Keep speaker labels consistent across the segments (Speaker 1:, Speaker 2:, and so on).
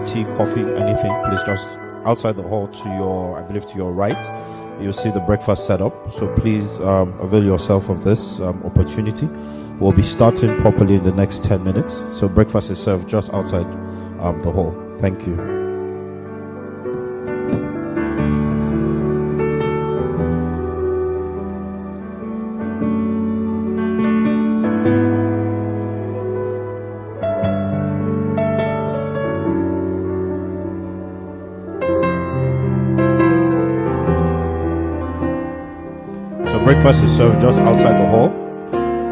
Speaker 1: tea, coffee, anything, please just outside the hall to your, I believe to your right, you'll see the breakfast setup. So please avail yourself of this opportunity. We'll be starting properly in the next 10 minutes. So breakfast is served just outside the hall. Thank you. Breakfast is served just outside the hall.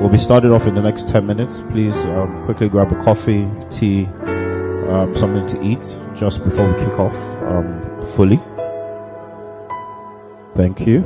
Speaker 1: We'll be started off in the next 10 minutes. Please quickly grab a coffee, tea, something to eat just before we kick off fully. Thank you.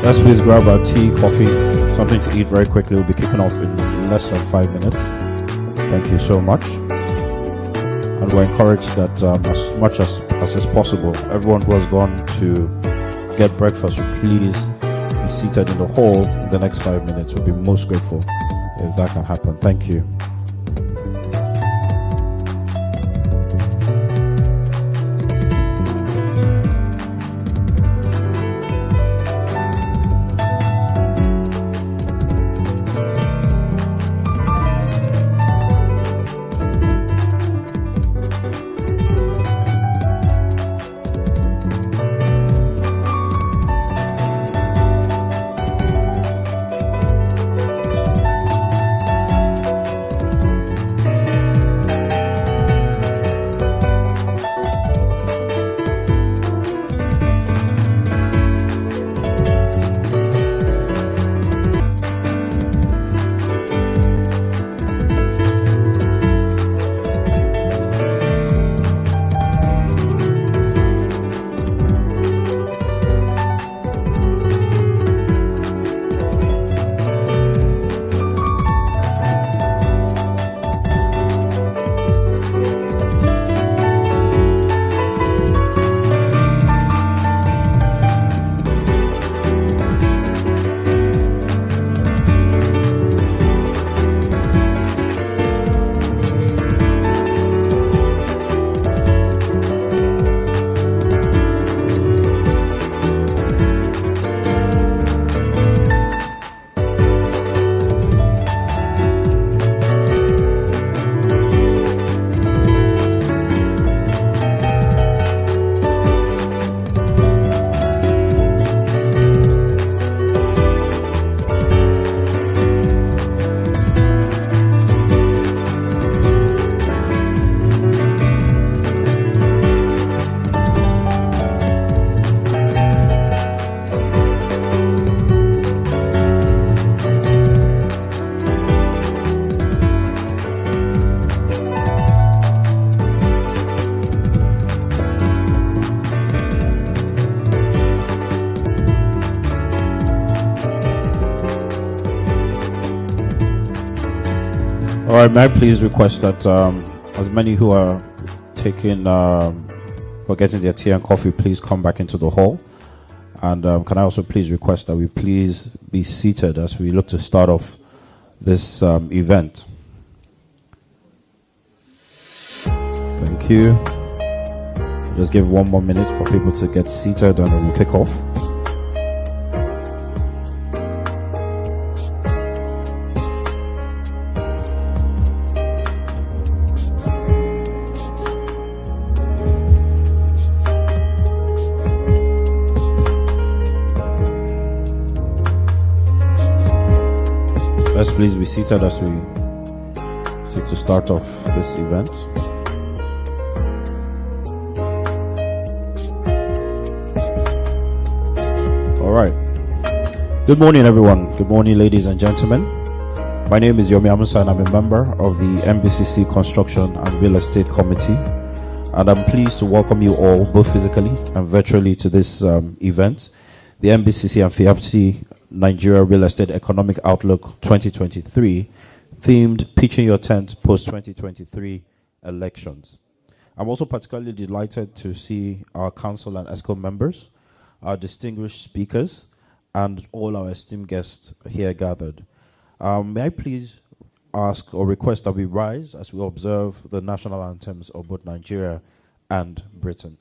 Speaker 1: Let's please grab our tea, coffee, something to eat very quickly. We'll be kicking off in less than 5 minutes. Thank you so much. And we're encouraged that as much as is possible, everyone who has gone to get breakfast should please be seated in the hall in the next 5 minutes. We'll be most grateful if that can happen. Thank you. All right, may I please request that as many who are taking for getting their tea and coffee, please come back into the hall. And can I also please request that we please be seated as we look to start off this event. Thank you. Just give 1 more minute for people to get seated and then we'll kick off. Let's please be seated as we seek to start off this event. All right. Good morning, everyone. Good morning, ladies and gentlemen. My name is Yomi Amusa and I'm a member of the MBCC Construction and Real Estate Committee. And I'm pleased to welcome you all, both physically and virtually, to this event, the MBCC and FIAPC Nigeria Real Estate Economic Outlook 2023, themed Pitching Your Tent Post-2023 Elections. I'm also particularly delighted to see our council and ESCO members, our distinguished speakers, and all our esteemed guests here gathered. May I please ask or request that we rise as we observe the national anthems of both Nigeria and Britain.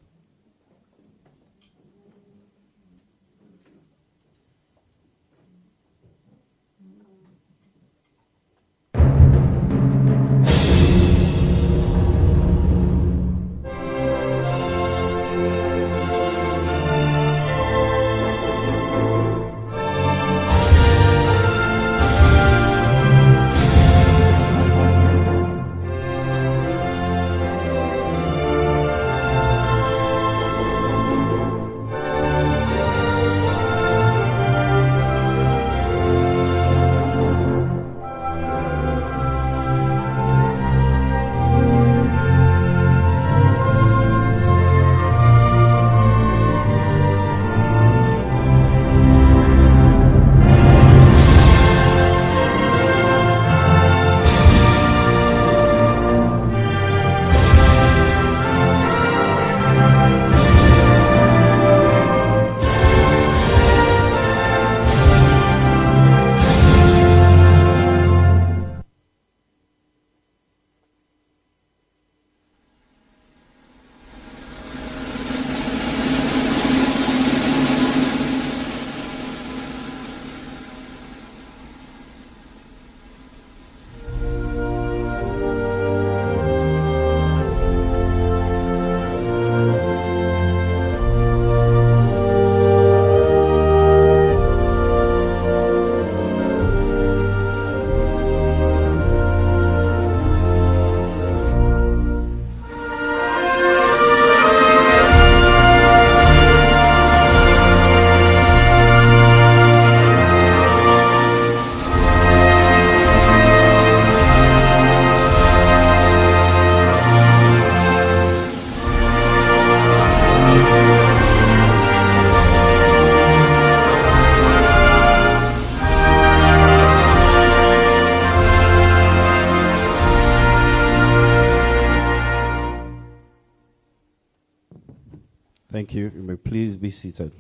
Speaker 1: Thank you. You may please be seated.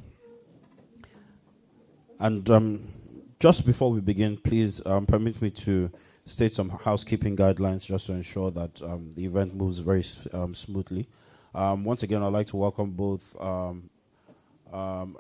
Speaker 1: And just before we begin, please permit me to state some housekeeping guidelines just to ensure that the event moves very smoothly. Once again, I'd like to welcome both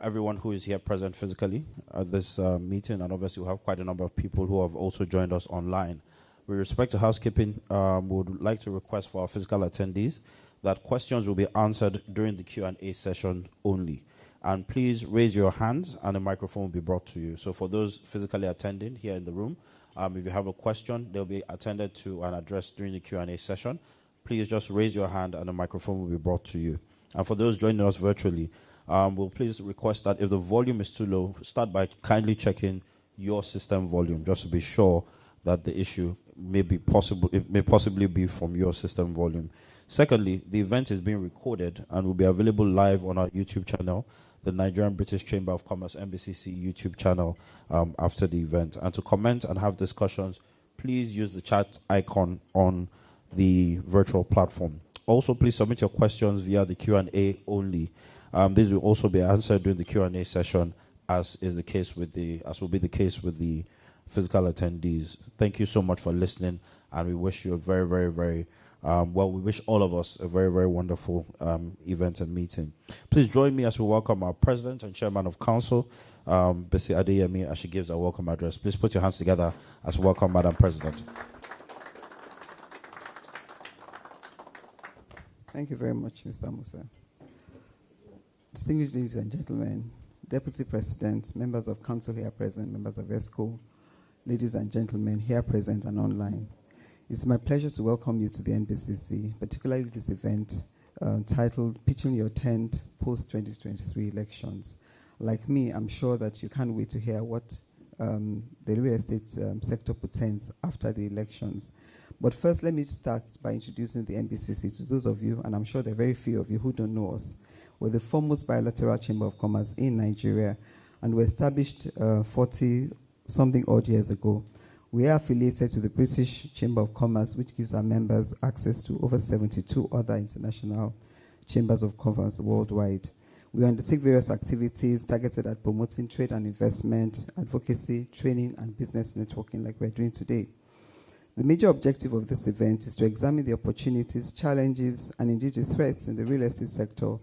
Speaker 1: everyone who is here present physically at this meeting, and obviously we have quite a number of people who have also joined us online. With respect to housekeeping, we would like to request for our physical attendees that questions will be answered during the Q&A session only. And please raise your hands and a microphone will be brought to you. So for those physically attending here in the room, if you have a question, they'll be attended to and addressed during the Q&A session. Please just raise your hand and a microphone will be brought to you. And for those joining us virtually, we'll please request that if the volume is too low, start by kindly checking your system volume, just to be sure that the issue may possibly be from your system volume. Secondly, the event is being recorded and will be available live on our YouTube channel, the Nigerian-British Chamber of Commerce MBCC YouTube channel after the event. And to comment and have discussions, please use the chat icon on the virtual platform. Also, please submit your questions via the Q&A only. These will also be answered during the Q&A session, as will be the case with the physical attendees. Thank you so much for listening, and we wish you a very, very, very we wish all of us a very, very wonderful event and meeting. Please join me as we welcome our President and Chairman of Council, Bisi Adeyemi, as she gives a welcome address. Please put your hands together as we welcome Madam President.
Speaker 2: Thank you very much, Mr. Musa. Distinguished ladies and gentlemen, Deputy President, members of Council here present, members of ESCO, ladies and gentlemen here present and online. It's my pleasure to welcome you to the NBCC, particularly this event titled Pitching Your Tent Post-2023 Elections. Like me, I'm sure that you can't wait to hear what the real estate sector portends after the elections. But first, let me start by introducing the NBCC to those of you, and I'm sure there are very few of you who don't know us. We're the foremost bilateral chamber of commerce in Nigeria, and we established 40-something odd years ago. We are affiliated to the British Chamber of Commerce, which gives our members access to over 72 other international chambers of commerce worldwide. We undertake various activities targeted at promoting trade and investment, advocacy, training, and business networking like we're doing today. The major objective of this event is to examine the opportunities, challenges, and indeed the threats in the real estate sector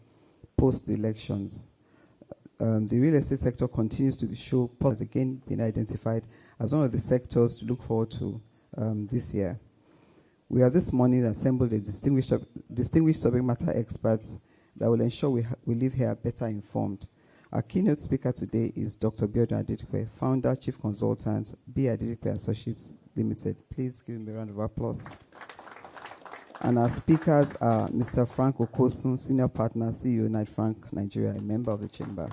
Speaker 2: post the elections. The real estate sector continues to show has again been identified as one of the sectors to look forward to this year. We are this morning assembled a distinguished subject matter experts that will ensure we leave here better informed. Our keynote speaker today is Dr. Biodun Adedipe, founder, chief consultant, B. Adedipe Associates Limited. Please give him a round of applause. And our speakers are Mr. Frank Okosun, senior partner, CEO, Knight Frank Nigeria, a member of the chamber.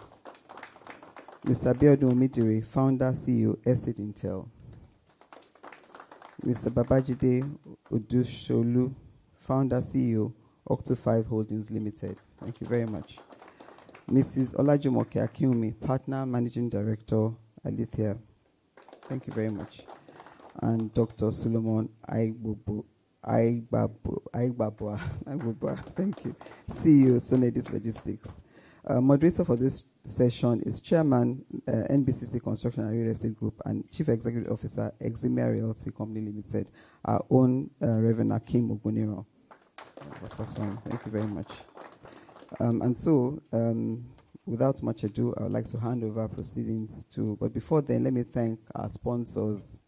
Speaker 2: Mr. Biodun Omidire, founder, CEO, Estate Intel. Mr. Babajide Odusholu, founder, CEO, Octo5 Holdings Limited. Thank you very much. Mrs. Olajumoke Akinwumi, partner, managing director, Alithia. Thank you very much. And Dr. Solomon Aigbabua, thank you, CEO, Sonedis Logistics. Moderator for this session is Chairman, NBCC Construction and Real Estate Group, and Chief Executive Officer, Eximia Realty Company Limited, our own Reverend Akim Oguniro. Thank you very much. Without much ado, I would like to hand over proceedings but before then, let me thank our sponsors.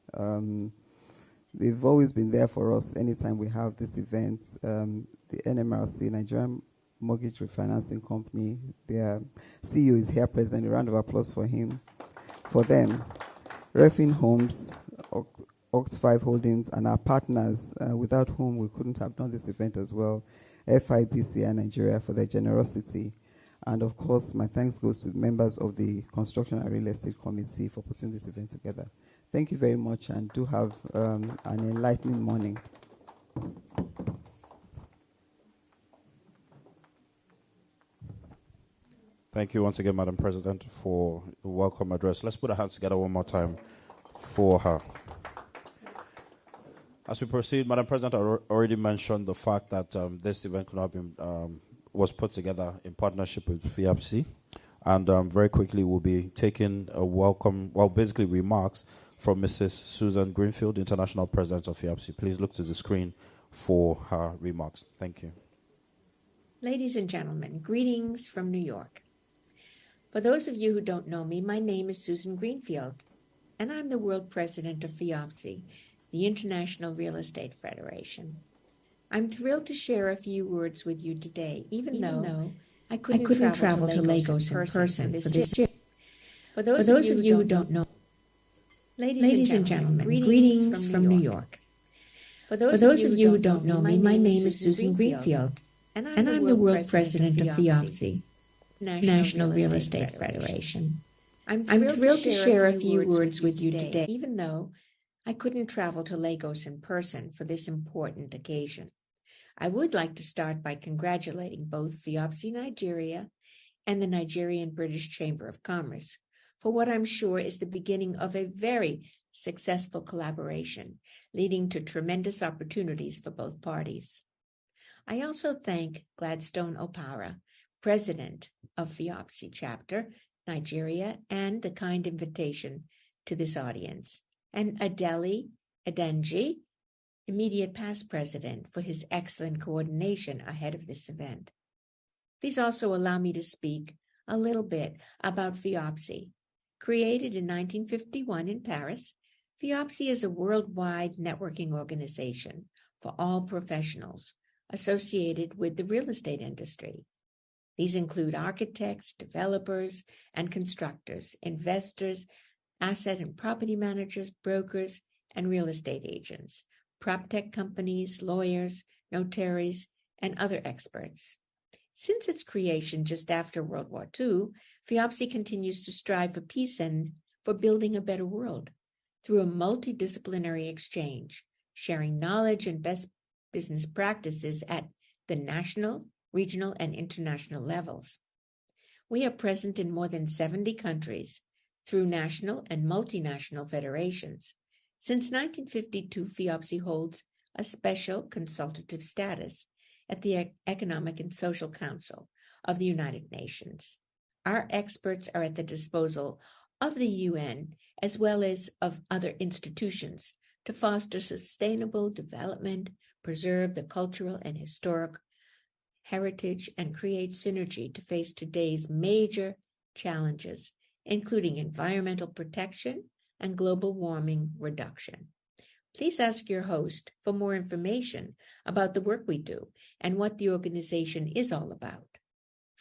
Speaker 2: They've always been there for us anytime we have these events. The NMRC, Nigerian Mortgage Refinancing Company, their CEO is here present. A round of applause for him. For them, Refin Homes, Octo5 Holdings, and our partners, without whom we couldn't have done this event as well, FIBCI Nigeria, for their generosity. And of course, my thanks goes to the members of the Construction and Real Estate Committee for putting this event together. Thank you very much, and do have an enlightening morning.
Speaker 1: Thank you once again, Madam President, for the welcome address. Let's put our hands together one more time for her. As we proceed, Madam President, I already mentioned the fact that this event could not be, was put together in partnership with FIAPC. And very quickly, we'll be taking remarks from Mrs. Susan Greenfield, International President of FIAPC. Please look to the screen for her remarks. Thank you.
Speaker 3: Ladies and gentlemen, greetings from New York. For those of you who don't know me, my name is Susan Greenfield, and I'm the World President of FIAPC, the International Real Estate Federation. I'm thrilled to share a few words with you today, even though I couldn't travel to Lagos in person for this trip. For those of you who don't know, ladies and gentlemen, greetings from New York. For those of you who don't know me, my name is Susan Greenfield, and I'm the World President of FIAPC, National Real Estate Federation. I'm thrilled to share a few words with you today, even though I couldn't travel to Lagos in person for this important occasion. I would like to start by congratulating both FIAPC Nigeria and the Nigerian-British Chamber of Commerce for what I'm sure is the beginning of a very successful collaboration, leading to tremendous opportunities for both parties. I also thank Gladstone Opara, President of FIOPSI Chapter, Nigeria, and the kind invitation to this audience, and Adeli Adenji, immediate past president, for his excellent coordination ahead of this event. Please also allow me to speak a little bit about FIOPSI. Created in 1951 in Paris, FIOPSI is a worldwide networking organization for all professionals associated with the real estate industry. These include architects, developers, and constructors, investors, asset and property managers, brokers, and real estate agents, PropTech companies, lawyers, notaries, and other experts. Since its creation just after World War II, FIOPSI continues to strive for peace and for building a better world through a multidisciplinary exchange, sharing knowledge and best business practices at the national, regional, and international levels. We are present in more than 70 countries through national and multinational federations. Since 1952, FIOPSI holds a special consultative status at the Economic and Social Council of the United Nations. Our experts are at the disposal of the UN as well as of other institutions to foster sustainable development, preserve the cultural and historic heritage, and create synergy to face today's major challenges, including environmental protection and global warming reduction. Please ask your host for more information about the work we do and what the organization is all about.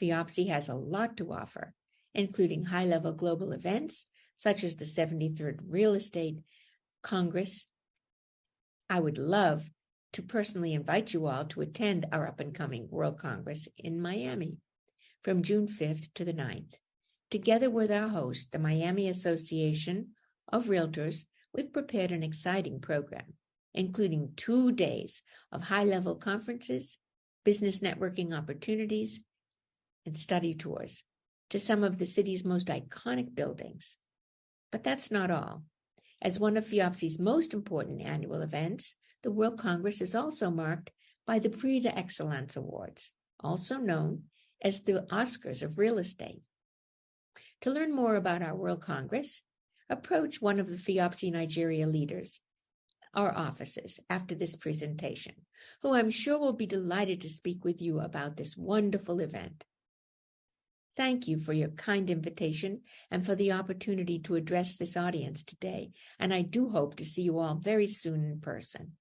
Speaker 3: FIOPSI has a lot to offer, including high-level global events such as the 73rd Real Estate Congress. I would love to personally invite you all to attend our up-and-coming World Congress in Miami from June 5th to the 9th. Together with our host, the Miami Association of Realtors, we've prepared an exciting program, including 2 days of high-level conferences, business networking opportunities, and study tours to some of the city's most iconic buildings. But that's not all. As one of FIOPSI's most important annual events, the World Congress is also marked by the Prix d'Excellence Awards, also known as the Oscars of real estate. To learn more about our World Congress, approach one of the FIOPSI Nigeria leaders or officers after this presentation, who I'm sure will be delighted to speak with you about this wonderful event. Thank you for your kind invitation and for the opportunity to address this audience today, and I do hope to see you all very soon in person.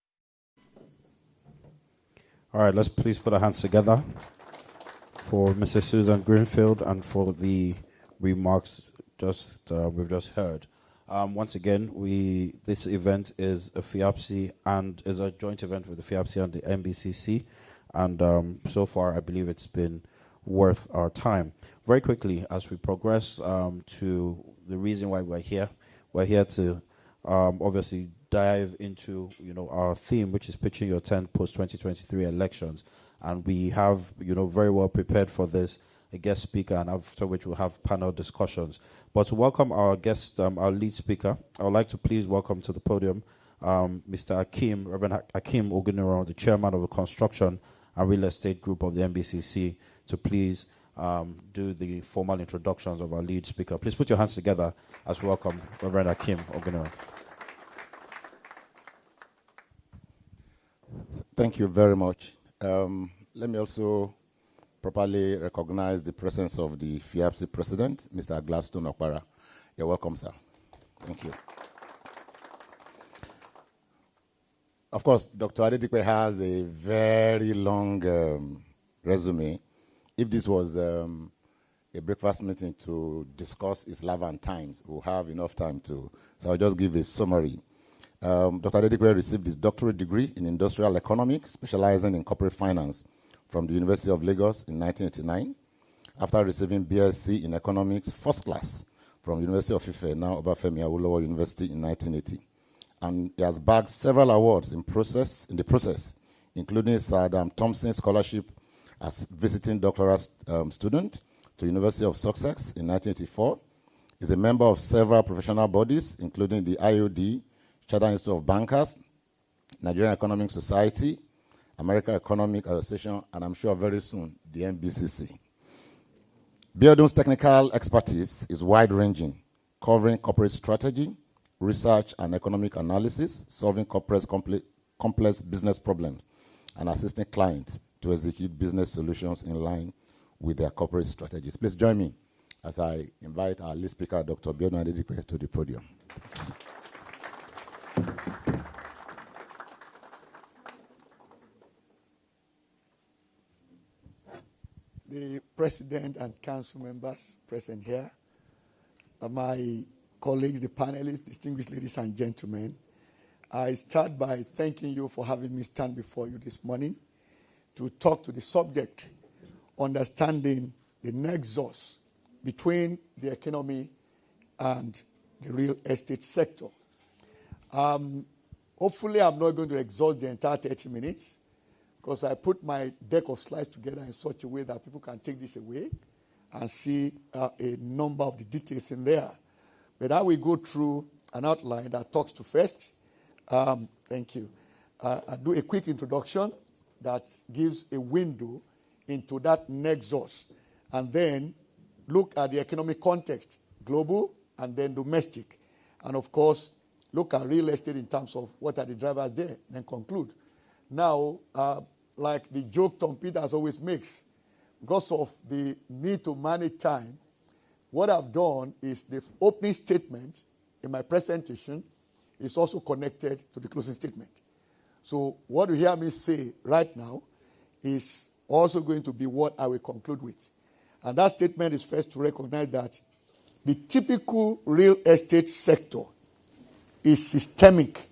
Speaker 1: All right, let's please put our hands together for Mrs. Susan Greenfield and for the remarks we've just heard. Once again, this event is a FIOPSI and is a joint event with the FIOPSI and the NBCC, and so far I believe it's been worth our time. Very quickly, as we progress to the reason why we're here to obviously dive into our theme, which is pitching your tent post 2023 elections, and we have very well prepared for this a guest speaker, and after which we'll have panel discussions. But to welcome our guest, our lead speaker, I would like to please welcome to the podium Mr. Akeem, Reverend Akeem Oguniro, the chairman of the Construction and Real Estate Group of the NBCC, to please do the formal introductions of our lead speaker. Please put your hands together as we welcome Reverend Akeem Oguniro.
Speaker 4: Thank you very much. Let me also properly recognize the presence of the FIOPSI president, Mr. Gladstone Opara. You're welcome, sir. Thank you. Of course, Dr. Adedipe has a very long resume. If this was a breakfast meeting to discuss his life and times, we'll have enough time to. So I'll just give a summary. Dr. Adedipe received his doctorate degree in industrial economics, specializing in corporate finance from the University of Lagos in 1989. After receiving BSc in economics, first class from University of Ife, now Obafemi Awolowo University in 1980. And he has bagged several awards in the process, including Sir Adam Thompson Scholarship as visiting doctoral student to University of Sussex in 1984, He's a member of several professional bodies, including the IOD, Chartered Institute of Bankers, Nigerian Economic Society, American Economic Association, and I'm sure very soon, the NBCC. Biodun's technical expertise is wide-ranging, covering corporate strategy, research and economic analysis, solving complex business problems, and assisting clients to execute business solutions in line with their corporate strategies. Please join me as I invite our lead speaker, Dr. Biodun Adedipe, to the podium.
Speaker 5: The president and council members present here, my colleagues, the panelists, distinguished ladies and gentlemen, I start by thanking you for having me stand before you this morning to talk to the subject, understanding the nexus between the economy and the real estate sector. Hopefully, I'm not going to exhaust the entire 30 minutes because I put my deck of slides together in such a way that people can take this away and see a number of the details in there. But I will go through an outline that talks to first. Thank you. I'll do a quick introduction that gives a window into that nexus, and then look at the economic context, global and then domestic. And of course, look at real estate in terms of what are the drivers there, then conclude. Now, like the joke Tom Peters always makes, because of the need to manage time, what I've done is the opening statement in my presentation is also connected to the closing statement. So what you hear me say right now is also going to be what I will conclude with. And that statement is first to recognize that the typical real estate sector is systemic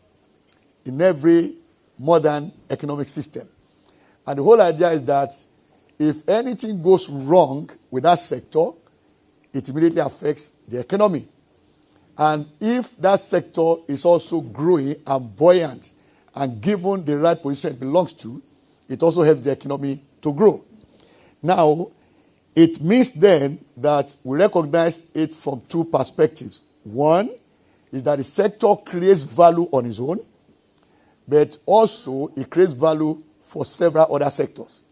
Speaker 5: in every modern economic system. And the whole idea is that if anything goes wrong with that sector, it immediately affects the economy. And if that sector is also growing and buoyant and given the right position it belongs to, it also helps the economy to grow. Now, it means then that we recognize it from two perspectives. One is that the sector creates value on its own, but also it creates value for several other sectors.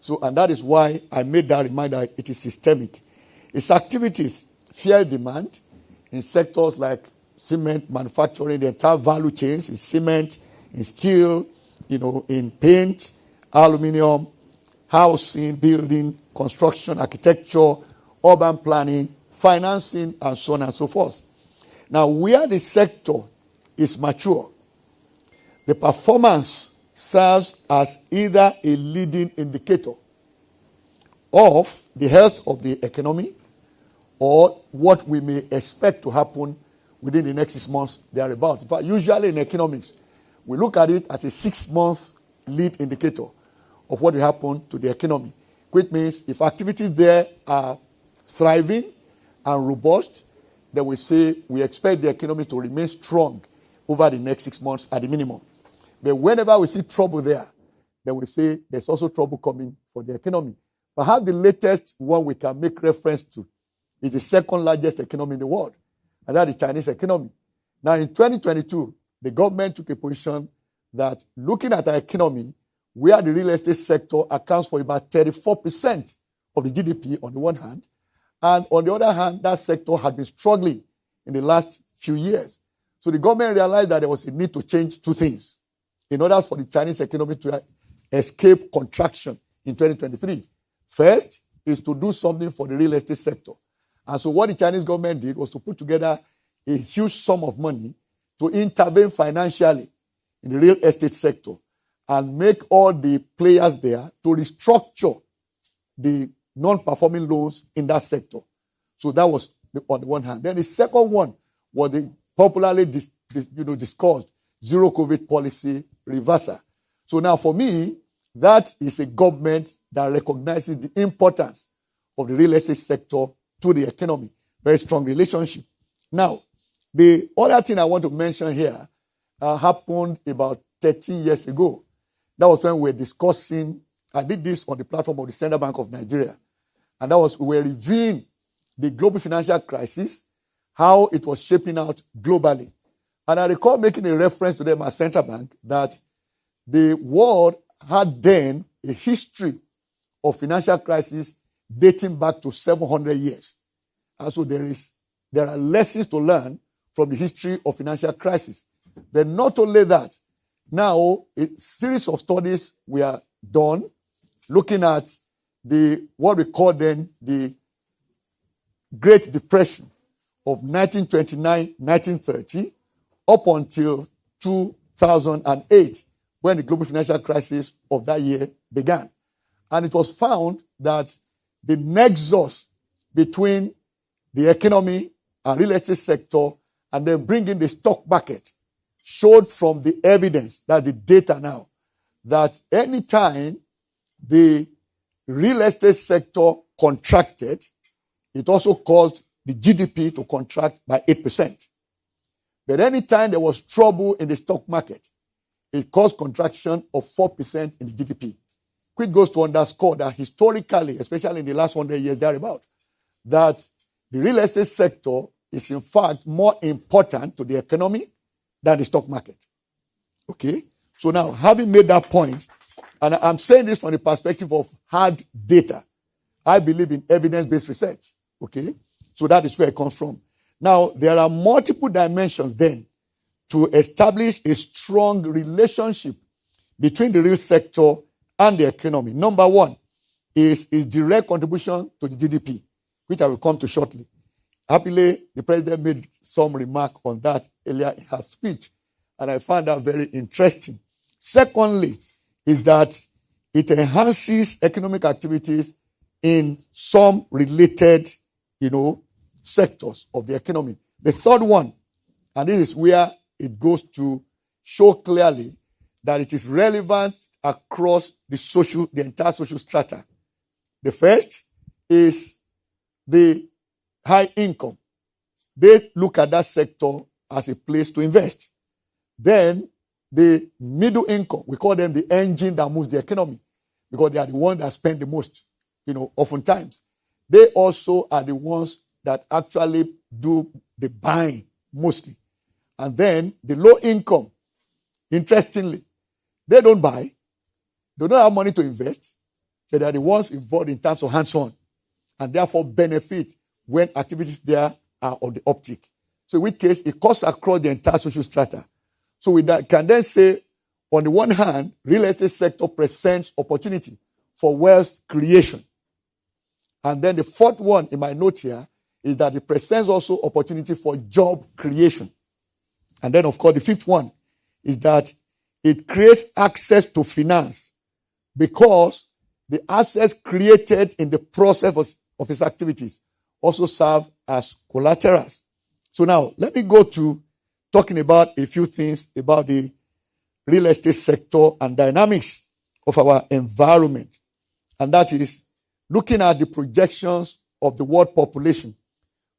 Speaker 5: So, and that is why I made that reminder it is systemic. Its activities fuel demand in sectors like cement manufacturing, the entire value chains in cement, in steel, in paint, aluminum, housing, building, construction, architecture, urban planning, financing, and so on and so forth. Now, where the sector is mature, the performance serves as either a leading indicator of the health of the economy or what we may expect to happen within the next 6 months thereabout. But usually in economics, we look at it as a 6-month lead indicator of what will happen to the economy, which means if activities there are thriving and robust, then we say we expect the economy to remain strong over the next 6 months at the minimum. But whenever we see trouble there, then we say there's also trouble coming for the economy. Perhaps the latest one we can make reference to is the second largest economy in the world, and that is the Chinese economy. Now, in 2022, the government took a position that looking at our economy, where the real estate sector accounts for about 34% of the GDP on the one hand, and on the other hand, that sector had been struggling in the last few years. So the government realized that there was a need to change two things in order for the Chinese economy to escape contraction in 2023. First is to do something for the real estate sector. And so what the Chinese government did was to put together a huge sum of money to intervene financially in the real estate sector and make all the players there to restructure the non-performing loans in that sector. So that was on the one hand. Then the second one was the popularly discussed zero COVID policy reversal. So now for me, that is a government that recognizes the importance of the real estate sector to the economy. Very strong relationship. Now, the other thing I want to mention here happened about 13 years ago. That was when we were discussing, I did this on the platform of the Central Bank of Nigeria. And that was, we were reviewing the global financial crisis how it was shaping out globally. And I recall making a reference to them as central bank that the world had then a history of financial crisis dating back to 700 years. And so there are lessons to learn from the history of financial crisis. But not only that, now a series of studies were done looking at what we call then the Great Depression of 1929-1930 up until 2008, when the global financial crisis of that year began. And it was found that the nexus between the economy and real estate sector and then bringing the stock market showed from the evidence, that the data now, that any time the real estate sector contracted, it also caused the GDP to contract by 8%. But any time there was trouble in the stock market, it caused contraction of 4% in the GDP. Which goes to underscore that historically, especially in the last 100 years thereabout, that the real estate sector is in fact more important to the economy than the stock market. Okay? So now, having made that point, and I'm saying this from the perspective of hard data, I believe in evidence-based research. Okay? So that is where it comes from. Now, there are multiple dimensions then to establish a strong relationship between the real sector and the economy. Number one is direct contribution to the GDP, which I will come to shortly. Happily, the president made some remark on that earlier in her speech, and I found that very interesting. Secondly, is that it enhances economic activities in some related, sectors of the economy. The third one, and this is where it goes to show clearly that it is relevant across the entire social strata. The first is the high income. They look at that sector as a place to invest. Then the middle income, we call them the engine that moves the economy, because they are the ones that spend the most, oftentimes. They also are the ones that actually do the buying mostly. And then the low income, interestingly, they don't buy, they don't have money to invest, but they are the ones involved in terms of hands-on, and therefore benefit when activities there are on the uptick. So in which case, it cuts across the entire social strata. So we can then say, on the one hand, real estate sector presents opportunity for wealth creation. And then the fourth one in my note here is that it presents also opportunity for job creation. And then, of course, the fifth one is that it creates access to finance, because the assets created in the process of its activities also serve as collaterals. So now, let me go to talking about a few things about the real estate sector and dynamics of our environment. And that is looking at the projections of the world population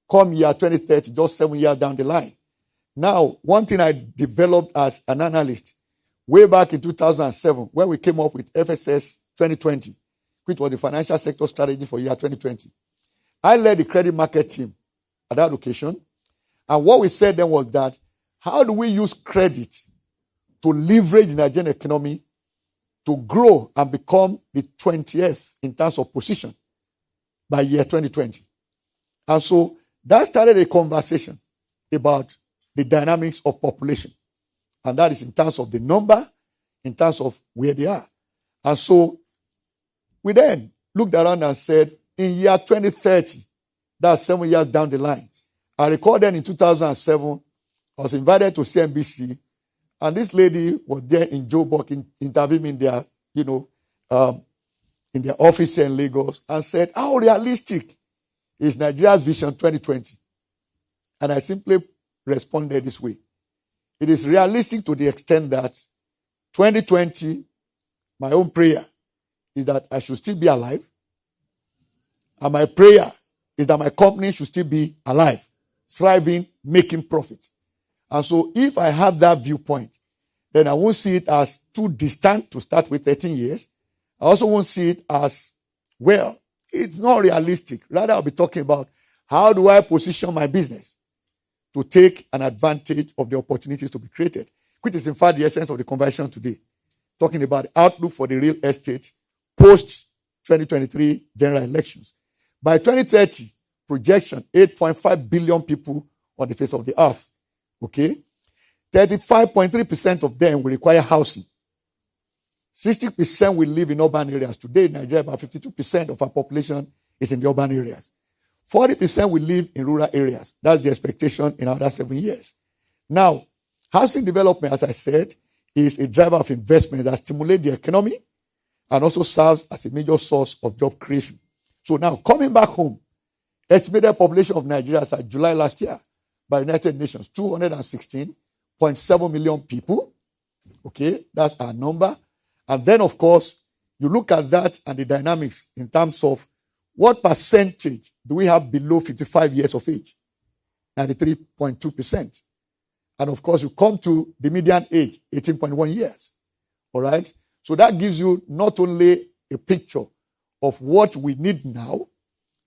Speaker 5: come year 2030, just 7 years down the line. Now, one thing I developed as an analyst way back in 2007, when we came up with FSS 2020, which was the financial sector strategy for year 2020. I led the credit market team at that occasion. And what we said then was that, how do we use credit to leverage the Nigerian economy to grow and become the 20th in terms of position by year 2020? And so that started a conversation about the dynamics of population. And that is in terms of the number, in terms of where they are. And so we then looked around and said, in year 2030, that's 7 years down the line. I recall then in 2007, I was invited to CNBC, and this lady was there in Joburg interviewing in their, in their office in Lagos, and said, how realistic is Nigeria's Vision 2020? And I simply responded this way. It is realistic to the extent that 2020, my own prayer is that I should still be alive. And my prayer is that my company should still be alive, thriving, making profit. And so if I have that viewpoint, then I won't see it as too distant to start with 13 years. I also won't see it as, well, it's not realistic. Rather, I'll be talking about, how do I position my business to take an advantage of the opportunities to be created, which is in fact the essence of the conversation today, talking about the outlook for the real estate post-2023 general elections. By 2030, projection, 8.5 billion people on the face of the earth. Okay? 35.3% of them will require housing. 60% will live in urban areas. Today in Nigeria, about 52% of our population is in the urban areas. 40% will live in rural areas. That's the expectation in another 7 years. Now, housing development, as I said, is a driver of investment that stimulates the economy and also serves as a major source of job creation. So now, coming back home, estimated population of Nigeria as at July last year by United Nations, 216.7 million people. Okay, that's our number. And then, of course, you look at that and the dynamics in terms of what percentage do we have below 55 years of age? 93.2%. And of course, you come to the median age, 18.1 years. All right? So that gives you not only a picture of what we need now,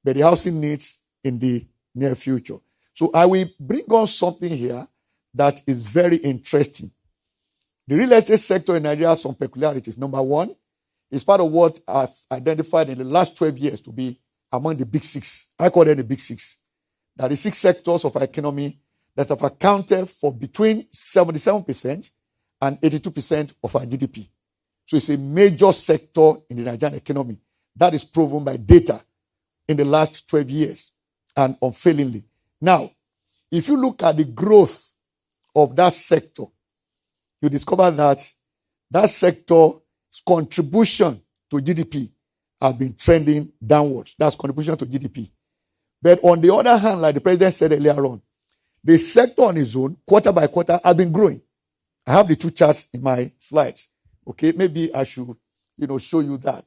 Speaker 5: but the housing needs in the near future. So I will bring on something here that is very interesting. The real estate sector in Nigeria has some peculiarities. Number one, is part of what I've identified in the last 12 years to be among the big six. I call them the big six. That is 6 sectors of our economy that have accounted for between 77% and 82% of our GDP. So it's a major sector in the Nigerian economy. That is proven by data in the last 12 years and unfailingly. Now, if you look at the growth of that sector, you discover that that sector's contribution to GDP has been trending downwards. That's contribution to GDP. But on the other hand, like the president said earlier on, the sector on its own, quarter by quarter, has been growing. I have the 2 charts in my slides. Okay, maybe I should, show you that.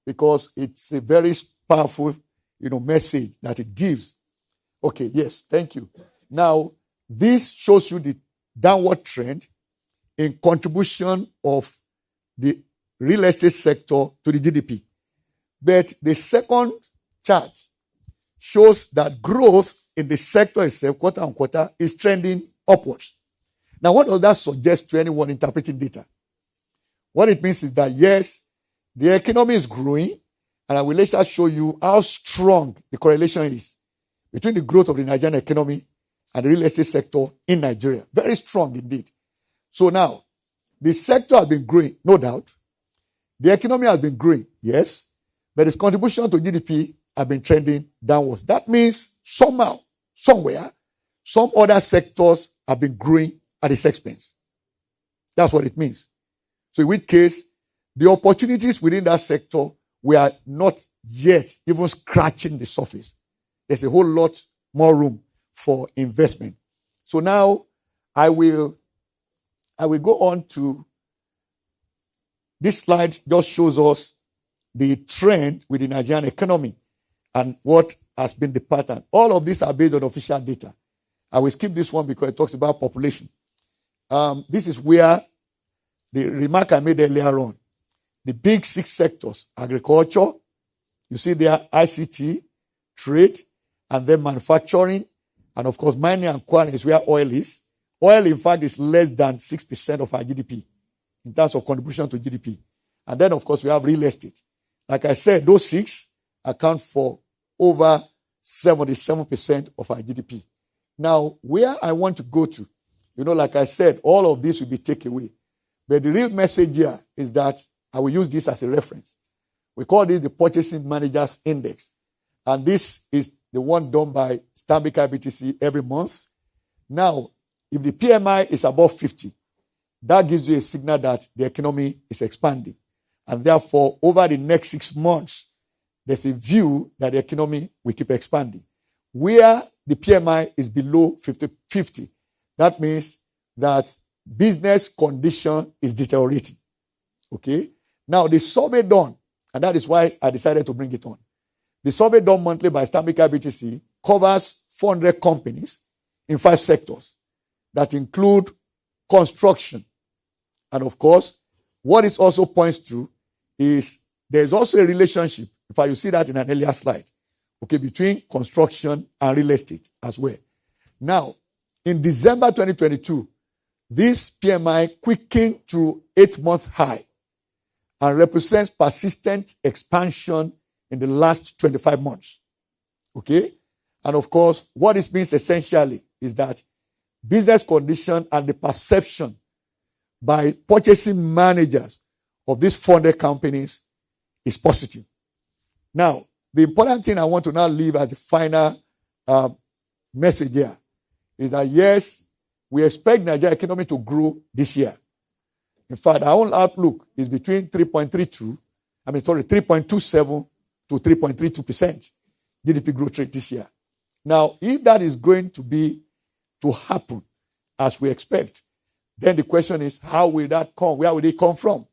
Speaker 5: Because it's a very powerful, message that it gives. Okay, yes, thank you. Now, this shows you the downward trend in contribution of the real estate sector to the GDP. But the second chart shows that growth in the sector itself, quarter on quarter, is trending upwards. Now, what does that suggest to anyone interpreting data? What it means is that, yes, the economy is growing, and I will later show you how strong the correlation is between the growth of the Nigerian economy and the real estate sector in Nigeria. Very strong indeed. So now, the sector has been growing, no doubt. The economy has been growing, yes, but its contribution to GDP has been trending downwards. That means somehow, somewhere, some other sectors have been growing at its expense. That's what it means. So in which case, the opportunities within that sector were not yet even scratching the surface. There's a whole lot more room for investment. So now I will go on to this slide. Just shows us the trend with the Nigerian economy and what has been the pattern. All of these are based on official data. I will skip this one because it talks about population. This is where the remark I made earlier on, the big 6 sectors, agriculture, you see there ICT, trade, and then manufacturing, and of course mining and quarrying is where oil is. Oil, in fact, is less than 6% of our GDP in terms of contribution to GDP. And then, of course, we have real estate. Like I said, those 6 account for over 77% of our GDP. Now, where I want to go to, like I said, all of this will be taken away. But the real message here is that I will use this as a reference. We call this the Purchasing Managers Index. And this is the one done by Stanbic IBTC every month. Now, if the PMI is above 50, that gives you a signal that the economy is expanding. And therefore, over the next 6 months, there's a view that the economy will keep expanding. Where the PMI is below 50, that means that business condition is deteriorating. Okay? Now, the survey done, and that is why I decided to bring it on. The survey done monthly by Stanbic IBTC covers 400 companies in 5 sectors that include construction. And of course, what it also points to is there's also a relationship, if you see that in an earlier slide, okay, between construction and real estate as well. Now, in December 2022, this PMI quickened to 8-month high and represents persistent expansion in the last 25 months. Okay? And of course, what this means essentially is that business condition and the perception by purchasing managers of these funded companies is positive. Now, the important thing I want to now leave as the final message here is that yes, we expect Nigeria economy to grow this year. In fact, our own outlook is between 3.27 to 3.32% GDP growth rate this year. Now, if that is going to happen as we expect, then the question is, how will that come? Where will it come from?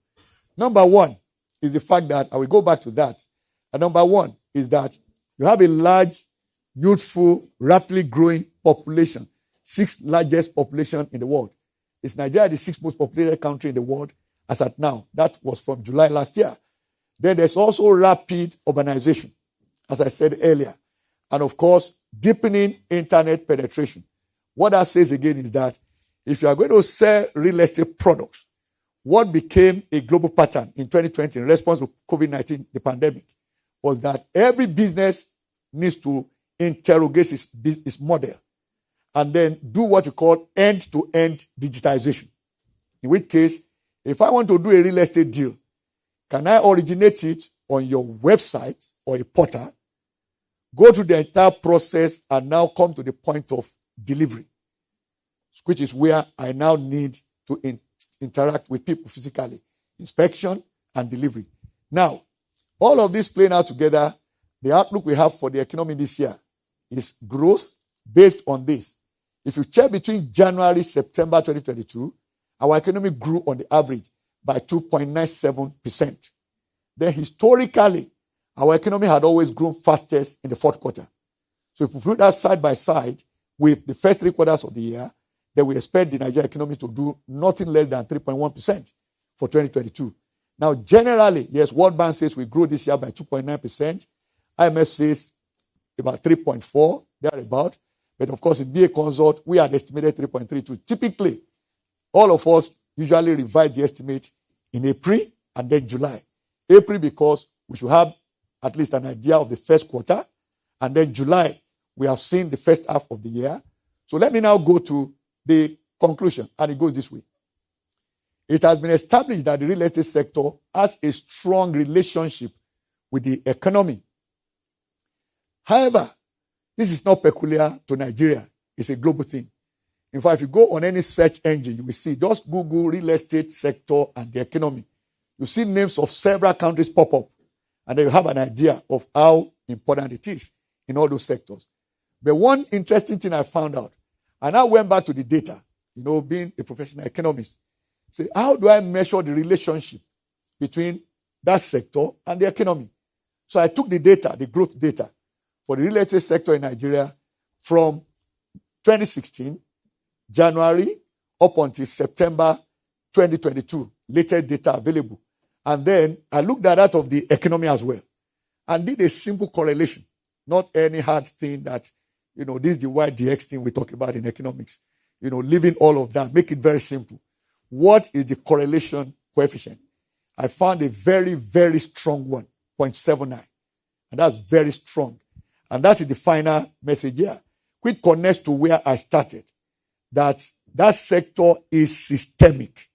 Speaker 5: Number one is the fact that, I will go back to that. And number one is that you have a large, youthful, rapidly growing population, 6th largest population in the world. Is Nigeria the 6th most populated country in the world as at now? That was from July last year. Then there's also rapid urbanization, as I said earlier. And of course, deepening internet penetration. What that says again is that if you are going to sell real estate products, what became a global pattern in 2020 in response to COVID-19, the pandemic, was that every business needs to interrogate its model and then do what we call end-to-end digitization. In which case, if I want to do a real estate deal, can I originate it on your website or a portal, go through the entire process, and now come to the point of delivery, which is where I now need to interact with people physically, inspection and delivery. Now, all of this playing out together, the outlook we have for the economy this year is growth based on this. If you check between January, September 2022, our economy grew on the average by 2.97%. Then historically, our economy had always grown fastest in the fourth quarter. So if we put that side by side with the first 3 quarters of the year, then we expect the Nigerian economy to do nothing less than 3.1% for 2022. Now, generally, yes, World Bank says we grow this year by 2.9%. IMF says about 3.4, thereabout. But of course, in BA Consult, we had estimated 3.32. Typically, all of us usually revise the estimate in April and then July. April because we should have at least an idea of the first quarter. And then July, we have seen the first half of the year. So let me now go to the conclusion. And it goes this way. It has been established that the real estate sector has a strong relationship with the economy. However, this is not peculiar to Nigeria. It's a global thing. In fact, if you go on any search engine, you will see, just Google real estate sector and the economy. You see names of several countries pop up, and then you have an idea of how important it is in all those sectors. But one interesting thing I found out, and I went back to the data, being a professional economist, say, how do I measure the relationship between that sector and the economy? So I took the data, the growth data, for the real estate sector in Nigeria from 2016, January, up until September 2022, latest data available. And then I looked at that of the economy as well and did a simple correlation, not any hard thing that, this is the YDX thing we talk about in economics. Leaving all of that, make it very simple. What is the correlation coefficient? I found a very, very strong one, 0.79. And that's very strong. And that is the final message here, which connects to where I started, that sector is systemic.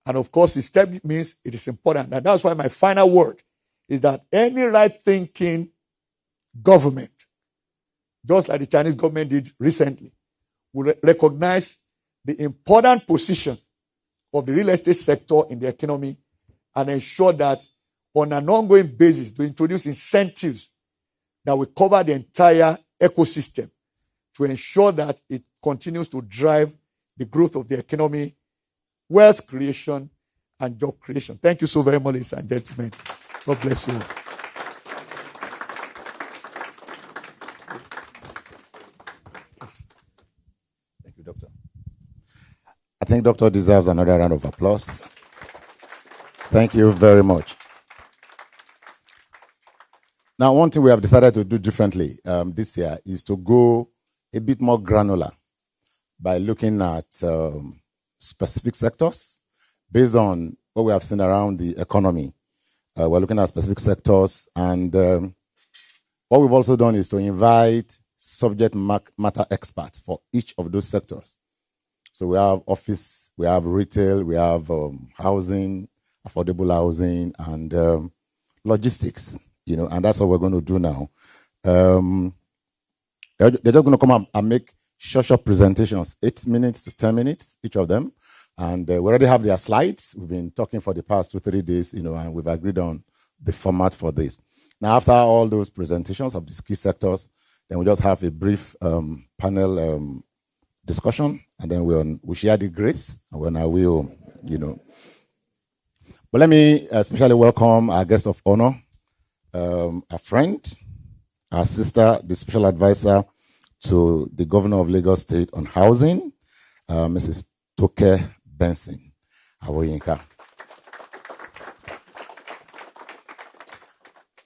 Speaker 5: And of course, systemic means it is important. And that's why my final word is that any right-thinking government, just like the Chinese government did recently, will recognize the important position of the real estate sector in the economy and ensure that on an ongoing basis to introduce incentives that will cover the entire ecosystem to ensure that it continues to drive the growth of the economy, wealth creation, and job creation. Thank you so very much, ladies and gentlemen. God bless you.
Speaker 4: Thank you, Doctor. I think Doctor deserves another round of applause. Thank you very much. Now, one thing we have decided to do differently this year is to go a bit more granular by looking at specific sectors based on what we have seen around the economy. We're looking at specific sectors, and what we've also done is to invite subject matter experts for each of those sectors. So we have office, we have retail, we have housing, affordable housing, and logistics, and that's what we're going to do now. They're just going to come up and make short presentations, 8 minutes to 10 minutes, each of them. And we already have their slides. We've been talking for the past 2-3 days, and we've agreed on the format for this. Now, after all those presentations of these key sectors, then we just have a brief panel discussion, and then we share the grace, and then I will, But let me especially welcome our guest of honor, a friend, our sister, the special advisor to the governor of Lagos State on housing, Mrs. Toke Benson. Awoyinka.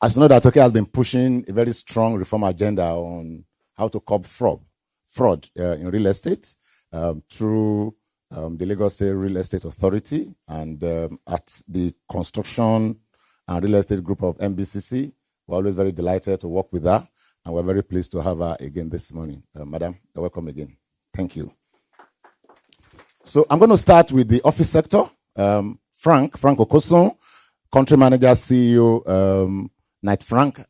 Speaker 4: As you know, that Toke has been pushing a very strong reform agenda on how to curb fraud in real estate through the Lagos State Real Estate Authority and at the construction and real estate group of MBCC. We're always very delighted to work with her, and we're very pleased to have her again this morning. Madam, you're welcome again. Thank you. So I'm going to start with the office sector. Frank Okosun, country manager, CEO, Knight Frank.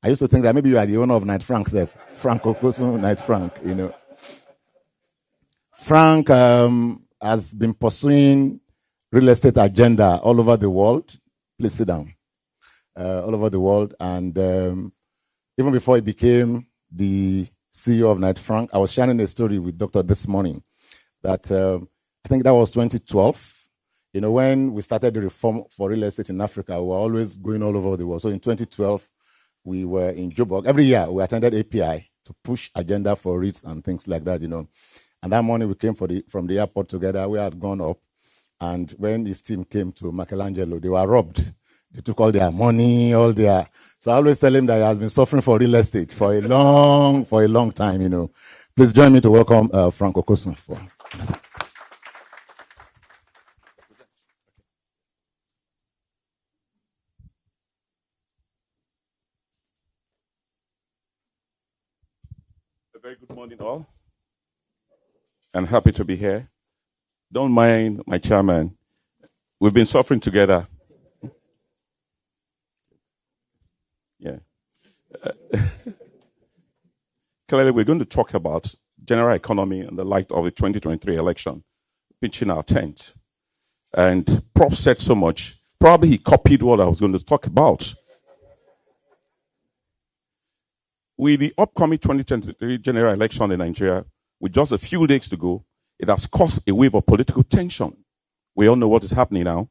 Speaker 4: I used to think that maybe you are the owner of Knight Frank, Seth. Frank Okosun, Knight Frank, Frank has been pursuing real estate agenda all over the world. Please sit down. All over the world. And even before he became the CEO of Knight Frank, I was sharing a story with Doctor this morning that I think that was 2012. When we started the reform for real estate in Africa, we were always going all over the world. So in 2012, we were in Joburg. Every year, we attended API to push agenda for REITs and things like that, And that morning, we came from the airport together. We had gone up. And when his team came to Michelangelo, they were robbed. They took all their money, So I always tell him that he has been suffering for real estate for a long time, Please join me to welcome Frank Okosun for.
Speaker 6: A very good morning, all. I'm happy to be here. Don't mind my chairman. We've been suffering together. Yeah. Clearly, we're going to talk about general economy in the light of the 2023 election, pitching our tent. And Prof said so much. Probably he copied what I was going to talk about. With the upcoming 2023 general election in Nigeria, with just a few days to go, it has caused a wave of political tension. We all know what is happening now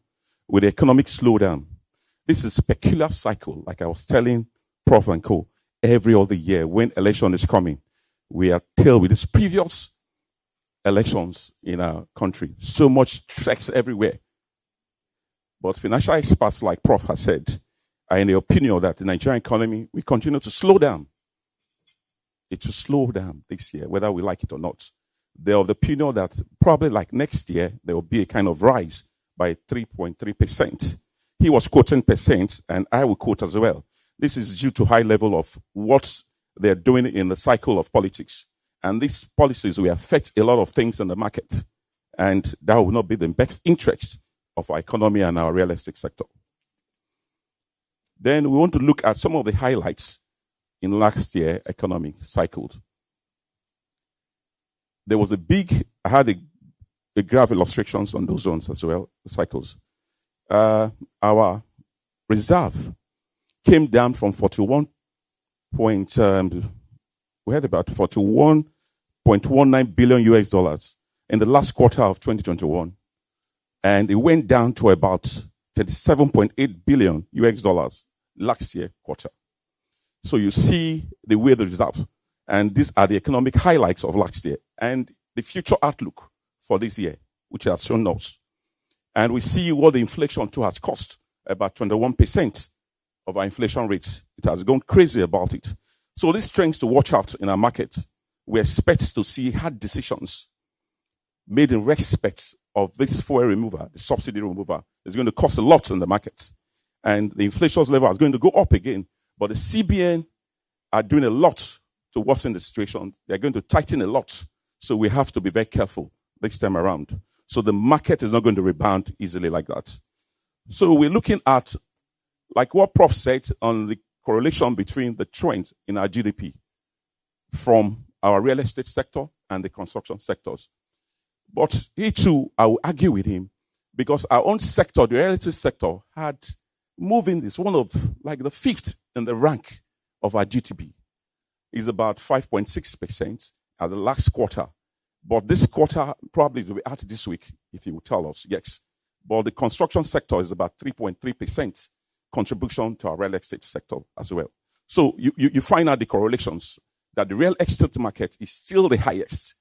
Speaker 6: with the economic slowdown. This is a peculiar cycle, like I was telling Prof and Co. Every other year when election is coming. We are dealing with these previous elections in our country. So much stress everywhere. But financial experts like Prof has said are in the opinion that the Nigerian economy will continue to slow down. It will slow down this year, whether we like it or not. They're of the opinion that probably like next year, there will be a kind of rise by 3.3%. He was quoting percent, and I will quote as well. This is due to high level of what they're doing in the cycle of politics. And these policies will affect a lot of things in the market. And that will not be the best interest of our economy and our real estate sector. Then we want to look at some of the highlights in last year's economic cycle. There was I had a graph illustrations on those ones as well, the cycles. Our reserve came down from 41 point, we had about 41.19 billion US dollars in the last quarter of 2021. And it went down to about 37.8 billion US dollars last year quarter. So you see the way the reserve, and these are the economic highlights of last year and the future outlook for this year, which has shown us. And we see what the inflation too has cost, about 21% of our inflation rates. It has gone crazy about it. So these trends to watch out in our markets we expect to see hard decisions made in respect of this fuel remover, the subsidy remover. It's going to cost a lot in the market. And the inflation level is going to go up again. But the CBN are doing a lot to worsen the situation. They're going to tighten a lot. So we have to be very careful this time around. So the market is not going to rebound easily like that. So we're looking at, like what Prof said, on the correlation between the trends in our GDP from our real estate sector and the construction sectors. But he too, I will argue with him, because our own sector, the real estate sector, had moving this one of like the fifth in the rank of our GDP. Is about 5.6% at the last quarter. But this quarter probably will be out this week, if you will tell us, yes. But the construction sector is about 3.3% contribution to our real estate sector as well. So you find out the correlations that the real estate market is still the highest.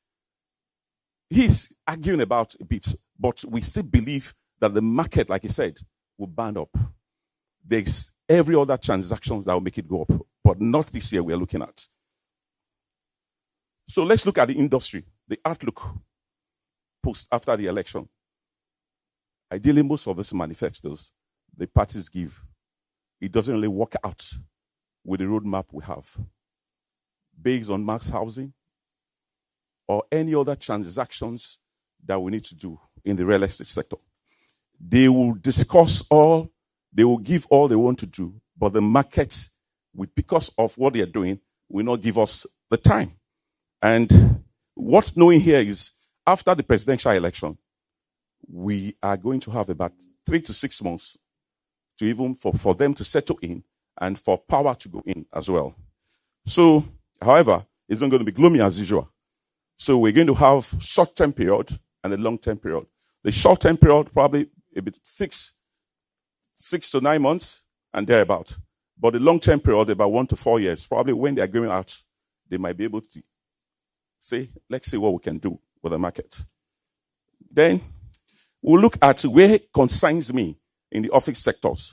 Speaker 6: He's arguing about a bit, but we still believe that the market, like he said, will band up. There's every other transactions that will make it go up, but not this year we're looking at. So let's look at the industry, the outlook post after the election. Ideally, most of these manifestos the parties give, it doesn't really work out with the roadmap we have, based on mass housing or any other transactions that we need to do in the real estate sector. They will discuss all, they will give all they want to do, but the market, because of what they are doing, will not give us the time. And what's knowing here is, after the presidential election, we are going to have about 3 to 6 months to even for them to settle in and for power to go in as well. So, however, it's not going to be gloomy as usual. So we're going to have short-term period and a long-term period. The short-term period probably a bit 6 to 9 months and thereabout. But the long-term period about 1 to 4 years, probably when they are going out, they might be able to say, let's see what we can do with the market. Then we'll look at where it concerns me in the office sectors.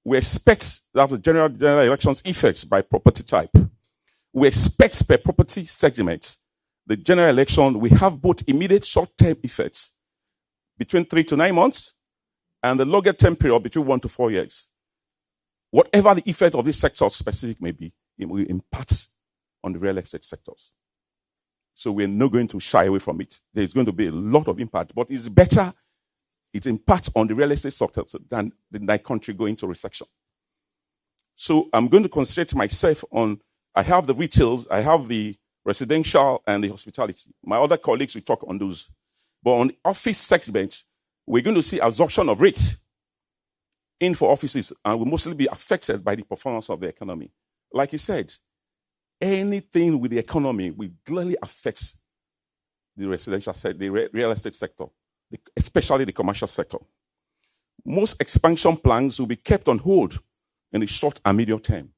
Speaker 6: We expect that the general elections effects by property type. We expect per property segment, the general election, we have both immediate short-term effects between 3 to 9 months and the longer-term period between 1 to 4 years. Whatever the effect of this sector specific may be, it will impact on the real estate sectors. So we're not going to shy away from it. There's going to be a lot of impact, but it's better it impacts on the real estate sector than the country going into recession. So I'm going to concentrate myself on, I have the retails, I have the residential and the hospitality. My other colleagues will talk on those. But on the office segment, we're going to see absorption of rates in for offices and will mostly be affected by the performance of the economy. Like he said, anything with the economy will clearly affect the residential sector, the real estate sector, especially the commercial sector. Most expansion plans will be kept on hold in the short and medium term.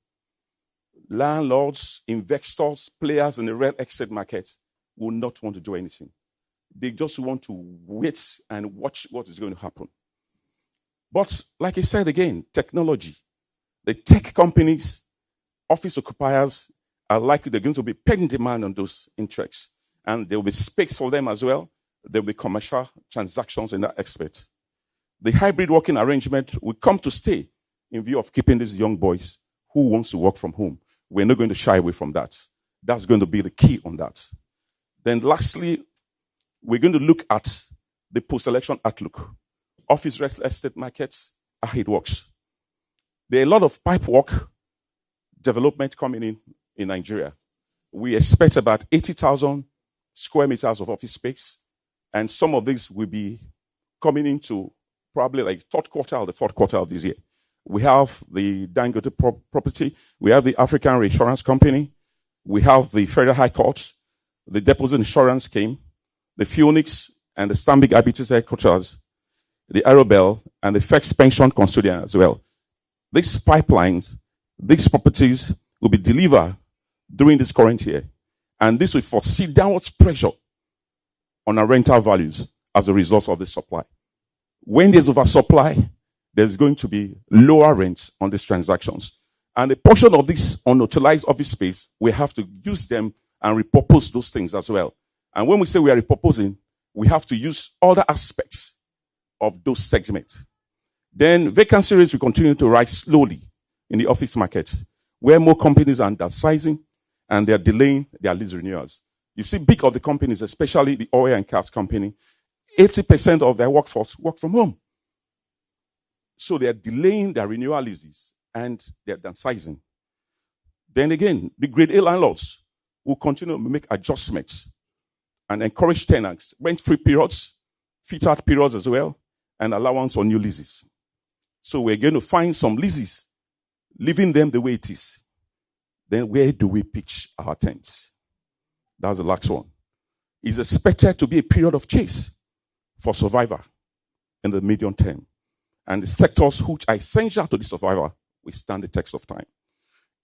Speaker 6: Landlords, investors, players in the real estate market will not want to do anything. They just want to wait and watch what is going to happen. But like I said again, technology, the tech companies, office occupiers are likely they're going to be paying demand on those interests. And there will be space for them as well. There will be commercial transactions in that aspect. The hybrid working arrangement will come to stay in view of keeping these young boys who wants to work from home. We're not going to shy away from that. That's going to be the key on that. Then lastly, we're going to look at the post-election outlook. Office real estate markets, how it works. There are a lot of pipe work development coming in Nigeria. We expect about 80,000 square meters of office space, and some of these will be coming into probably like third quarter or the fourth quarter of this year. We have the Dangote property, we have the African Reinsurance Company, we have the Federal High Court, the Deposit Insurance Scheme, the Phoenix and the Stanbic IBTC headquarters, the Arabel, and the First Pension Custodian as well. These pipelines, these properties will be delivered during this current year, and this will foresee downward pressure on our rental values as a result of the supply. When there's oversupply, there's going to be lower rents on these transactions. And a portion of this unutilized office space, we have to use them and repurpose those things as well. And when we say we are repurposing, we have to use other aspects of those segments. Then vacancy rates will continue to rise slowly in the office market, where more companies are downsizing and they're delaying their lease renewals. You see, big of the companies, especially the oil and gas company, 80% of their workforce work from home. So they're delaying their renewal leases and they're downsizing. Then again, the grade A landlords will continue to make adjustments and encourage tenants, rent-free periods, fit-out periods as well, and allowance for new leases. So we're going to find some leases, leaving them the way it is. Then where do we pitch our tents? That's the last one. It's expected to be a period of chase for survivor in the medium term. And the sectors which are essential to the survivor will stand the test of time.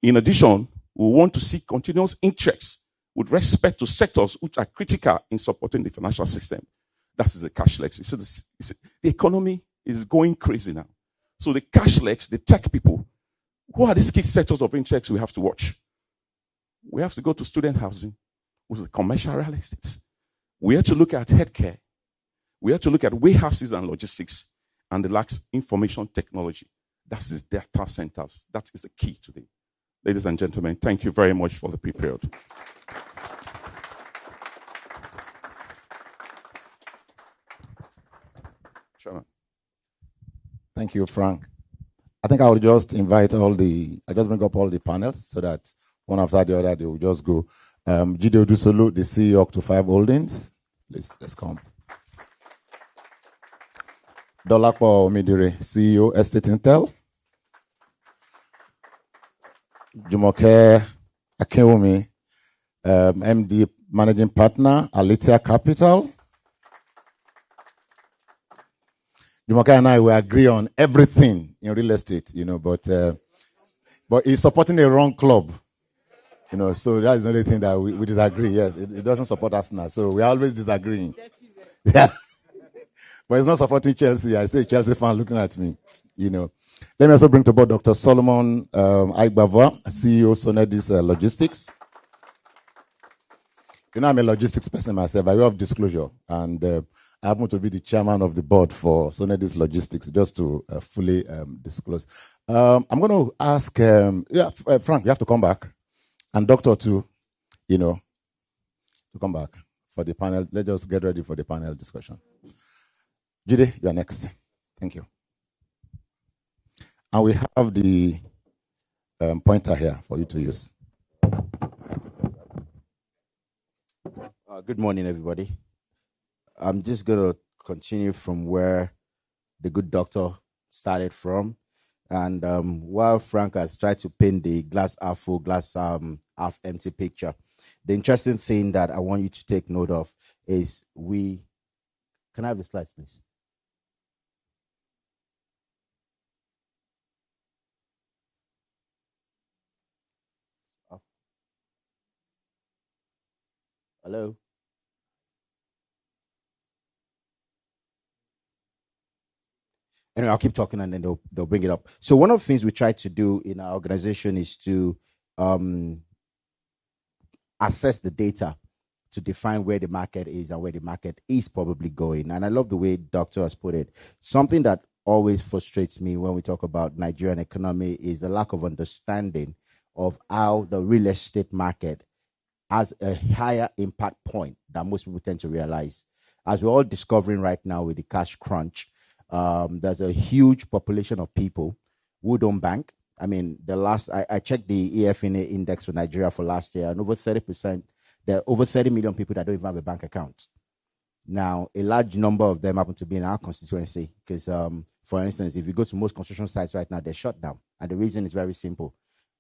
Speaker 6: In addition, we want to see continuous interest with respect to sectors which are critical in supporting the financial system. That is the cash legs. The economy is going crazy now. So the cash legs, the tech people, who are these key sectors of interest we have to watch? We have to go to student housing, which is commercial real estate. We have to look at healthcare. We have to look at warehouses and logistics, and the last, information technology. That is data centers. That is the key today. Ladies and gentlemen, thank you very much for the pre-period. Chairman.
Speaker 4: Thank you, Frank. I think I will just invite I just bring up all the panels so that one after the other, they will just go. Jide Odusolu, the CEO of 5 Holdings. Please, let's come. Dolapo Omidire, CEO, Estate Intel. Jumoke Akinwumi, MD, Managing Partner, Alitia Capital. Jumoke and I will agree on everything in real estate, but he's supporting a wrong club, so that's the only thing that we disagree. Yes, it doesn't support us now, so we're always disagreeing. Yeah. But he's not supporting Chelsea. I say Chelsea fan looking at me, Let me also bring to board Dr. Solomon Aigbava, CEO, Sonedis Logistics. I'm a logistics person myself, by way of disclosure, and I happen to be the chairman of the board for Sonedis Logistics, just to fully disclose. I'm going to ask, Frank, you have to come back, and Doctor too, to come back for the panel. Let's just get ready for the panel discussion. Jide, you are next. Thank you. And we have the pointer here for you to use.
Speaker 7: Good morning, everybody. I'm just going to continue from where the good doctor started from. And while Frank has tried to paint the glass half full, glass half empty picture, the interesting thing that I want you to take note of is can I have the slides, please? Hello? Anyway, I'll keep talking and then they'll bring it up. So one of the things we try to do in our organization is to assess the data to define where the market is and where the market is probably going. And I love the way Doctor has put it. Something that always frustrates me when we talk about Nigerian economy is the lack of understanding of how the real estate market has a higher impact point than most people tend to realize. As we're all discovering right now with the cash crunch, there's a huge population of people who don't bank. I mean, I checked the EFNA index for Nigeria for last year, and over 30%, there are over 30 million people that don't even have a bank account. Now, a large number of them happen to be in our constituency because, for instance, if you go to most construction sites right now, they're shut down. And the reason is very simple.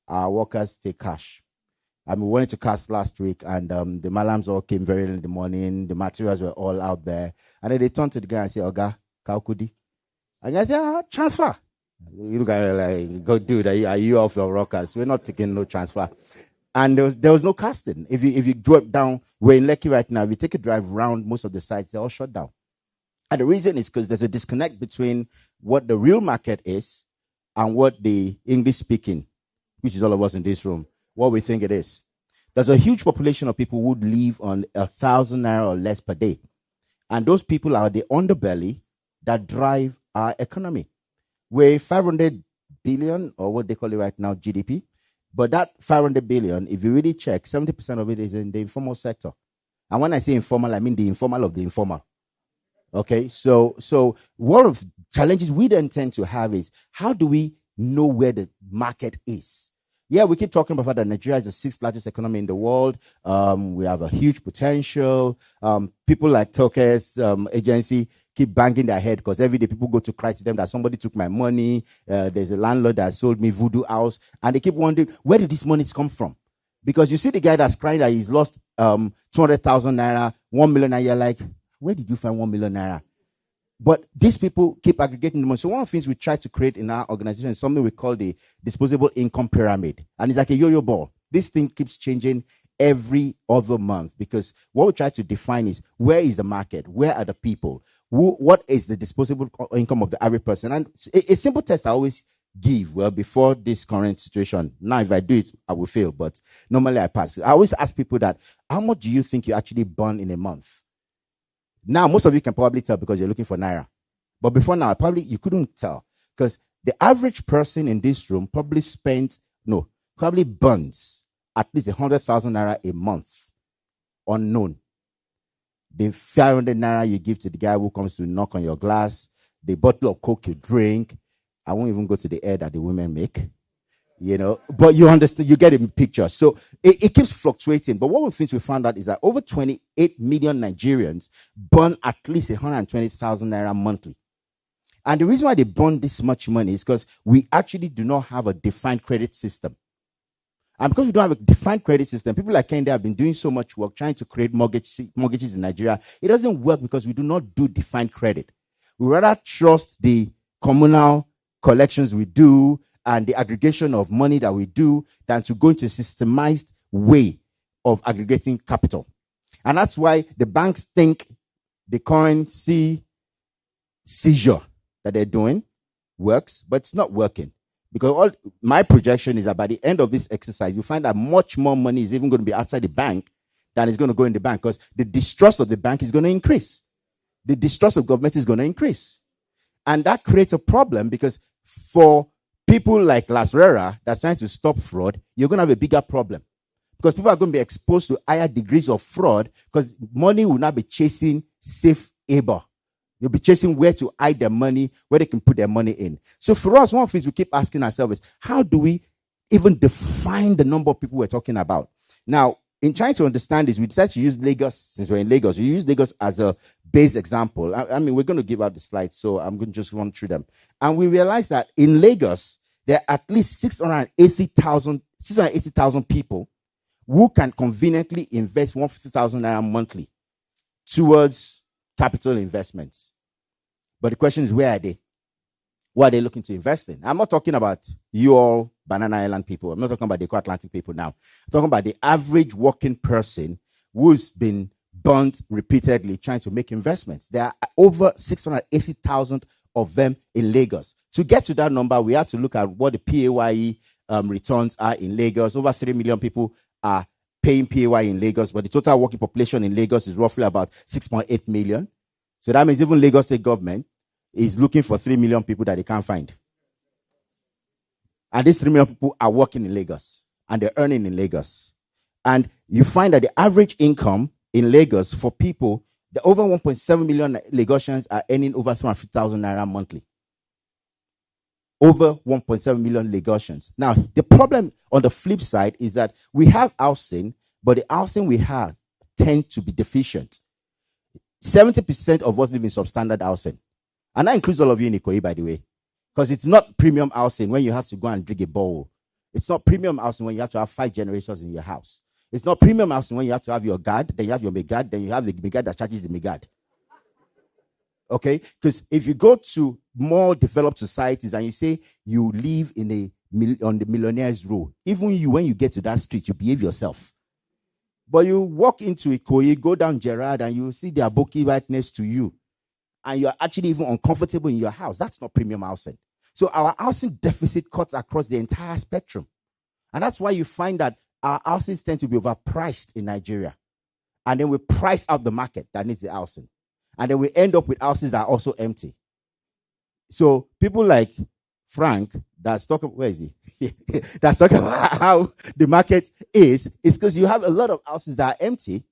Speaker 7: Our workers take cash. I mean, we went to cast last week, and the malams all came very early in the morning. The materials were all out there. And then they turned to the guy and said, Oga, Kaukudi. And I said, transfer. You look at it like, go, dude, are you off your rockers? We're not taking no transfer. And there was no casting. If you drop down, we're in Lekki right now. If you take a drive around most of the sites, they're all shut down. And the reason is because there's a disconnect between what the real market is and what the English speaking, which is all of us in this room, what we think it is. There's a huge population of people who live on 1,000 naira or less per day. And those people are the underbelly that drive our economy. We're 500 billion, or what they call it right now, GDP. But that 500 billion, if you really check, 70% of it is in the informal sector. And when I say informal, I mean the informal of the informal. Okay, so one of the challenges we then tend to have is, how do we know where the market is? Yeah, we keep talking about that Nigeria is the 6th largest economy in the world. We have a huge potential. People like Toke's agency keep banging their head because every day people go to cry to them that somebody took my money. There's a landlord that sold me voodoo house. And they keep wondering, where did this money come from? Because you see the guy that's crying that he's lost 200,000 naira, 1 million naira. You're like, where did you find 1 million naira? But these people keep aggregating the money. So one of the things we try to create in our organization is something we call the disposable income pyramid. And it's like a yo-yo ball. This thing keeps changing every other month, because what we try to define is, where is the market? Where are the people? What is the disposable income of the average person? And a simple test I always give, well, before this current situation. Now, if I do it, I will fail, but normally I pass. I always ask people that, how much do you think you actually burn in a month? Now, most of you can probably tell because you're looking for naira. But before now, probably you couldn't tell, because the average person in this room probably burns at least 100,000 naira a month, unknown. The 500 naira you give to the guy who comes to knock on your glass, the bottle of Coke you drink. I won't even go to the air that the women make, but you understand, you get a picture. So it keeps fluctuating. But one of the things we found out is that over 28 million Nigerians burn at least 120,000 naira monthly. And the reason why they burn this much money is because we actually do not have a defined credit system. And because we don't have a defined credit system, people like Kende have been doing so much work trying to create mortgages in Nigeria. It doesn't work because we do not do defined credit. We rather trust the communal collections we do and the aggregation of money that we do than to go into a systemized way of aggregating capital. And that's why the banks think the currency seizure that they're doing works, but it's not working. Because my projection is that by the end of this exercise, you find that much more money is even going to be outside the bank than is going to go in the bank, because the distrust of the bank is going to increase. The distrust of government is going to increase. And that creates a problem, because for people like Las Rera that's trying to stop fraud, you're going to have a bigger problem. Because people are going to be exposed to higher degrees of fraud, because money will not be chasing safe labor. You'll be chasing where to hide their money, where they can put their money in. So for us, one of the things we keep asking ourselves is, how do we even define the number of people we're talking about? Now, in trying to understand this, we decided to use Lagos. Since we're in Lagos, we use Lagos as a base example. I mean, we're going to give out the slides, so I'm going to just run through them. And we realized that in Lagos, there are at least 680,000 people who can conveniently invest 150,000 naira monthly towards capital investments. But the question is, where are they? What are they looking to invest in? I'm not talking about you all Banana Island people. I'm not talking about the Atlantic people now. I'm talking about the average working person who's been burnt repeatedly trying to make investments. There are over 680,000 of them in Lagos. To get to that number, we have to look at what the PAYE returns are in Lagos. Over 3 million people are paying PAYE in Lagos, but the total working population in Lagos is roughly about 6.8 million. So that means even Lagos state government is looking for 3 million people that they can't find. And these 3 million people are working in Lagos, and they're earning in Lagos. And you find that the average income in Lagos for people, the over 1.7 million Lagosians are earning over 350,000 naira monthly. Over 1.7 million Lagosians. Now, the problem on the flip side is that we have housing, but the housing we have tend to be deficient. 70% of us live in substandard housing. And that includes all of you in Ikoyi, by the way. Because it's not premium housing when you have to go and dig a bowl. It's not premium housing when you have to have 5 generations in your house. It's not premium housing when you have to have your guard, then you have your megad, then you have the megad that charges the megad. Okay? Because if you go to more developed societies and you say you live on the millionaire's row, even you, when you get to that street, you behave yourself. But you walk into Ikoyi, go down Gerard, and you see the aboki right next to you, and you're actually even uncomfortable in your house. That's not premium housing. So our housing deficit cuts across the entire spectrum. And that's why you find that our houses tend to be overpriced in Nigeria. And then we price out the market that needs the housing. And then we end up with houses that are also empty. So people like Frank, that's talking, where is he? That's talking about how the market is because you have a lot of houses that are empty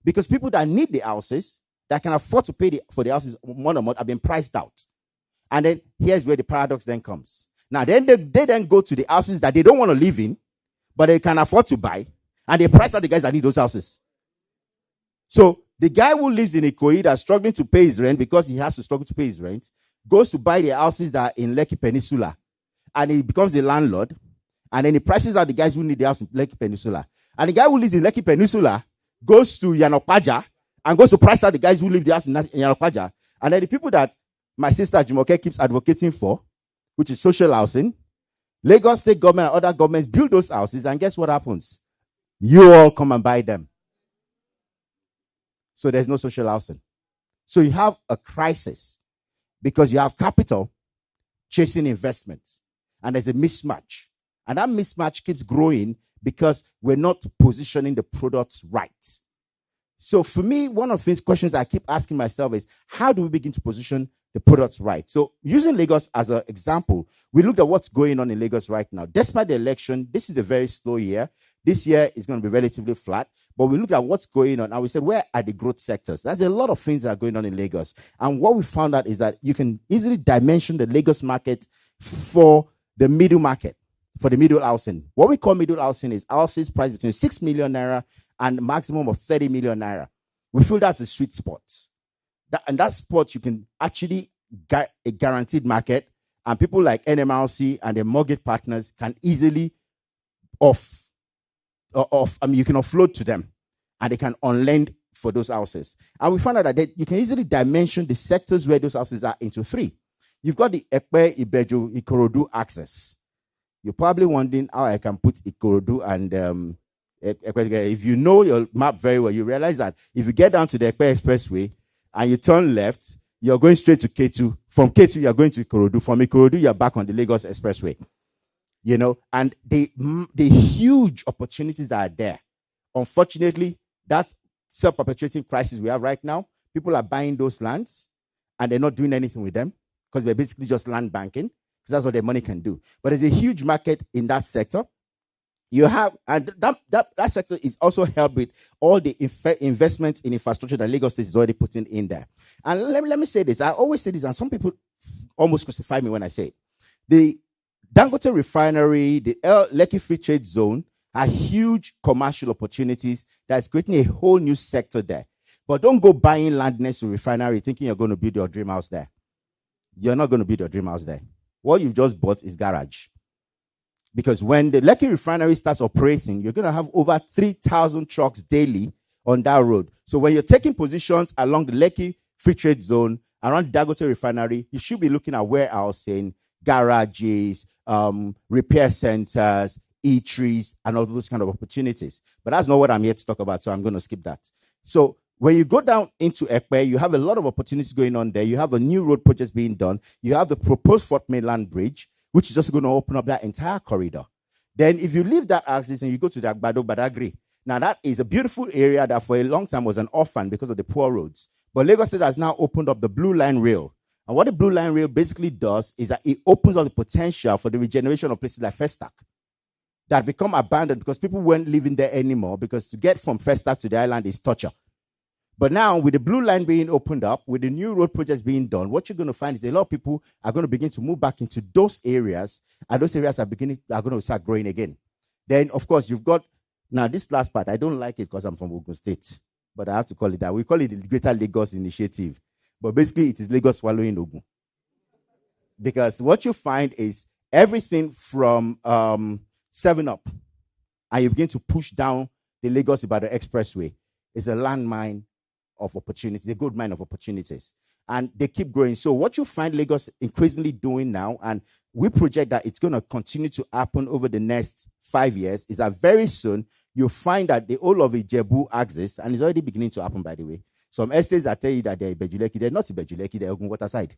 Speaker 7: because people that need the houses, that can afford to pay for the houses month on month, have been priced out. And then here's where the paradox then comes. Now, then they then go to the houses that they don't want to live in, but they can afford to buy, and they price out the guys that need those houses. So the guy who lives in Ikoyi that's struggling to pay his rent because he has to struggle to pay his rent goes to buy the houses that are in Lekki Peninsula, and he becomes the landlord, and then he prices out the guys who need the house in Lekki Peninsula. And the guy who lives in Lekki Peninsula goes to Yanokpaja and goes to price out the guys who live the house in Yanokpaja. And then the people that my sister Jumoke keeps advocating for, which is social housing, Lagos state government and other governments build those houses, and guess what happens? You all come and buy them. So there's no social housing. So you have a crisis because you have capital chasing investments, and there's a mismatch. And that mismatch keeps growing because we're not positioning the products right. So for me, one of the questions I keep asking myself is, how do we begin to position the products right? So using Lagos as an example, we looked at what's going on in Lagos right now. Despite the election, this is a very slow year. This year is going to be relatively flat, but we looked at what's going on and we said, where are the growth sectors? There's a lot of things that are going on in Lagos. And what we found out is that you can easily dimension the Lagos market for the middle market, for the middle housing. What we call middle housing is houses priced between 6 million naira and maximum of 30 million naira. We feel that's a sweet spot. That spot, you can actually get a guaranteed market, and people like NMRC and their mortgage partners can easily you can offload to them, and they can on-lend for those houses. And we found out that you can easily dimension the sectors where those houses are into three. You've got the Ekpe, Ibeju, Ikorodu axis. You're probably wondering how I can put Ikorodu and if you know your map very well, you realize that if you get down to the Ekpe Expressway and you turn left, you're going straight to K2. From K2, you're going to Ikorodu. From Ikorodu, you're back on the Lagos Expressway. You know, and the huge opportunities that are there. Unfortunately, that self-perpetuating crisis we have right now, people are buying those lands and they're not doing anything with them because they're basically just land banking because that's what their money can do. But there's a huge market in that sector. You have, and that sector is also helped with all the investments in infrastructure that Lagos State is already putting in there. And let me say this. I always say this, and some people almost crucify me when I say it. The Dangote Refinery, the Lekki Free Trade Zone are huge commercial opportunities that's creating a whole new sector there. But don't go buying land next to refinery thinking you're going to build your dream house there. You're not going to build your dream house there. What you've just bought is garage. Because when the Lekki Refinery starts operating, you're going to have over 3,000 trucks daily on that road. So when you're taking positions along the Lekki Free Trade Zone, around Dangote Refinery, you should be looking at warehousing, garages, repair centers, eateries, and all those kind of opportunities. But that's not what I'm here to talk about, so I'm going to skip that. So when you go down into Ekpe, you have a lot of opportunities going on there. You have a new road project being done. You have the proposed Fort Mainland Bridge, which is just going to open up that entire corridor. Then if you leave that axis and you go to the Agbado Badagry, now that is a beautiful area that for a long time was an orphan because of the poor roads. But Lagos State has now opened up the Blue Line Rail. And what the Blue Line Rail basically does is that it opens up the potential for the regeneration of places like Festac that become abandoned because people weren't living there anymore, because to get from Festac to the island is torture. But now, with the Blue Line being opened up, with the new road projects being done, what you're going to find is a lot of people are going to begin to move back into those areas, and those areas are going to start growing again. Then, of course, you've got, now this last part, I don't like it because I'm from Ogun State, but I have to call it that. We call it the Greater Lagos Initiative. But basically, it is Lagos swallowing Ogun. Because what you find is everything from 7-Up, and you begin to push down the Lagos-Ibadan Expressway, is a landmine of opportunities, a gold mine of opportunities. And they keep growing. So what you find Lagos increasingly doing now, and we project that it's going to continue to happen over the next 5 years, is that very soon you'll find that the whole of Ijebu axis, and it's already beginning to happen, by the way. Some estates that tell you that they're Ibejuleki, they're not Ibejuleki, they're Ogun Waterside.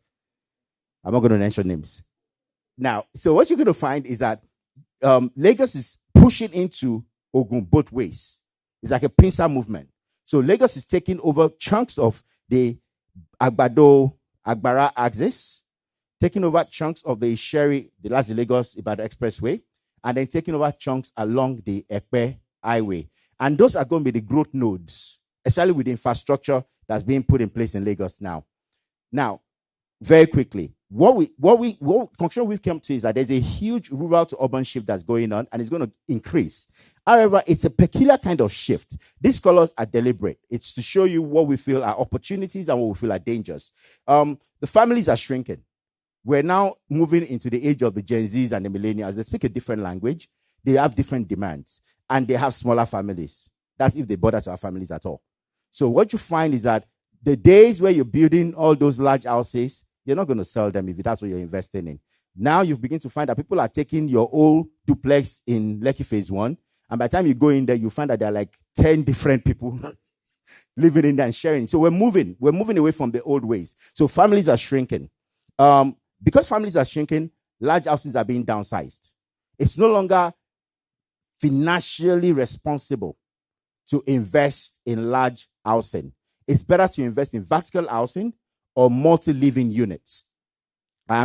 Speaker 7: I'm not going to mention names. Now, so what you're going to find is that Lagos is pushing into Ogun both ways. It's like a pincer movement. So Lagos is taking over chunks of the Agbado-Agbara axis, taking over chunks of the Isheri, the last Lagos-Ibadan Expressway, and then taking over chunks along the Ekpe Highway. And those are going to be the growth nodes, especially with the infrastructure that's being put in place in Lagos now. Now, very quickly, what conclusion we've come to is that there's a huge rural to urban shift that's going on, and it's going to increase. However, it's a peculiar kind of shift. These colors are deliberate. It's to show you what we feel are opportunities and what we feel are dangers. The families are shrinking. We're now moving into the age of the Gen Zs and the millennials. They speak a different language. They have different demands, and they have smaller families. That's if they bother to have families at all. So what you find is that the days where you're building all those large houses, you're not going to sell them if that's what you're investing in. Now you begin to find that people are taking your old duplex in Lekki Phase 1, and by the time you go in there, you find that there are like 10 different people living in there and sharing. So we're moving away from the old ways. So families are shrinking. Because families are shrinking, large houses are being downsized. It's no longer financially responsible to invest in large housing. It's better to invest in vertical housing or multi-living units.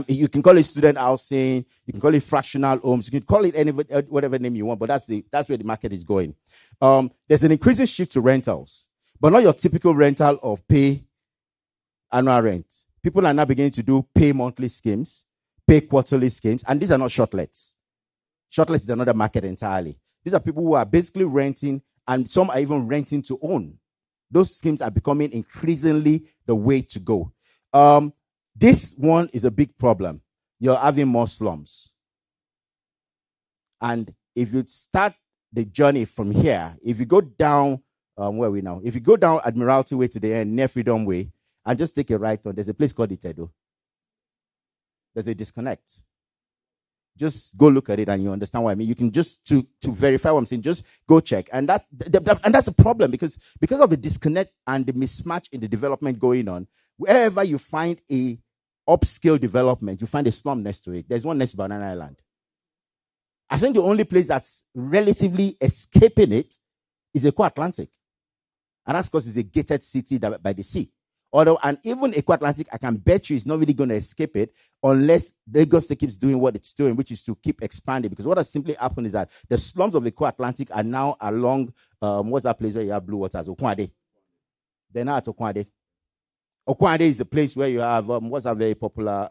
Speaker 7: You can call it student housing, you can call it fractional homes, you can call it whatever name you want, but that's where the market is going. There's an increasing shift to rentals, but not your typical rental of pay annual rent. People are now beginning to do pay monthly schemes, pay quarterly schemes, and these are not shortlets. Shortlets is another market entirely. These are people who are basically renting, and some are even renting to own. Those schemes are becoming increasingly the way to go. This one is a big problem. You're having more slums. And if you start the journey from here, if you go down, where are we now? If you go down Admiralty Way to the end, near Freedom Way, and just take a right turn, there's a place called Itedo. There's a disconnect. Just go look at it and you understand what I mean. You can just, to verify what I'm saying, just go check. And that's a problem because of the disconnect and the mismatch in the development going on. Wherever you find a upscale development, you find a slum next to it. There's one next to Banana Island. I think the only place that's relatively escaping it is Eko Atlantic. And that's because it's a gated city by the sea. And even Eko Atlantic, I can bet you is not really going to escape it unless Lagos keeps doing what it's doing, which is to keep expanding. Because what has simply happened is that the slums of Eko Atlantic are now along, what's that place where you have blue waters? Okwade. They're now at Okwade. Okwade is the place where you have, what's that very popular,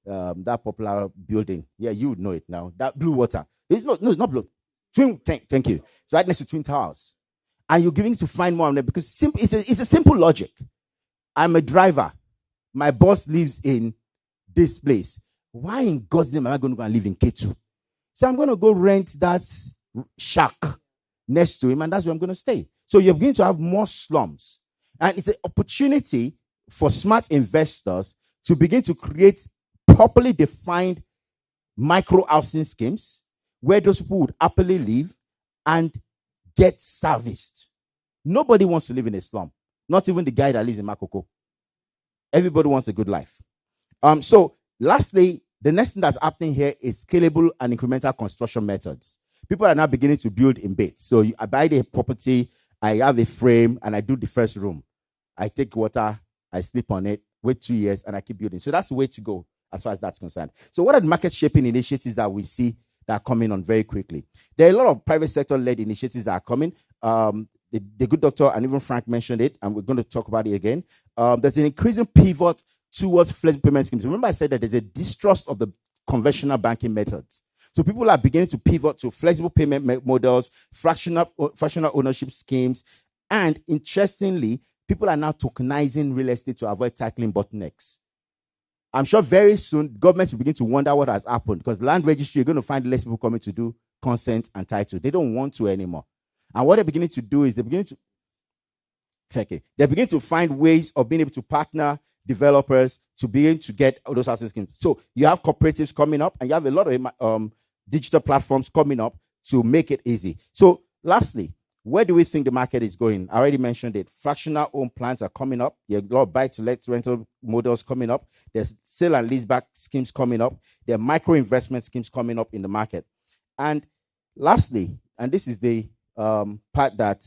Speaker 7: that popular building? Yeah, you would know it now. That blue water. It's not blue. Thank you. It's right next to Twin Towers. And you're giving to find more on there because it's a simple logic. I'm a driver. My boss lives in this place. Why in God's name am I going to go and live in K2? So I'm going to go rent that shack next to him, and that's where I'm going to stay. So you're going to have more slums. And it's an opportunity for smart investors to begin to create properly defined micro housing schemes where those people would happily live and get serviced. Nobody wants to live in a slum. Not even the guy that lives in Makoko. Everybody wants a good life. So lastly, the next thing that's happening here is scalable and incremental construction methods. People are now beginning to build in bits. So I buy the property, I have a frame, and I do the first room. I take water, I sleep on it, wait 2 years, and I keep building. So that's the way to go as far as that's concerned. So what are the market shaping initiatives that we see that are coming on very quickly? There are a lot of private sector-led initiatives that are coming. The good doctor and even Frank mentioned it, and we're going to talk about it again. There's an increasing pivot towards flexible payment schemes. Remember I said that there's a distrust of the conventional banking methods. So people are beginning to pivot to flexible payment models, fractional ownership schemes, and interestingly, people are now tokenizing real estate to avoid tackling bottlenecks. I'm sure very soon governments will begin to wonder what has happened because land registry, you're going to find less people coming to do consent and title. They don't want to anymore. And what they're beginning to do is they're beginning to find ways of being able to partner developers to begin to get those housing schemes. So you have cooperatives coming up, and you have a lot of digital platforms coming up to make it easy. So lastly, where do we think the market is going? I already mentioned it. Fractional home plans are coming up. There are a lot of buy-to-let rental models coming up. There's sale and leaseback schemes coming up. There are micro investment schemes coming up in the market. And lastly, and this is the part that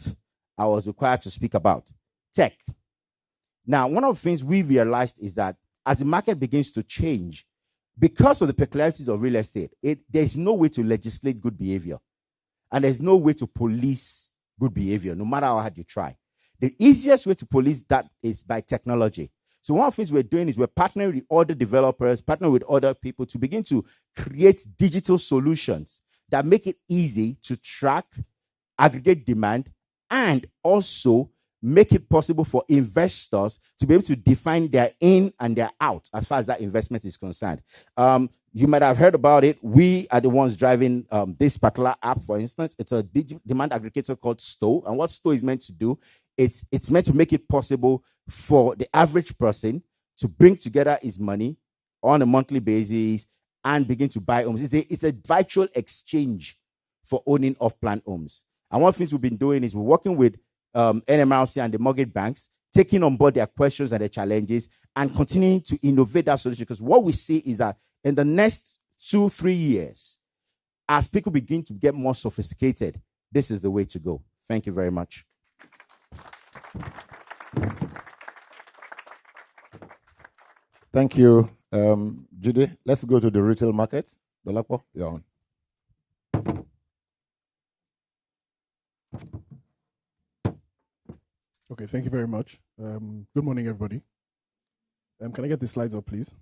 Speaker 7: I was required to speak about, tech. Now, one of the things we realized is that as the market begins to change, because of the peculiarities of real estate, there's no way to legislate good behavior. And there's no way to police good behavior, no matter how hard you try. The easiest way to police that is by technology. So one of the things we're doing is we're partnering with other developers, partnering with other people to begin to create digital solutions that make it easy to track, aggregate demand, and also make it possible for investors to be able to define their in and their out as far as that investment is concerned. You might have heard about it. We are the ones driving this particular app, for instance. It's a demand aggregator called Stow. And what Stow is meant to do, it's meant to make it possible for the average person to bring together his money on a monthly basis and begin to buy homes. It's a virtual exchange for owning off-plan homes. And one of the things we've been doing is we're working with NMRC and the mortgage banks, taking on board their questions and their challenges and continuing to innovate that solution. Because what we see is that in the next 2-3 years, as people begin to get more sophisticated, this is the way to go. Thank you very much.
Speaker 4: Thank you, Judy. Let's go to the retail market. Dolapo, you're on.
Speaker 8: Okay, thank you very much. Good morning, everybody. Can I get the slides up, please?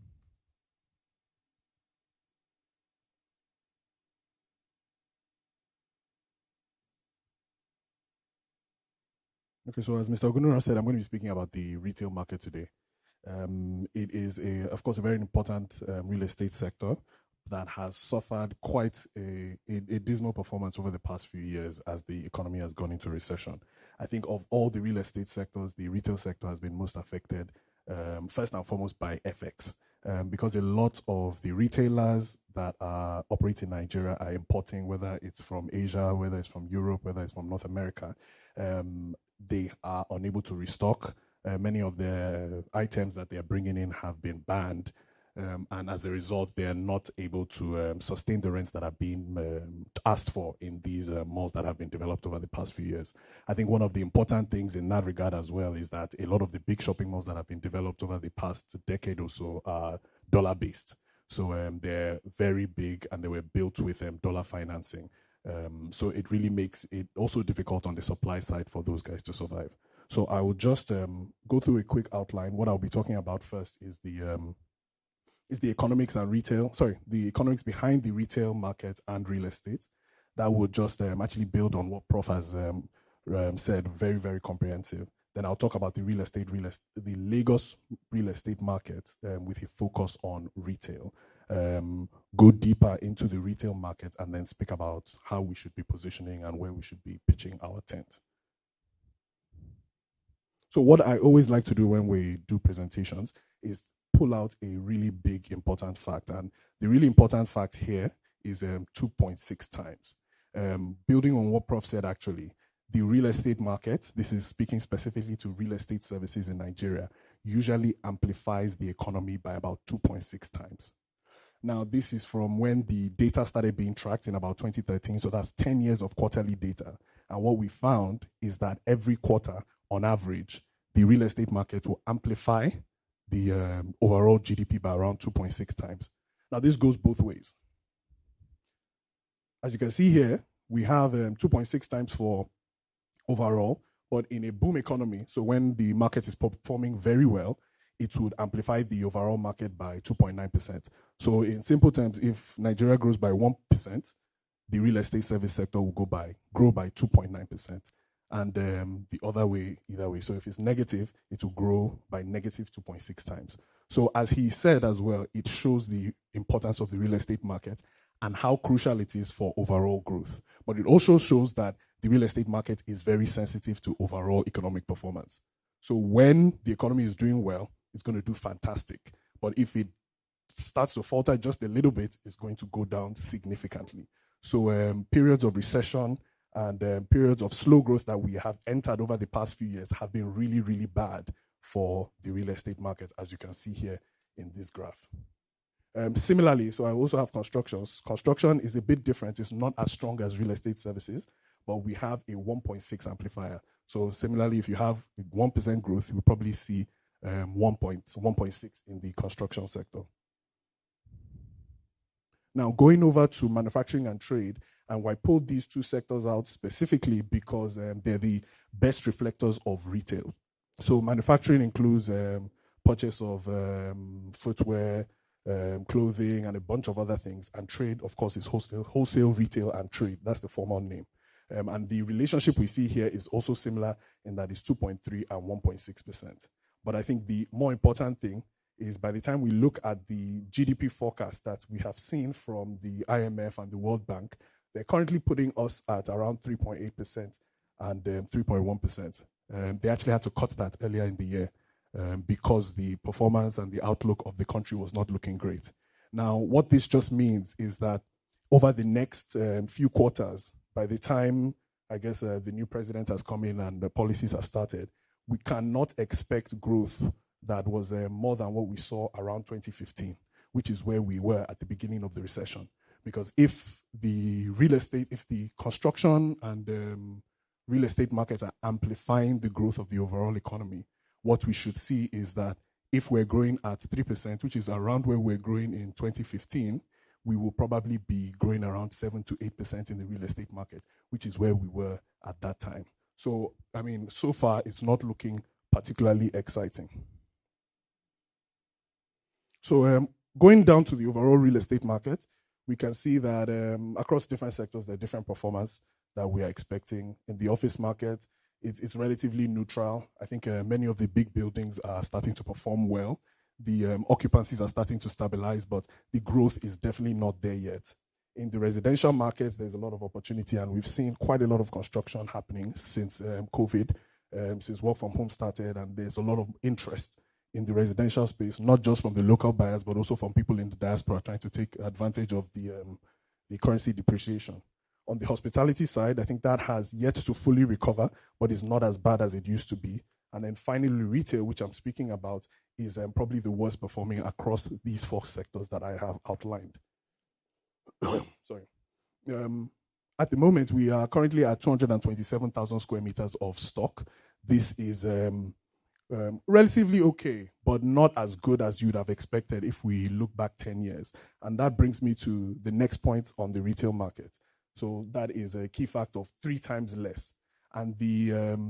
Speaker 8: Okay, so as Mr. Ogunura said, I'm going to be speaking about the retail market today. It is, of course, a very important real estate sector that has suffered quite a dismal performance over the past few years as the economy has gone into recession. I think of all the real estate sectors, the retail sector has been most affected, first and foremost by FX, because a lot of the retailers that are operating in Nigeria are importing, whether it's from Asia, whether it's from Europe, whether it's from North America. They are unable to restock. Many of the items that they are bringing in have been banned. And as a result, they are not able to sustain the rents that are being asked for in these malls that have been developed over the past few years. I think one of the important things in that regard as well is that a lot of the big shopping malls that have been developed over the past decade or so are dollar-based. So they're very big and they were built with dollar financing. So it really makes it also difficult on the supply side for those guys to survive. So I will just go through a quick outline. What I'll be talking about first is the economics and retail, the economics behind the retail market and real estate. That would just actually build on what Prof has said, very, very comprehensive. Then I'll talk about the the Lagos real estate market with a focus on retail. Go deeper into the retail market and then speak about how we should be positioning and where we should be pitching our tent. So what I always like to do when we do presentations is pull out a really big important fact. And the really important fact here is 2.6 times. Building on what Prof said actually, the real estate market, this is speaking specifically to real estate services in Nigeria, usually amplifies the economy by about 2.6 times. Now, this is from when the data started being tracked in about 2013, so that's 10 years of quarterly data. And what we found is that every quarter, on average, the real estate market will amplify the overall GDP by around 2.6 times. Now, this goes both ways. As you can see here, we have 2.6 times for overall, but in a boom economy, so when the market is performing very well, it would amplify the overall market by 2.9%. So in simple terms, if Nigeria grows by 1%, the real estate service sector will grow by 2.9%. And the other way, either way. So if it's negative, it will grow by negative 2.6 times. So as he said as well, it shows the importance of the real estate market and how crucial it is for overall growth. But it also shows that the real estate market is very sensitive to overall economic performance. So when the economy is doing well, it's going to do fantastic. But if it starts to falter just a little bit, it's going to go down significantly. So periods of recession and periods of slow growth that we have entered over the past few years have been really, really bad for the real estate market, as you can see here in this graph. Similarly, so I also have constructions. Construction is a bit different. It's not as strong as real estate services, but we have a 1.6 amplifier. So similarly, if you have 1% growth, you will probably see 1.6 in the construction sector. Now, going over to manufacturing and trade, and I pulled these two sectors out specifically because they're the best reflectors of retail. So manufacturing includes purchase of footwear, clothing, and a bunch of other things. And trade, of course, is wholesale, retail, and trade. That's the formal name. And the relationship we see here is also similar in that it's 2.3 and 1.6%. But I think the more important thing is by the time we look at the GDP forecast that we have seen from the IMF and the World Bank, they're currently putting us at around 3.8% and 3.1%. They actually had to cut that earlier in the year because the performance and the outlook of the country was not looking great. Now, what this just means is that over the next few quarters, by the time, I guess, the new president has come in and the policies have started, we cannot expect growth that was more than what we saw around 2015, which is where we were at the beginning of the recession. Because if the construction and real estate markets are amplifying the growth of the overall economy, what we should see is that if we're growing at 3%, which is around where we're growing in 2015, we will probably be growing around 7 to 8% in the real estate market, which is where we were at that time. So, I mean, so far, it's not looking particularly exciting. So, going down to the overall real estate market, we can see that across different sectors, there are different performance that we are expecting. In the office market, it's relatively neutral. I think many of the big buildings are starting to perform well. The occupancies are starting to stabilize, but the growth is definitely not there yet. In the residential market, there's a lot of opportunity, and we've seen quite a lot of construction happening since COVID, since work from home started, and there's a lot of interest in the residential space, not just from the local buyers, but also from people in the diaspora trying to take advantage of the currency depreciation. On the hospitality side, I think that has yet to fully recover, but is not as bad as it used to be. And then finally, retail, which I'm speaking about, is probably the worst performing across these four sectors that I have outlined. Sorry. At the moment, we are currently at 227,000 square meters of stock. This is relatively okay, but not as good as you'd have expected if we look back 10 years. And that brings me to the next point on the retail market. So that is a key fact of 3 times less. And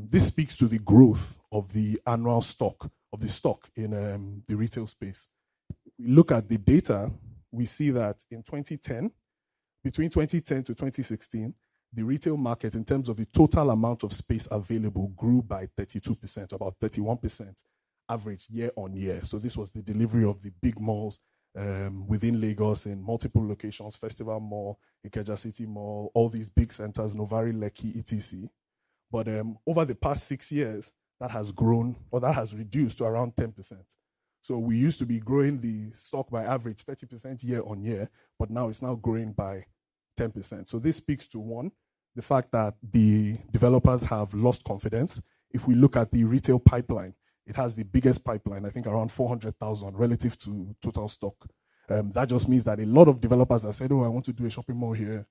Speaker 8: this speaks to the growth of the annual stock, in the retail space. We look at the data, we see that in 2010, between 2010 to 2016, the retail market, in terms of the total amount of space available, grew by 32%, about 31% average year on year. So this was the delivery of the big malls within Lagos in multiple locations, Festival Mall, Ikeja City Mall, all these big centers, Novari, Lekki, etc. But over the past 6 years, that has grown, or that has reduced to around 10%. So we used to be growing the stock by average 30% year on year, but now it's now growing by 10%. So this speaks to, one, the fact that the developers have lost confidence. If we look at the retail pipeline, it has the biggest pipeline, I think around 400,000 relative to total stock. That just means that a lot of developers have said, oh, I want to do a shopping mall here,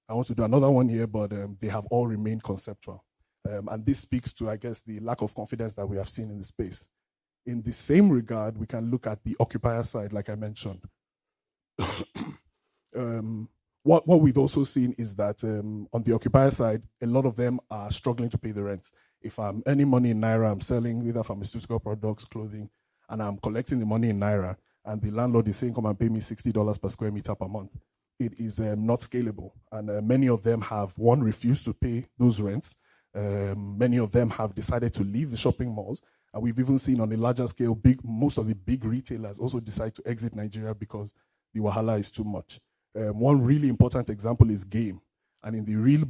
Speaker 8: I want to do another one here, but they have all remained conceptual. And this speaks to, I guess, the lack of confidence that we have seen in the space. In the same regard, we can look at the occupier side, like I mentioned. What we've also seen is that on the occupier side, a lot of them are struggling to pay the rent. If I'm earning money in Naira, I'm selling either pharmaceutical products, clothing, and I'm collecting the money in Naira, and the landlord is saying, come and pay me $60 per square meter per month. It is not scalable. And many of them have, one, refused to pay those rents. Many of them have decided to leave the shopping malls. And we've even seen on a larger scale, most of the big retailers also decide to exit Nigeria because the wahala is too much. One really important example is Game. And in the real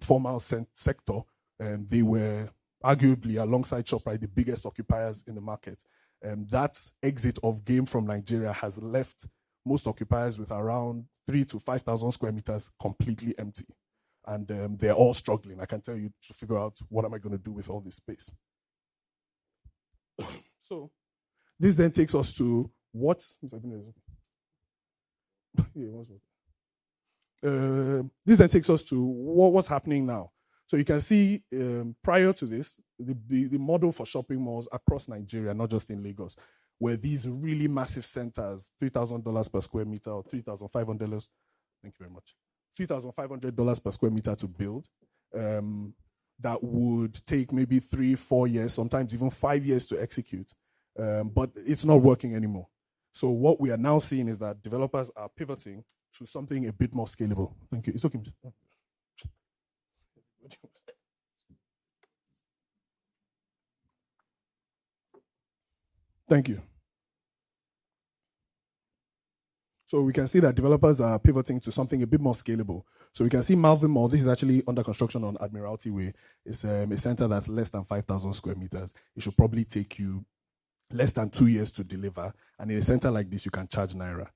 Speaker 8: formal sector, they were arguably, alongside ShopRite, the biggest occupiers in the market. That exit of Game from Nigeria has left most occupiers with around 3,000 to 5,000 square meters completely empty. And they're all struggling. I can tell you to figure out, what am I going to do with all this space? So this then takes us to what This then takes us to what's happening now. So you can see prior to this, the model for shopping malls across Nigeria, not just in Lagos, were these really massive centers, $3,000 per square meter or $3,500. Thank you very much. $3,500 per square meter to build. That would take maybe 3-4 years, sometimes even 5 years to execute. But it's not working anymore. So what we are now seeing is that developers are pivoting to something a bit more scalable. Thank you. It's okay. Thank you. So we can see that developers are pivoting to something a bit more scalable. So we can see Malvern Mall. This is actually under construction on Admiralty Way. It's a center that's less than 5,000 square meters. It should probably take you less than 2 years to deliver. And in a center like this, you can charge Naira.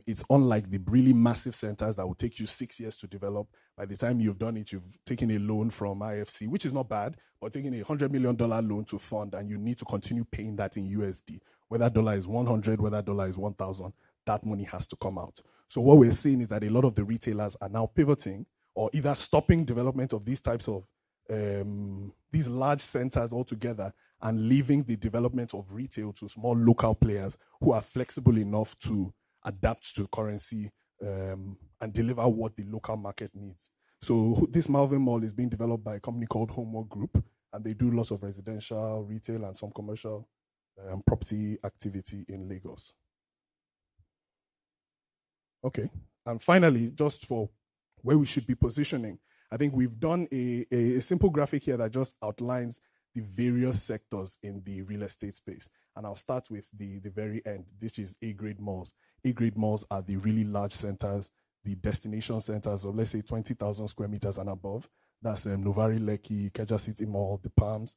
Speaker 8: It's unlike the really massive centers that will take you 6 years to develop. By the time you've done it, you've taken a loan from IFC, which is not bad, but taking a $100 million loan to fund, and you need to continue paying that in USD. Whether dollar is 100, whether dollar is 1,000, that money has to come out. So what we're seeing is that a lot of the retailers are now pivoting or either stopping development of these types of these large centers altogether and leaving the development of retail to small local players who are flexible enough to adapt to currency and deliver what the local market needs. So this Malvern Mall is being developed by a company called Homework Group, and they do lots of residential, retail, and some commercial property activity in Lagos. Okay, and finally, just for where we should be positioning, I think we've done a simple graphic here that just outlines the various sectors in the real estate space. And I'll start with the very end. This is A-grade malls. A-grade malls are the really large centers, the destination centers of, let's say, 20,000 square meters and above. That's Novari Lekki, Ikeja City Mall, The Palms.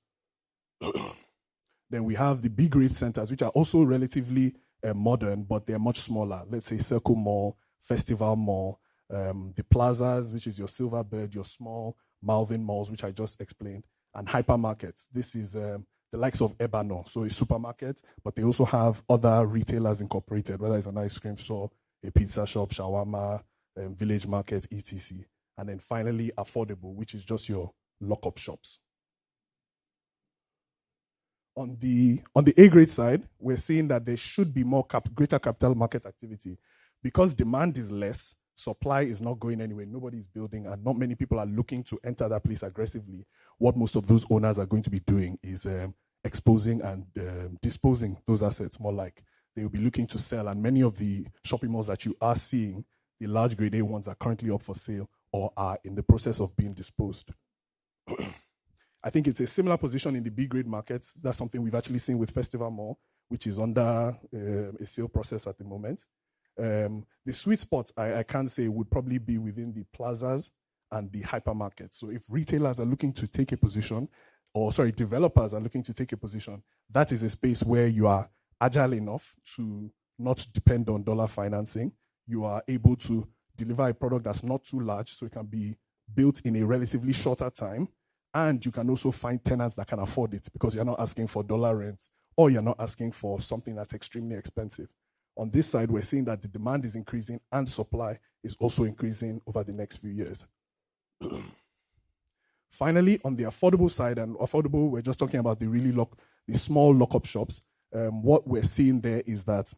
Speaker 8: Then we have the B-grade centers, which are also relatively modern, but they're much smaller. Let's say Circle Mall, Festival Mall, the plazas, which is your Silverbird, your small Malvern malls, which I just explained, and hypermarkets. This is the likes of Ebano, so a supermarket, but they also have other retailers incorporated, whether it's an ice cream store, a pizza shop, shawarma, village market, etc. And then finally, affordable, which is just your lock-up shops. On the A-grade side, we're seeing that there should be more greater capital market activity. Because demand is less, supply is not going anywhere. Nobody's building, and not many people are looking to enter that place aggressively. What most of those owners are going to be doing is exposing and disposing those assets, more like they will be looking to sell. And many of the shopping malls that you are seeing, the large grade A ones, are currently up for sale or are in the process of being disposed. I think it's a similar position in the B grade markets. That's something we've actually seen with Festival Mall, which is under a sale process at the moment. The sweet spot, I can say, would probably be within the plazas and the hypermarkets. So if retailers are looking to take a position, developers are looking to take a position, that is a space where you are agile enough to not depend on dollar financing. You are able to deliver a product that's not too large, so it can be built in a relatively shorter time. And you can also find tenants that can afford it because you're not asking for dollar rents or you're not asking for something that's extremely expensive. On this side, we're seeing that the demand is increasing and supply is also increasing over the next few years. Finally, on the affordable side, and affordable, we're just talking about the small lock-up shops. What we're seeing there is that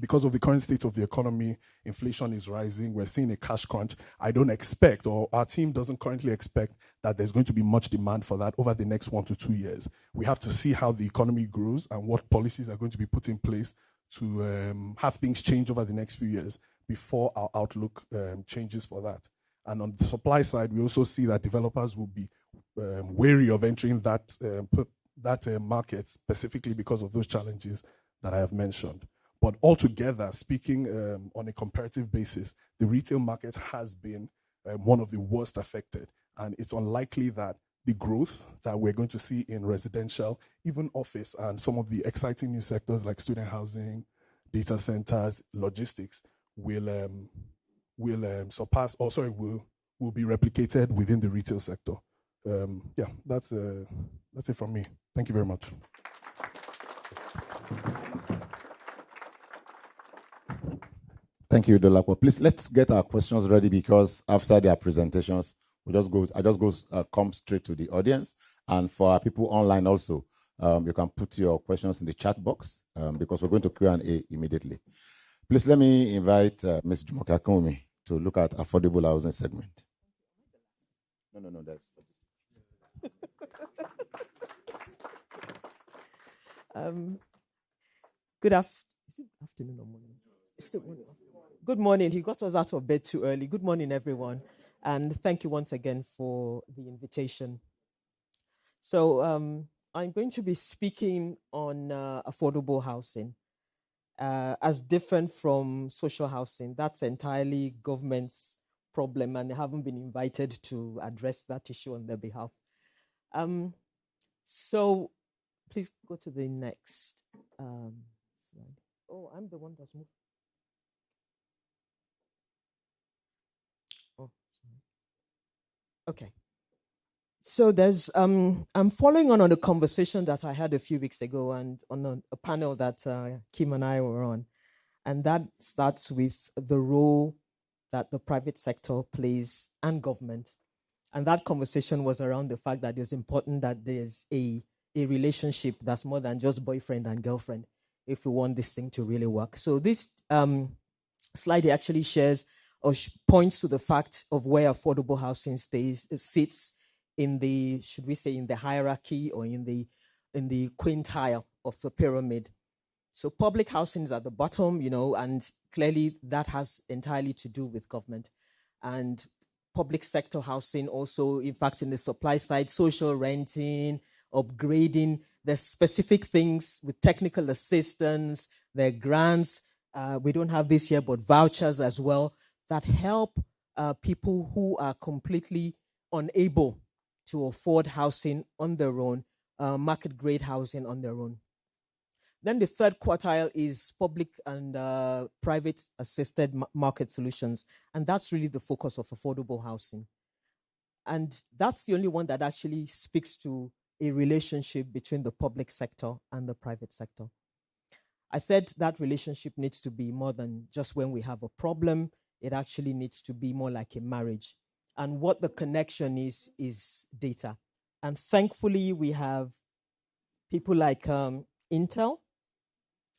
Speaker 8: because of the current state of the economy, inflation is rising, we're seeing a cash crunch. I don't expect, or our team doesn't currently expect, that there's going to be much demand for that over the next 1 to 2 years. We have to see how the economy grows and what policies are going to be put in place to have things change over the next few years before our outlook changes for that. And on the supply side, we also see that developers will be wary of entering that market specifically because of those challenges that I have mentioned. But altogether, speaking on a comparative basis, the retail market has been one of the worst affected. And it's unlikely that the growth that we're going to see in residential, even office, and some of the exciting new sectors like student housing, data centers, logistics will be replicated within the retail sector. That's it from me. Thank you very much.
Speaker 4: Thank Thank you, Dolapo. Please, let's get our questions ready because after their presentations, come straight to the audience. And for our people online also, you can put your questions in the chat box because we're going to Q&A immediately. Please let me invite Ms. Jumoke Akinwumi to look at affordable housing segment. No, that's
Speaker 9: Good afternoon or morning? Still morning. Good morning. He got us out of bed too early. Good morning, everyone. And thank you once again for the invitation. So I'm going to be speaking on affordable housing as different from social housing. That's entirely government's problem, and they haven't been invited to address that issue on their behalf. So please go to the next slide. Oh, I'm the one that's moved. Oh, sorry. Okay. So there's I'm following on a conversation that I had a few weeks ago and on a panel that Kim and I were on, and that starts with the role that the private sector plays and government. And that conversation was around the fact that it's important that there's a relationship that's more than just boyfriend and girlfriend if we want this thing to really work. So this slide actually shares or points to the fact of where affordable housing sits in the, should we say, in the hierarchy or in the quintile of the pyramid. So public housing is at the bottom, and clearly that has entirely to do with government. And public sector housing also, in fact, in the supply side, social renting, upgrading, there's specific things with technical assistance, there are grants, we don't have this here, but vouchers as well, that help people who are completely unable to afford housing on their own, market grade housing on their own. Then the third quartile is public and private assisted market solutions. And that's really the focus of affordable housing. And that's the only one that actually speaks to a relationship between the public sector and the private sector. I said that relationship needs to be more than just when we have a problem. It actually needs to be more like a marriage. And what the connection is data. And thankfully, we have people like Intel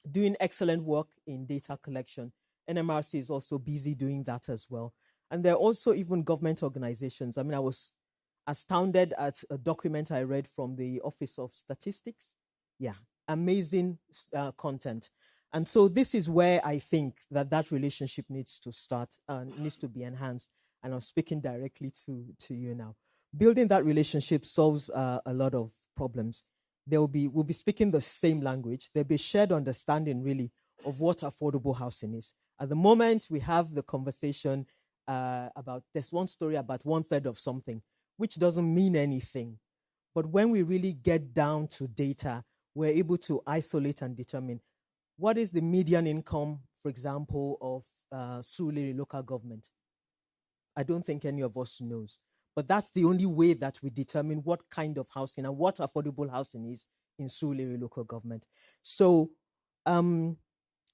Speaker 9: doing excellent work in data collection. NMRC is also busy doing that as well. And there are also even government organizations. I mean, I was astounded at a document I read from the Office of Statistics. Yeah, amazing content. And so this is where I think that relationship needs to start and needs to be enhanced. And I'm speaking directly to you now. Building that relationship solves a lot of problems. We'll be speaking the same language. There'll be shared understanding, really, of what affordable housing is. At the moment, we have the conversation about, there's one story about 1/3 of something, which doesn't mean anything. But when we really get down to data, we're able to isolate and determine what is the median income, for example, of Surulere local government. I don't think any of us knows. But that's the only way that we determine what kind of housing and what affordable housing is in Surulere local government. So the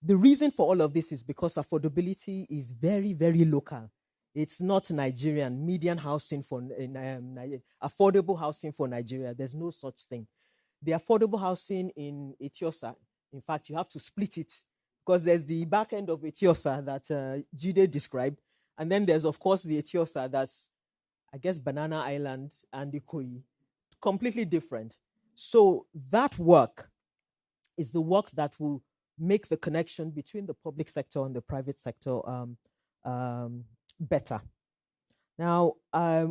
Speaker 9: reason for all of this is because affordability is very, very local. It's not Nigerian. Median housing for affordable housing for Nigeria, there's no such thing. The affordable housing in Etiosa, in fact, you have to split it because there's the back end of Etiosa that Jide described. And then there's, of course, the Etiosa that's, I guess, Banana Island and Ikoyi, completely different. So that work is the work that will make the connection between the public sector and the private sector better. Now,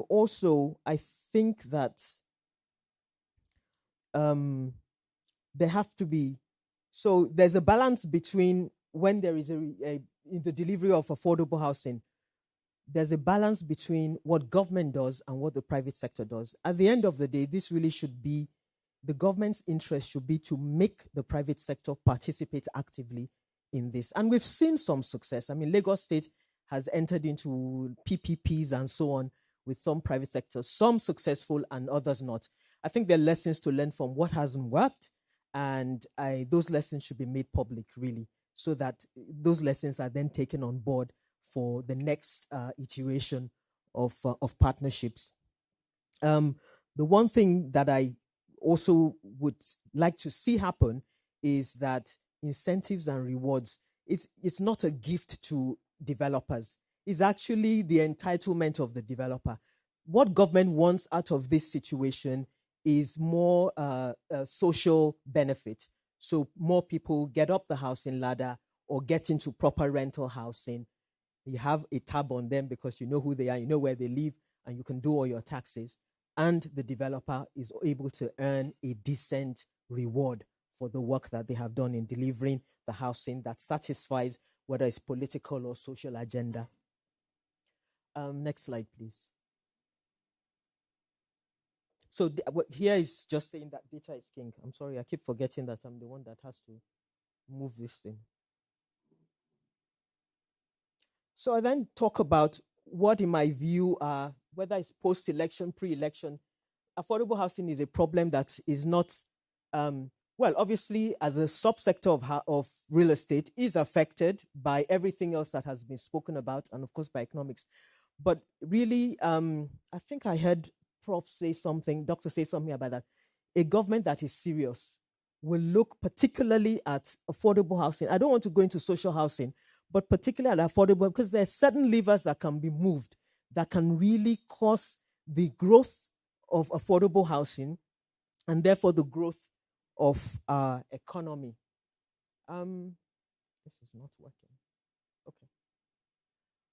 Speaker 9: also, I think that there have to be, so there's a balance between when there is in the delivery of affordable housing, there's a balance between what government does and what the private sector does. At the end of the day, this really should be, the government's interest should be to make the private sector participate actively in this. And we've seen some success. I mean, Lagos State has entered into PPPs and so on with some private sectors, some successful and others not. I think there are lessons to learn from what hasn't worked, and those lessons should be made public, really, so that those lessons are then taken on board for the next iteration of partnerships. The one thing that I also would like to see happen is that incentives and rewards, it's not a gift to developers. It's actually the entitlement of the developer. What government wants out of this situation is more social benefit. So more people get up the housing ladder or get into proper rental housing. You have a tab on them because you know who they are, you know where they live, and you can do all your taxes. And the developer is able to earn a decent reward for the work that they have done in delivering the housing that satisfies whether it's political or social agenda. Next slide, please. So here is just saying that data is king. I'm sorry, I keep forgetting that I'm the one that has to move this thing. So I then talk about what, in my view, whether it's post-election, pre-election, affordable housing is a problem that is not, well, obviously, as a subsector of real estate, is affected by everything else that has been spoken about, and of course by economics. But really, I think I heard Prof say something, Doctor say something about that. A government that is serious will look particularly at affordable housing. I don't want to go into social housing, but particularly at affordable, because there are certain levers that can be moved that can really cause the growth of affordable housing and therefore the growth of our economy. This is not working. Okay.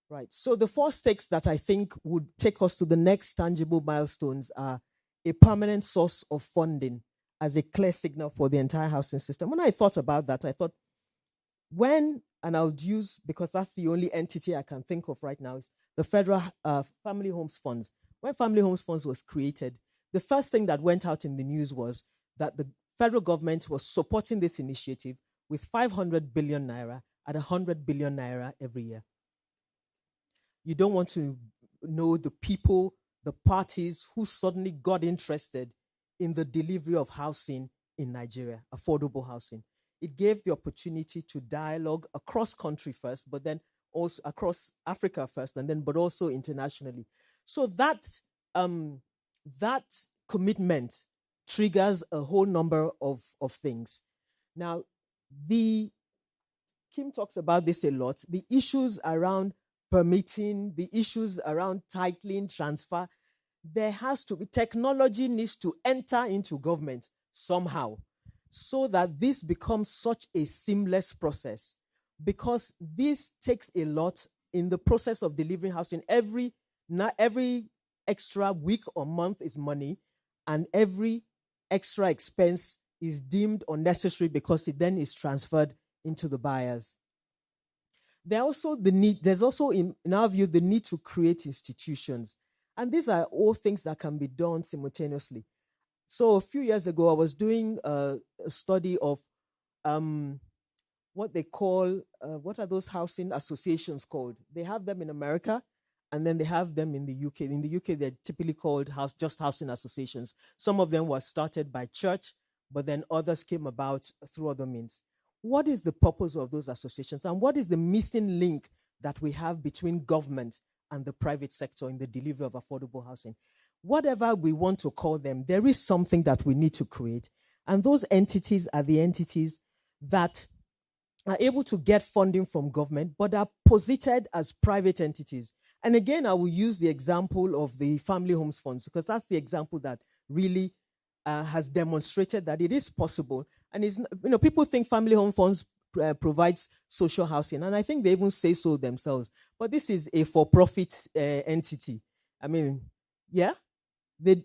Speaker 9: Right. So the 4 stakes that I think would take us to the next tangible milestones are a permanent source of funding as a clear signal for the entire housing system. When I thought about that, I thought when, and I'll use, because that's the only entity I can think of right now, is the Federal Family Homes Funds. When Family Homes Funds was created, the first thing that went out in the news was that the federal government was supporting this initiative with 500 billion naira at 100 billion naira every year. You don't want to know the people, the parties who suddenly got interested in the delivery of housing in Nigeria, affordable housing. It gave the opportunity to dialogue across country first, but then also across Africa first, and then but also internationally. So that that commitment triggers a whole number of things. Now, Kim talks about this a lot. The issues around permitting, the issues around titling, transfer, there has to be, technology needs to enter into government somehow so that this becomes such a seamless process, because this takes a lot in the process of delivering housing. Every extra week or month is money, and every extra expense is deemed unnecessary because it then is transferred into the buyers. There's also, in our view, the need to create institutions. And these are all things that can be done simultaneously. So a few years ago, I was doing a study of what they call, what are those housing associations called? They have them in America, and then they have them in the UK. In the UK, they're typically called just housing associations. Some of them were started by church, but then others came about through other means. What is the purpose of those associations, and what is the missing link that we have between government and the private sector in the delivery of affordable housing? Whatever we want to call them, there is something that we need to create. And those entities are the entities that are able to get funding from government, but are posited as private entities. And again, I will use the example of the Family Homes Funds, because that's the example that really has demonstrated that it is possible. And it's, people think Family Home Funds provides social housing, and I think they even say so themselves. But this is a for-profit entity. I mean, yeah, they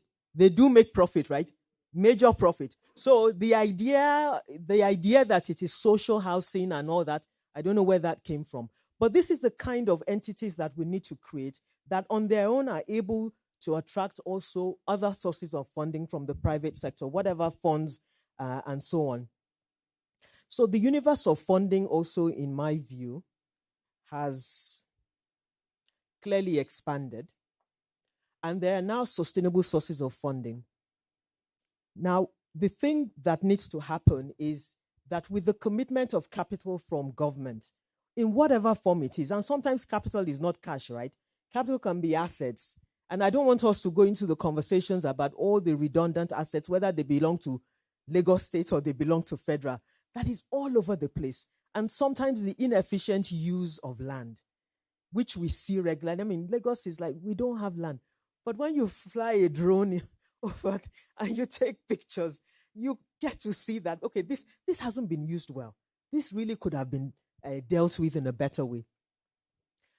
Speaker 9: do make profit, right? Major profit. So the idea that it is social housing and all that, I don't know where that came from. But this is the kind of entities that we need to create that on their own are able to attract also other sources of funding from the private sector, whatever funds and so on. So the universe of funding also, in my view, has clearly expanded. And there are now sustainable sources of funding. Now, the thing that needs to happen is that with the commitment of capital from government, in whatever form it is, and sometimes capital is not cash, right? Capital can be assets. And I don't want us to go into the conversations about all the redundant assets, whether they belong to Lagos State or they belong to federal. That is all over the place. And sometimes the inefficient use of land, which we see regularly. I mean, Lagos is like, we don't have land. But when you fly a drone over and you take pictures, you get to see that, okay, this hasn't been used well. This really could have been dealt with in a better way.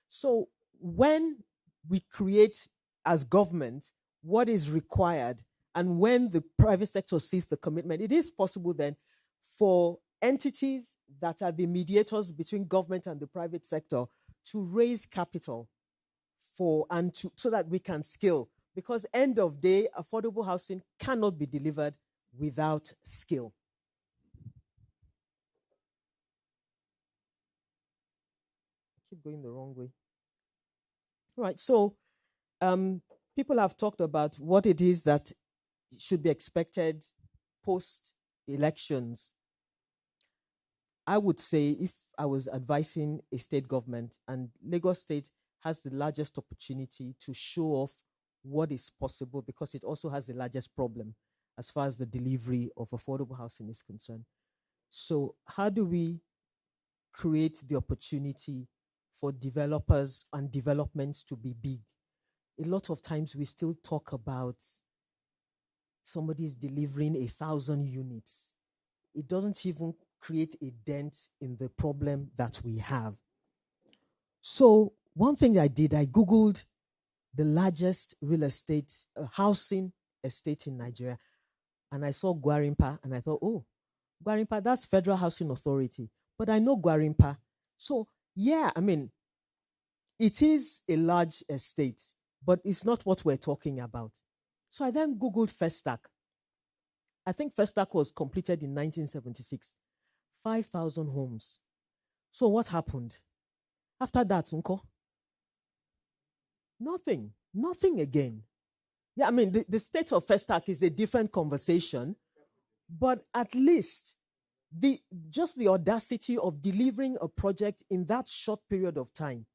Speaker 9: So when we create as government what is required, and when the private sector sees the commitment, it is possible then for entities that are the mediators between government and the private sector to raise capital so that we can scale. Because end of day, affordable housing cannot be delivered without skill. I keep going the wrong way. All right, so people have talked about what it is that should be expected post-elections. I would say, if I was advising a state government, and Lagos State has the largest opportunity to show off what is possible because it also has the largest problem as far as the delivery of affordable housing is concerned. So how do we create the opportunity for developers and developments to be big? A lot of times we still talk about somebody's delivering 1,000 units. It doesn't even create a dent in the problem that we have. So one thing I did, I Googled the largest real estate, housing estate in Nigeria. And I saw Gwarimpa and I thought, oh, Gwarimpa, that's Federal Housing Authority. But I know Gwarimpa. So yeah, I mean, it is a large estate, but it's not what we're talking about. So I then Googled Festac. I think Festac was completed in 1976. 5,000 homes. So what happened? After that, Unko? Nothing again. Yeah, I mean, the state of Festac is a different conversation, but at least just the audacity of delivering a project in that short period of time.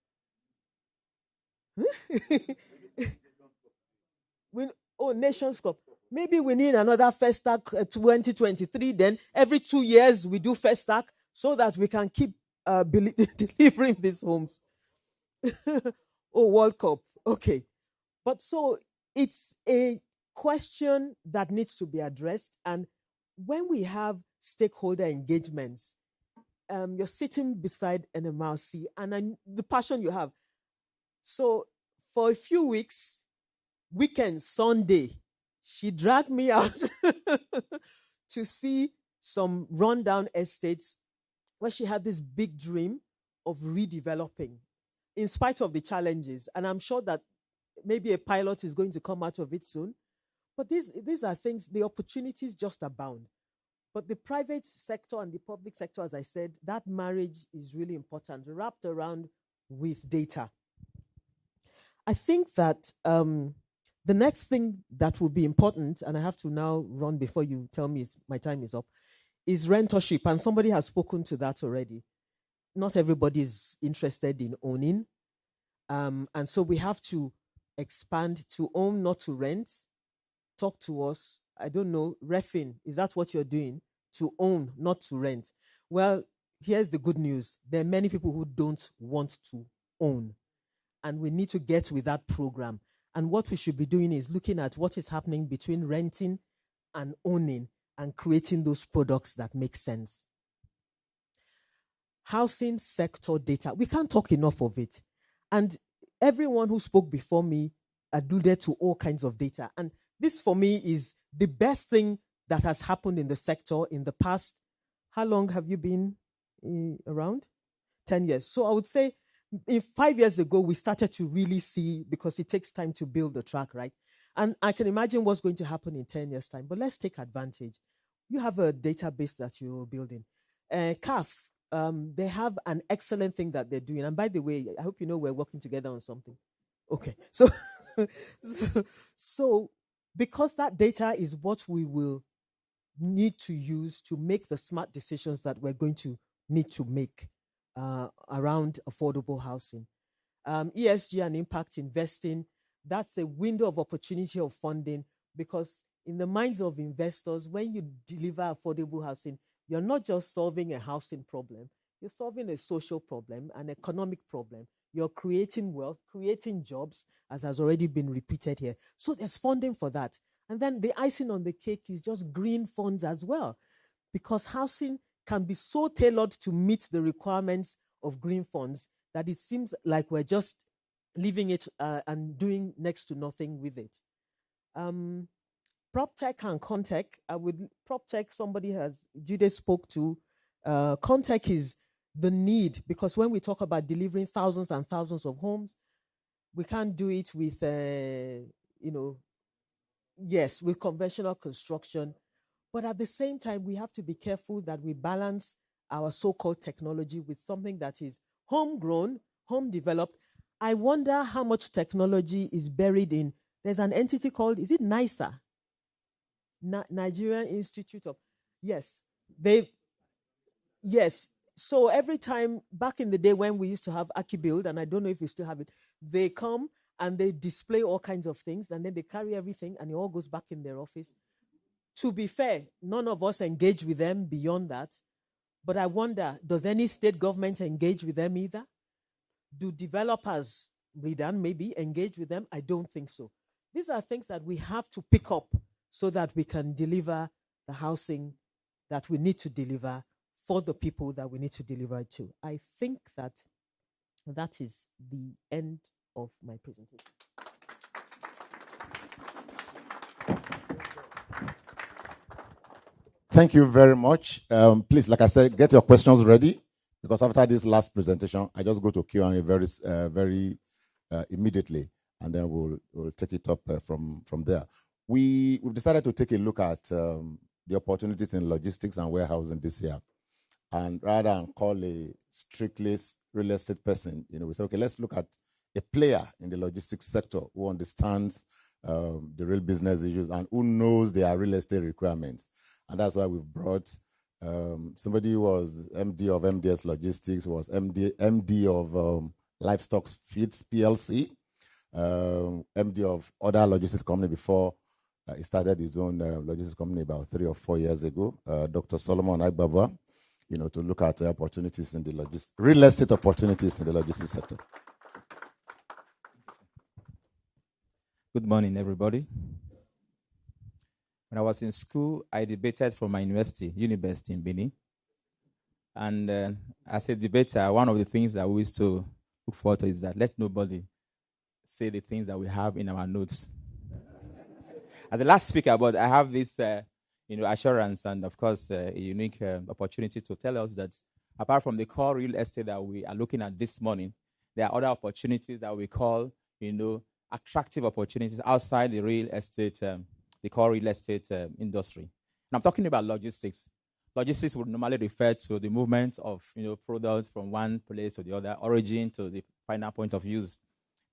Speaker 9: Nations Cup. Maybe we need another Festac 2023. Then every 2 years we do Festac so that we can keep delivering these homes. World Cup. Okay. But so it's a question that needs to be addressed. And when we have stakeholder engagements, you're sitting beside NMRC and the passion you have. So for a few weeks, weekend, Sunday, she dragged me out to see some rundown estates where she had this big dream of redeveloping in spite of the challenges. And I'm sure that maybe a pilot is going to come out of it soon. But these are things, the opportunities just abound. But the private sector and the public sector, as I said, that marriage is really important, wrapped around with data. I think that the next thing that will be important, and I have to now run before you tell me my time is up, is rentership. And somebody has spoken to that already. Not everybody is interested in owning. And so we have to expand to own, not to rent. Talk to us. I don't know, Refin, is that what you're doing? To own, not to rent. Well, here's the good news. There are many people who don't want to own. And we need to get with that program. And what we should be doing is looking at what is happening between renting and owning and creating those products that make sense. Housing sector data. We can't talk enough of it. And everyone who spoke before me alluded to all kinds of data. And this, for me, is the best thing that has happened in the sector in the past. How long have you been around? 10 years. So I would say 5 years ago, we started to really see, because it takes time to build the track, right? And I can imagine what's going to happen in 10 years' time. But let's take advantage. You have a database that you're building. CAF, they have an excellent thing that they're doing. And by the way, I hope you know we're working together on something. Okay. So because that data is what we will need to use to make the smart decisions that we're going to need to make around affordable housing. ESG and impact investing, that's a window of opportunity of funding, because in the minds of investors, when you deliver affordable housing, you're not just solving a housing problem, you're solving a social problem, an economic problem. You're creating wealth, creating jobs, as has already been repeated here. So there's funding for that. And then the icing on the cake is just green funds as well, because housing can be so tailored to meet the requirements of green funds that it seems like we're just leaving it and doing next to nothing with it. Prop tech and Contech, prop tech, Jude spoke to. Contech is the need, because when we talk about delivering thousands and thousands of homes, we can't do it with, with conventional construction. But at the same time, we have to be careful that we balance our so-called technology with something that is homegrown, home developed. I wonder how much technology is buried in, there's an entity called, is it NISA? Nigerian Institute of, yes. So every time, back in the day when we used to have AkiBuild, and I don't know if we still have it, they come and they display all kinds of things, and then they carry everything, and it all goes back in their office. To be fair, none of us engage with them beyond that. But I wonder, does any state government engage with them either? Do developers, maybe, engage with them? I don't think so. These are things that we have to pick up so that we can deliver the housing that we need to deliver for the people that we need to deliver it to. I think that is the end of my presentation.
Speaker 4: Thank you very much. Please, like I said, get your questions ready, because after this last presentation, I just go to Q&A very immediately, and then we'll take it up from there. We've decided to take a look at the opportunities in logistics and warehousing this year. And rather than call a strictly real estate person, we say, okay, let's look at a player in the logistics sector who understands the real business issues and who knows their real estate requirements. And that's why we've brought somebody who was MD of MDS Logistics, was MD of Livestock Feeds PLC, MD of other logistics company before he started his own logistics company about 3 or 4 years ago, Dr. Solomon Agbaba, to look at opportunities in the real estate opportunities in the logistics sector.
Speaker 10: Good morning, everybody. When I was in school, I debated for my university in Benin. And as a debater, one of the things that we used to look forward to is that let nobody say the things that we have in our notes. As the last speaker, but I have this assurance and, of course, a unique opportunity to tell us that apart from the core real estate that we are looking at this morning, there are other opportunities that we call, attractive opportunities outside the real estate, the core real estate industry. And I'm talking about logistics. Logistics would normally refer to the movement of, products from one place to the other, origin to the final point of use.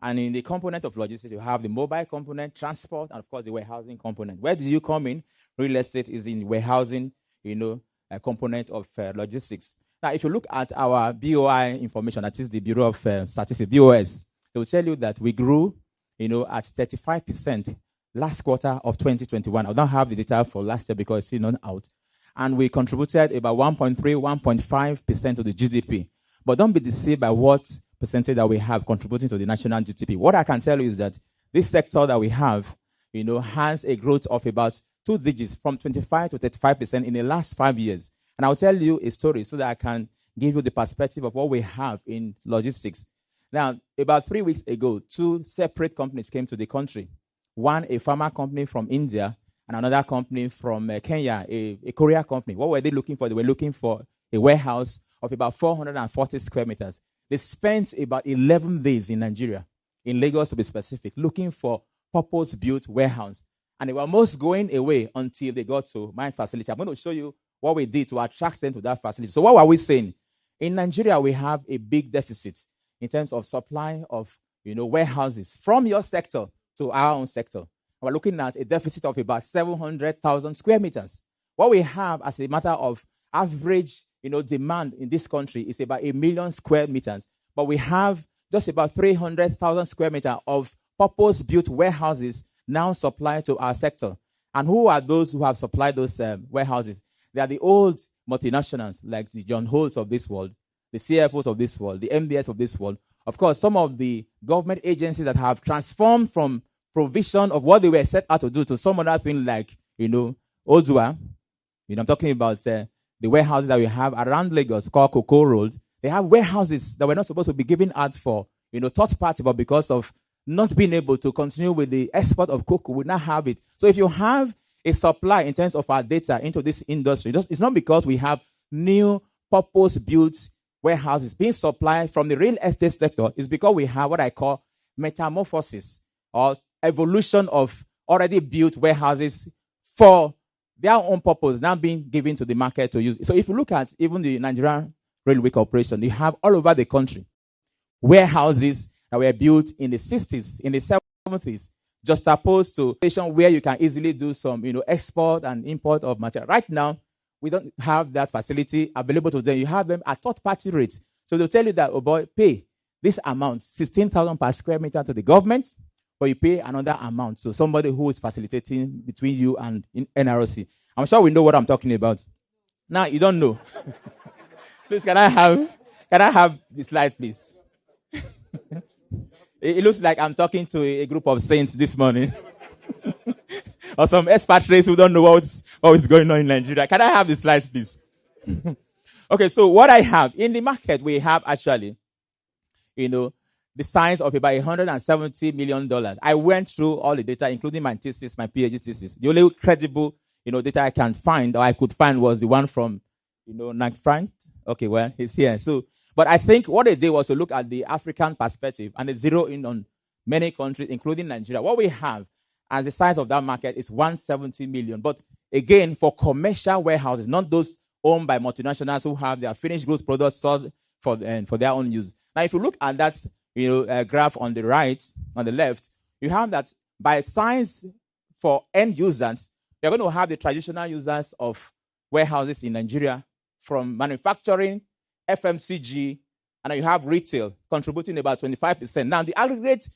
Speaker 10: And in the component of logistics, you have the mobile component, transport, and of course the warehousing component. Where do you come in? Real estate is in warehousing, a component of logistics. Now, if you look at our BOI information, that is the Bureau of Statistics, BOS, they will tell you that we grew, at 35% last quarter of 2021. I don't have the data for last year because it's still not out. And we contributed about 1.3, 1.5% to the GDP. But don't be deceived by what percentage that we have contributing to the national GDP. What I can tell you is that this sector that we have, has a growth of about 2 digits from 25 to 35% in the last 5 years. And I'll tell you a story so that I can give you the perspective of what we have in logistics. Now, about 3 weeks ago, 2 separate companies came to the country. One, a pharma company from India, and another company from Kenya, a Korea company. What were they looking for? They were looking for a warehouse of about 440 square meters. They spent about 11 days in Nigeria, in Lagos to be specific, looking for purpose-built warehouse. And they were almost going away until they got to my facility. I'm going to show you what we did to attract them to that facility. So what were we saying? In Nigeria, we have a big deficit in terms of supply of warehouses from your sector to our own sector. We're looking at a deficit of about 700,000 square meters. What we have as a matter of average, demand in this country is about 1 million square meters. But we have just about 300,000 square meters of purpose-built warehouses now supplied to our sector. And who are those who have supplied those warehouses? They are the old multinationals like the John Holt's of this world, the CFOs of this world, the MDS of this world. Of course, some of the government agencies that have transformed from provision of what they were set out to do to some other thing like, Odua. I'm talking about the warehouses that we have around Lagos called Cocoa Road. They have warehouses that were not supposed to be given out for, third party, but because of not being able to continue with the export of cocoa, we now have it. So if you have a supply in terms of our data into this industry, it's not because we have new purpose-built warehouses being supplied from the real estate sector. It's because we have what I call metamorphosis or evolution of already built warehouses for their own purpose now being given to the market to use. So if you look at even the Nigerian Railway Corporation, they have all over the country warehouses that were built in the 60s, in the 70s, just opposed to a station where you can easily do some, export and import of material. Right now, we don't have that facility available to them. You have them at third-party rates. So they'll tell you that, oh boy, pay this amount, 16,000 per square meter to the government, but you pay another amount. So somebody who is facilitating between you and NRC. I'm sure we know what I'm talking about. Now, you don't know. Please, can I have the slide, please? It looks like I'm talking to a group of saints this morning. Or some expatriates who don't know what is going on in Nigeria. Can I have the slides, please? Okay, so what I have in the market, we have actually, the size of about $170 million. I went through all the data, including my thesis, my PhD thesis. The only credible, data I can find, or I could find, was the one from, Nag Frank. Okay, well, he's here. So, but I think what they did was to look at the African perspective and they zero in on many countries, including Nigeria. What we have as the size of that market is 170 million. But again, for commercial warehouses, not those owned by multinationals who have their finished goods products sold for their own use. Now, if you look at that, graph on the right, on the left, you have that by size for end users, you're going to have the traditional users of warehouses in Nigeria, from manufacturing, FMCG, and then you have retail contributing about 25%. Now, the aggregate,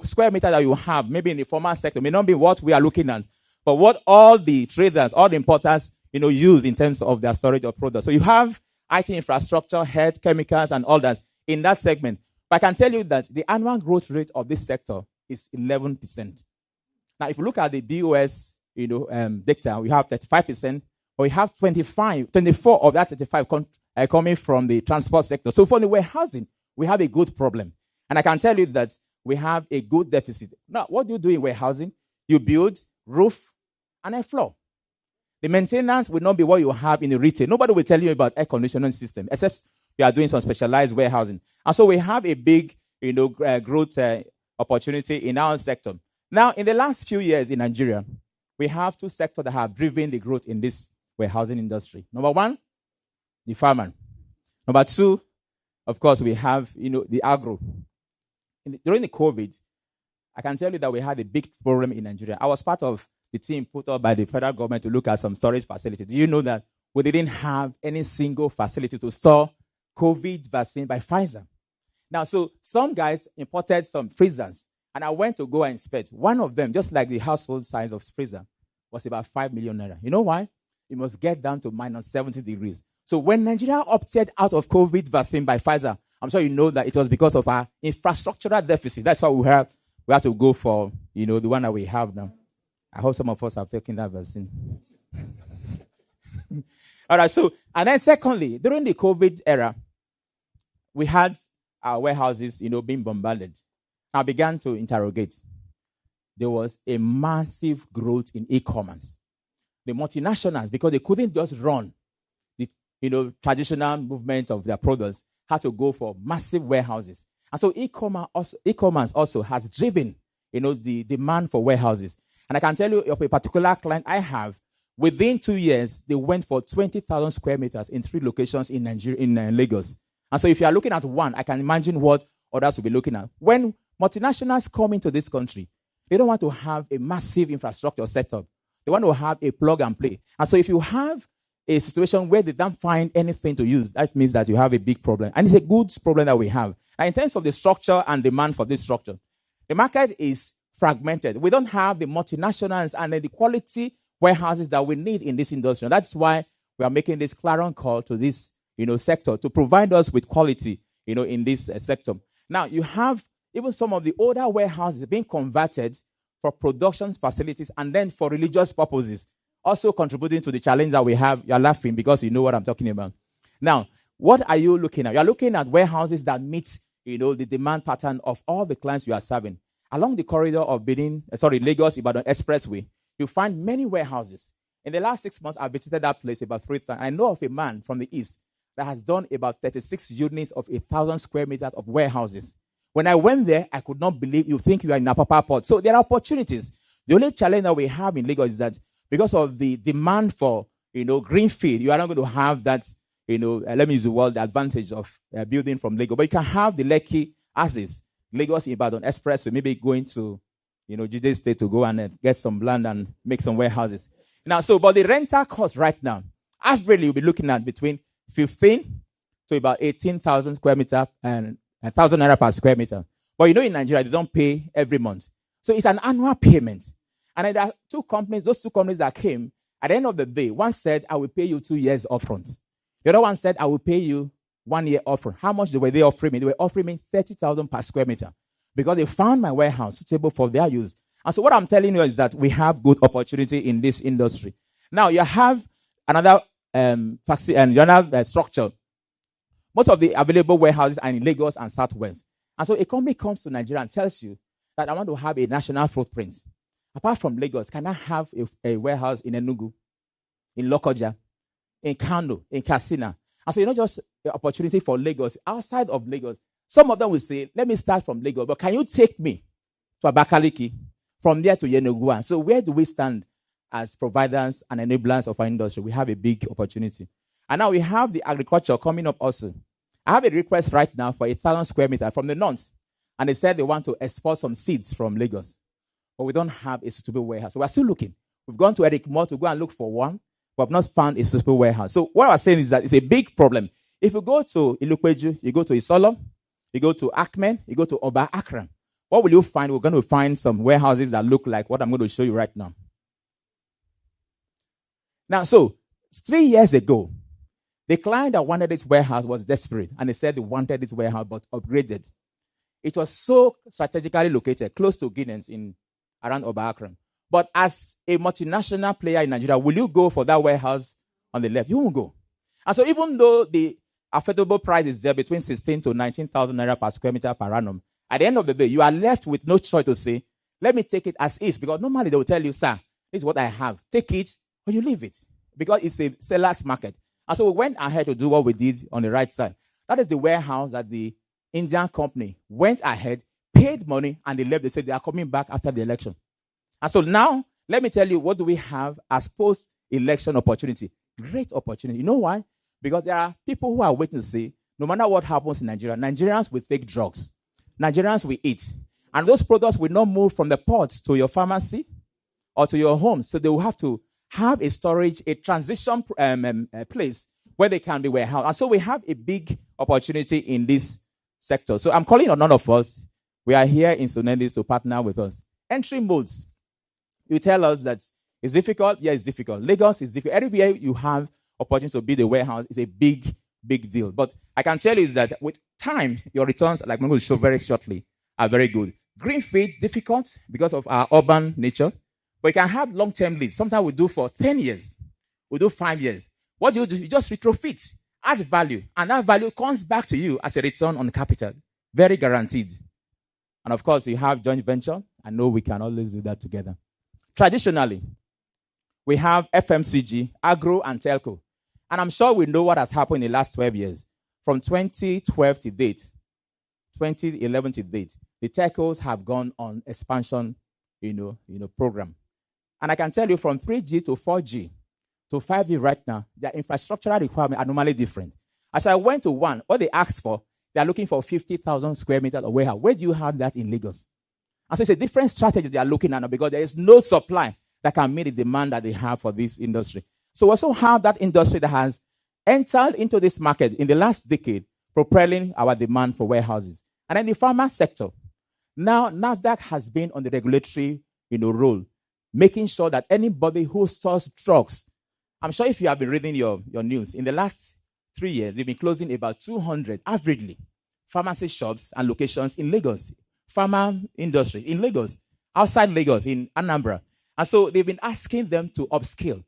Speaker 10: square meter that you have, maybe in the formal sector, may not be what we are looking at, but what all the traders, all the importers, use in terms of their storage of products. So you have IT infrastructure, health, chemicals, and all that in that segment. But I can tell you that the annual growth rate of this sector is 11%. Now, if you look at the BOS, data, we have 35%, but we have 24 of that 35 coming from the transport sector. So for the warehousing, we have a good problem. And I can tell you that we have a good deficit. Now, what do you do in warehousing? You build roof and a floor. The maintenance will not be what you have in the retail. Nobody will tell you about air conditioning system, except we are doing some specialized warehousing. And so we have a big, growth opportunity in our sector. Now, in the last few years in Nigeria, we have two sectors that have driven the growth in this warehousing industry. Number one, the farmer. Number two, of course, we have, the agro. During the COVID, I can tell you that we had a big problem in Nigeria. I was part of the team put up by the federal government to look at some storage facilities. Do you know that we didn't have any single facility to store COVID vaccine by Pfizer? Now, so some guys imported some freezers, and I went to go and inspect. One of them, just like the household size of freezer, was about 5 million naira. You know why? It must get down to minus 70 degrees. So when Nigeria opted out of COVID vaccine by Pfizer, I'm sure you know that it was because of our infrastructural deficit. That's why we have to go for, the one that we have now. I hope some of us have taken that vaccine. All right, so, and then secondly, during the COVID era, we had our warehouses, being bombarded. I began to interrogate. There was a massive growth in e-commerce. The multinationals, because they couldn't just run the, traditional movement of their products, had to go for massive warehouses. And so e-commerce also has driven, the demand for warehouses. And I can tell you of a particular client I have, within 2 years, they went for 20,000 square meters in 3 locations in Nigeria, in Lagos. And so if you are looking at one, I can imagine what others will be looking at. When multinationals come into this country, they don't want to have a massive infrastructure set up. They want to have a plug and play. And so if you have a situation where they don't find anything to use, that means that you have a big problem. And it's a good problem that we have. Now, in terms of the structure and demand for this structure, the market is fragmented. We don't have the multinationals and the quality warehouses that we need in this industry. And that's why we are making this clarion call to this, sector to provide us with quality, in this sector. Now, you have even some of the older warehouses being converted for production facilities and then for religious purposes, also contributing to the challenge that we have. You're laughing because you know what I'm talking about. Now, what are you looking at? You're looking at warehouses that meet, the demand pattern of all the clients you are serving. Along the corridor of Lagos-Ibadan Expressway, you find many warehouses. In the last 6 months, I visited that place about 3 times. I know of a man from the east that has done about 36 units of 1,000 square meters of warehouses. When I went there, I could not believe. You think you are in Apapa Port. So there are opportunities. The only challenge that we have in Lagos is that because of the demand for, greenfield, you are not going to have that, let me use the word, the advantage of building from Lagos. But you can have the Lekki axis, Lagos-Ibadan Expressway, maybe going to, Jide State to go and get some land and make some warehouses. Now, but the rental cost right now, averagely, you'll be looking at between 15 to about 18,000 square meter and 1,000 naira per square meter. But in Nigeria, they don't pay every month. So it's an annual payment. And there are those two companies that came, at the end of the day, one said, I will pay you 2 years upfront. The other one said, I will pay you 1 year upfront. How much were they offering me? They were offering me 30,000 per square meter because they found my warehouse suitable for their use. And so what I'm telling you is that we have good opportunity in this industry. Now, you have another structure. Most of the available warehouses are in Lagos and Southwest. And so a company comes to Nigeria and tells you that I want to have a national footprint. Apart from Lagos, can I have a warehouse in Enugu, in Lokoja, in Kano, in Katsina? And so just the opportunity for Lagos. Outside of Lagos, some of them will say, let me start from Lagos, but can you take me to Abakaliki, from there to Yenagoa? So where do we stand as providers and enablers of our industry? We have a big opportunity. And now we have the agriculture coming up also. I have a request right now for 1,000 square meters from the north. And they said they want to export some seeds from Lagos. But we don't have a suitable warehouse. So we're still looking. We've gone to Eric Moore to go and look for one, but have not found a suitable warehouse. So what I'm saying is that it's a big problem. If you go to Ilukweju, you go to Isolo, you go to Akmen, you go to Oba Akram, what will you find? We're going to find some warehouses that look like what I'm going to show you right now. Now, so 3 years ago, the client that wanted this warehouse was desperate, and they said they wanted this warehouse but upgraded. It was so strategically located, close to Guinness around Oba Akram. But as a multinational player in Nigeria, will you go for that warehouse on the left? You won't go. And so even though the affordable price is there between 16 to 19,000 naira per square meter per annum, at the end of the day, you are left with no choice to say, let me take it as is. Because normally they will tell you, sir, this is what I have. Take it or you leave it. Because it's a seller's market. And so we went ahead to do what we did on the right side. That is the warehouse that the Indian company went ahead, paid money, and they left. They said they are coming back after the election. And so now, let me tell you, what do we have as post-election opportunity? Great opportunity. You know why? Because there are people who are waiting to say, no matter what happens in Nigeria, Nigerians will take drugs. Nigerians will eat. And those products will not move from the ports to your pharmacy or to your home. So they will have to have a storage, a transition place where they can be warehoused. And so we have a big opportunity in this sector. So I'm calling on none of us. We are here in Sonendis to partner with us. Entry modes. You tell us that it's difficult. Yeah, it's difficult. Lagos is difficult. Everywhere you have opportunity to build a warehouse is a big, big deal. But I can tell you that with time, your returns, like I'm going to show very shortly, are very good. Greenfield, difficult because of our urban nature. But you can have long-term leads. Sometimes we do for 10 years. We do 5 years. What do? You just retrofit, add value, and that value comes back to you as a return on capital. Very guaranteed. And of course, you have joint venture. I know we can always do that together. Traditionally, we have FMCG, agro, and telco. And I'm sure we know what has happened in the last 12 years. From 2012 to date, 2011 to date, the telcos have gone on expansion, program. And I can tell you from 3G to 4G to 5G right now, their infrastructural requirements are normally different. As I went to one, what they asked for, they are looking for 50,000 square meters of warehouse. Where do you have that in Lagos? And so it's a different strategy they are looking at now because there is no supply. that can meet the demand that they have for this industry. So we also have that industry that has entered into this market in the last decade, propelling our demand for warehouses. And then the pharma sector. Now, NAFDAC has been on the regulatory role, making sure that anybody who stores drugs, I'm sure if you have been reading your news, in the last 3 years, they've been closing about 200, averagely, pharmacy shops and locations in Lagos, pharma industry in Lagos, outside Lagos, in Anambra. And so they've been asking them to upscale.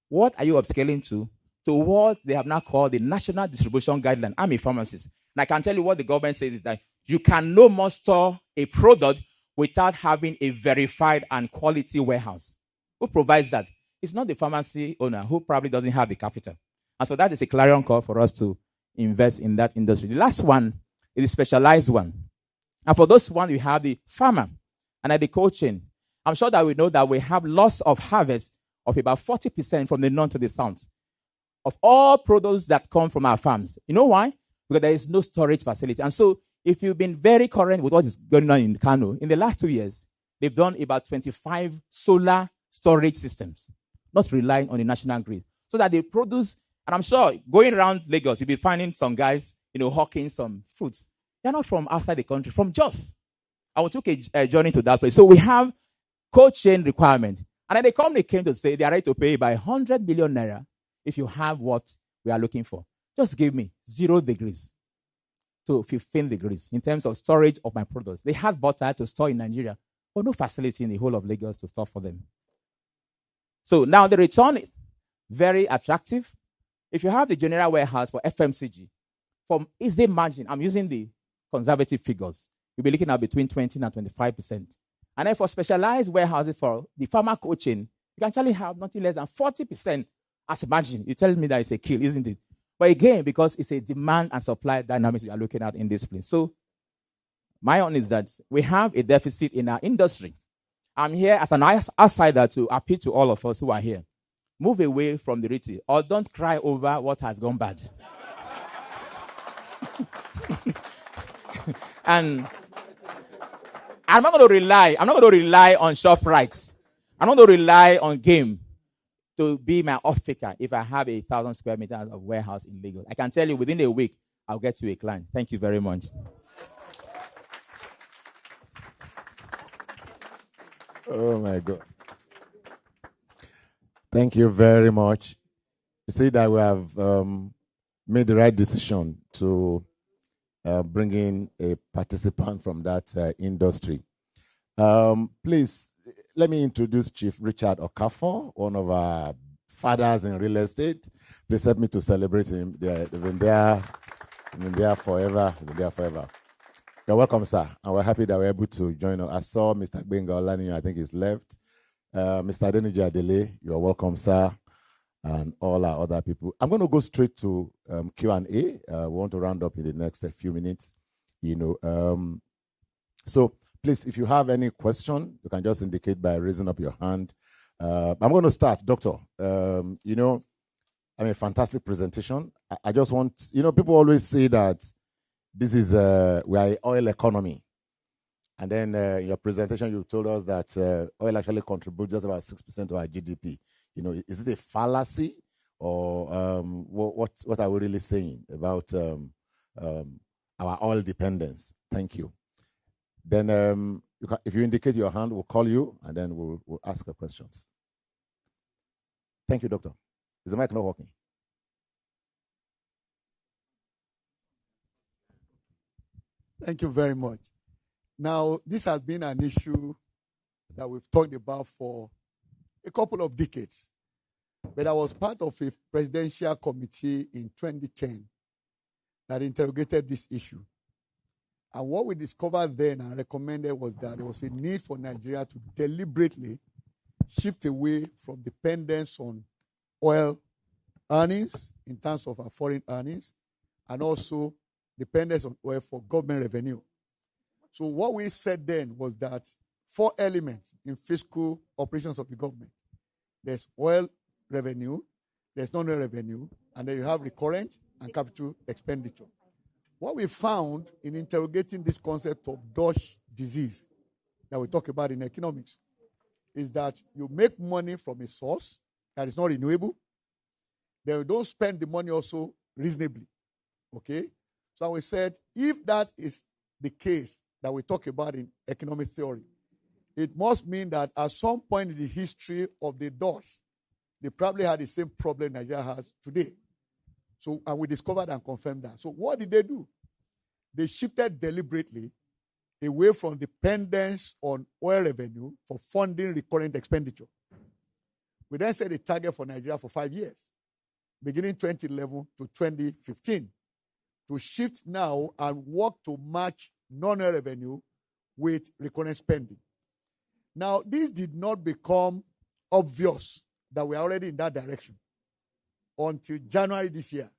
Speaker 10: What are you upscaling to? To what they have now called the National Distribution Guideline. I'm a pharmacist. And I can tell you what the government says is that you can no more store a product without having a verified and quality warehouse. Who provides that? It's not the pharmacy owner who probably doesn't have the capital. And so that is a clarion call for us to invest in that industry. The last one is a specialized one. And for those one, we have the farmer and at the cold chain. I'm sure that we know that we have loss of harvest of about 40% from the north to the south of all produce that come from our farms. You know why? Because there is no storage facility. And so if you've been very current with what is going on in Kano, in the last 2 years, they've done about 25 solar storage systems, not relying on the national grid, so that they produce. And I'm sure going around Lagos, you'll be finding some guys, hawking some fruits. They're not from outside the country, from Jos. I took a journey to that place. So we have cold chain requirement. And then the company came to say they are ready to pay by 100 million naira if you have what we are looking for. Just give me 0 degrees to 15 degrees in terms of storage of my products. They had butter to store in Nigeria, but no facility in the whole of Lagos to store for them. So now the return is very attractive. If you have the general warehouse for FMCG, from easy margin, I'm using the conservative figures, you'll be looking at between 20 and 25%. And then for specialized warehouses for the pharma cold chain, you can actually have nothing less than 40% as margin. You tell me that it's a kill, isn't it? But again, because it's a demand and supply dynamics we are looking at in this place. So my own is that we have a deficit in our industry. I'm here as an outsider to appeal to all of us who are here. Move away from the retail, or don't cry over what has gone bad. And I'm not going to rely on ShopRite. I'm not going to rely on Game to be my off-taker if I have 1,000 square meters of warehouse in Lagos. I can tell you within a week, I'll get you a client. Thank you very much.
Speaker 4: Oh, my God. Thank you very much. You see that we have made the right decision to bring in a participant from that industry. Please, let me introduce Chief Richard Okafor, one of our fathers in real estate. Please help me to celebrate him. They've been there forever. You're welcome, sir. And we're happy that we're able to join us. I saw Mr. Benga Olaniyan, I think he's left. Mr. Adeniji Adele, you're welcome, sir. And all our other people. I'm going to go straight to Q&A. We want to round up in the next few minutes. So please, if you have any question, you can just indicate by raising up your hand. I'm going to start, Doctor. Fantastic presentation. I just want, people always say that this is, we are an oil economy. And then in your presentation, you told us that oil actually contributes just about 6% to our GDP. Is it a fallacy, or what are we really saying about our oil dependence? Thank you. Then, if you indicate your hand, we'll call you, and then we'll ask your questions. Thank you, Doctor. Is the mic not working?
Speaker 5: Thank you very much. Now, this has been an issue that we've talked about for a couple of decades. But I was part of a presidential committee in 2010 that interrogated this issue. And what we discovered then and recommended was that there was a need for Nigeria to deliberately shift away from dependence on oil earnings in terms of our foreign earnings, and also dependence on oil for government revenue. So what we said then was that 4 elements in fiscal operations of the government. There's oil revenue, there's non-oil revenue, and then you have recurrent and capital expenditure. What we found in interrogating this concept of Dutch disease that we talk about in economics is that you make money from a source that is not renewable. Then you don't spend the money also reasonably. Okay? So we said, if that is the case that we talk about in economic theory, it must mean that at some point in the history of the Dutch, they probably had the same problem Nigeria has today. So, and we discovered and confirmed that. So what did they do? They shifted deliberately away from dependence on oil revenue for funding recurrent expenditure. We then set a target for Nigeria for 5 years, beginning 2011 to 2015, to shift now and work to match non-oil revenue with recurrent spending. Now, this did not become obvious that we are already in that direction until January this year,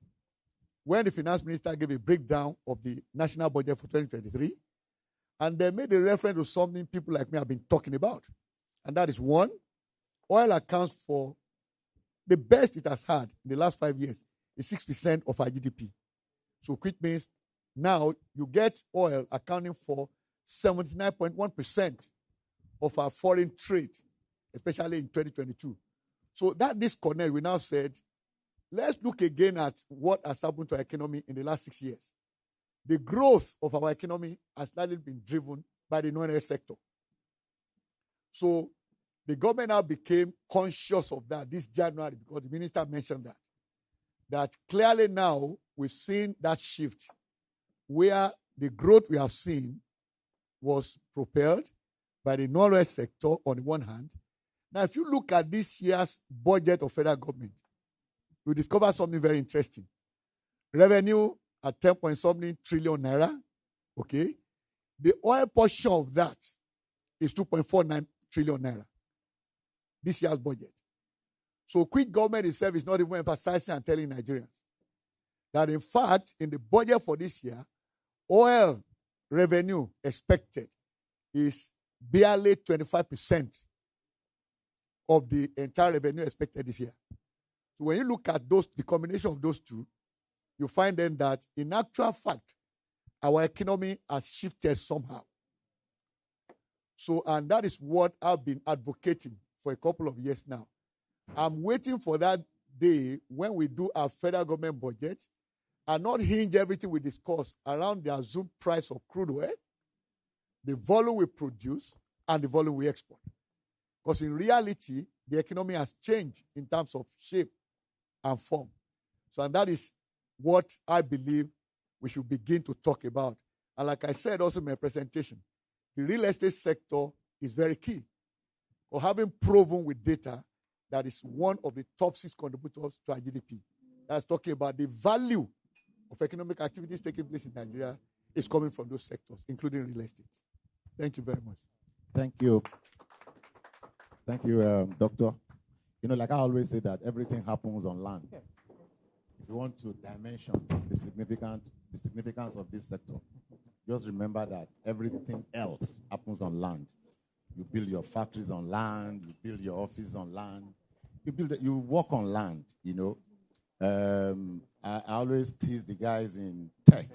Speaker 5: when the finance minister gave a breakdown of the national budget for 2023, and they made a reference to something people like me have been talking about. And that is, one, oil accounts for the best it has had in the last 5 years is 6% of our GDP. So which means now you get oil accounting for 79.1% of our foreign trade, especially in 2022. So that disconnect, we now said, let's look again at what has happened to our economy in the last 6 years. The growth of our economy has largely been driven by the non-oil sector. So the government now became conscious of that this January, because the minister mentioned that clearly now we've seen that shift where the growth we have seen was propelled by the non-oil sector on the one hand. Now, if you look at this year's budget of federal government, you discover something very interesting. Revenue at 10-point-something trillion naira, okay? The oil portion of that is 2.49 trillion naira. This year's budget. So quick government itself is not even emphasizing and telling Nigerians that in fact, in the budget for this year, oil revenue expected is barely 25% of the entire revenue expected this year. So when you look at the combination of those two, you find then that in actual fact, our economy has shifted somehow. So, and that is what I've been advocating for a couple of years now. I'm waiting for that day when we do our federal government budget and not hinge everything we discuss around the assumed price of crude oil, the volume we produce, and the volume we export. Because in reality, the economy has changed in terms of shape and form. So, and that is what I believe we should begin to talk about. And like I said also in my presentation, the real estate sector is very key. Or having proven with data that is one of the top 6 contributors to our GDP. That's talking about the value of economic activities taking place in Nigeria is coming from those sectors, including real estate. Thank you very much.
Speaker 4: Thank you. Thank you, Doctor. You know, like I always say that everything happens on land. If you want to dimension the significance of this sector, just remember that everything else happens on land. You build your factories on land, you build your offices on land, you work on land, you know. I always tease the guys in tech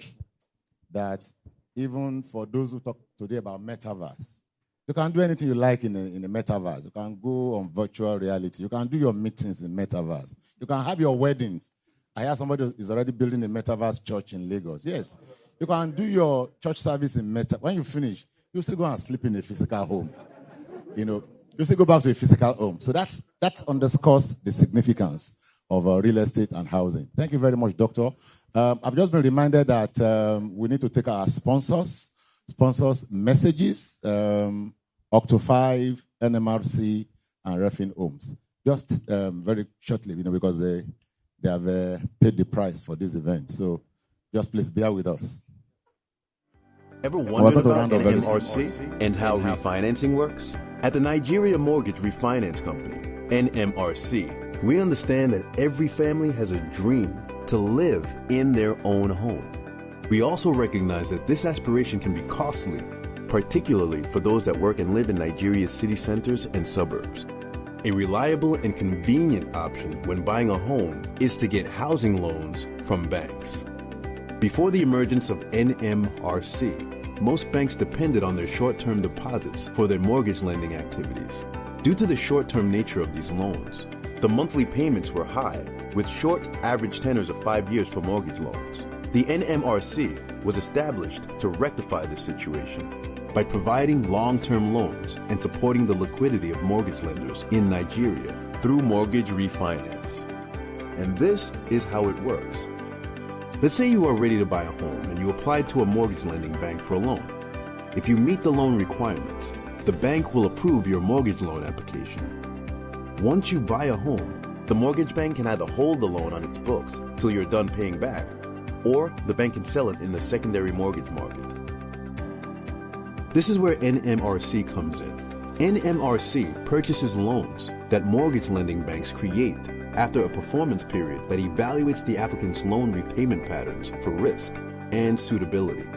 Speaker 4: that even for those who talk today about metaverse, you can do anything you like in the metaverse. You can go on virtual reality. You can do your meetings in metaverse. You can have your weddings. I hear somebody is already building a metaverse church in Lagos. Yes. You can do your church service in meta. When you finish, you still go and sleep in a physical home. You know, you still go back to a physical home. So that underscores the significance of real estate and housing. Thank you very much, Doctor. I've just been reminded that we need to take our sponsors messages, Octo 5, NMRC, and Refin Homes. Just very shortly, you know, because they have paid the price for this event. So just please bear with us.
Speaker 11: Ever wondered about NMRC and how refinancing works? At the Nigeria Mortgage Refinance Company, NMRC, we understand that every family has a dream to live in their own home. We also recognize that this aspiration can be costly, particularly for those that work and live in Nigeria's city centers and suburbs. A reliable and convenient option when buying a home is to get housing loans from banks. Before the emergence of NMRC, most banks depended on their short-term deposits for their mortgage lending activities. Due to the short-term nature of these loans, the monthly payments were high, with short average tenors of 5 years for mortgage loans. The NMRC was established to rectify this situation by providing long-term loans and supporting the liquidity of mortgage lenders in Nigeria through mortgage refinance. And this is how it works. Let's say you are ready to buy a home and you applied to a mortgage lending bank for a loan. If you meet the loan requirements, the bank will approve your mortgage loan application. Once you buy a home, the mortgage bank can either hold the loan on its books till you're done paying back, or the bank can sell it in the secondary mortgage market. This is where NMRC comes in. NMRC purchases loans that mortgage lending banks create after a performance period that evaluates the applicant's loan repayment patterns for risk and suitability.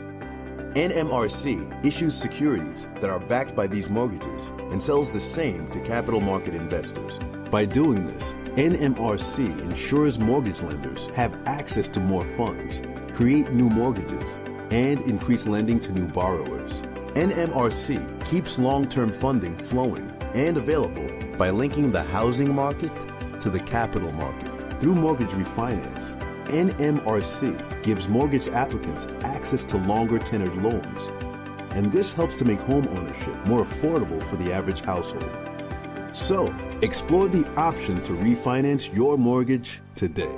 Speaker 11: NMRC issues securities that are backed by these mortgages and sells the same to capital market investors. By doing this, NMRC ensures mortgage lenders have access to more funds, create new mortgages, and increase lending to new borrowers. NMRC keeps long-term funding flowing and available by linking the housing market to the capital market. Through mortgage refinance, NMRC gives mortgage applicants access to longer tenured loans, and this helps to make home ownership more affordable for the average household. So, explore the option to refinance your mortgage today.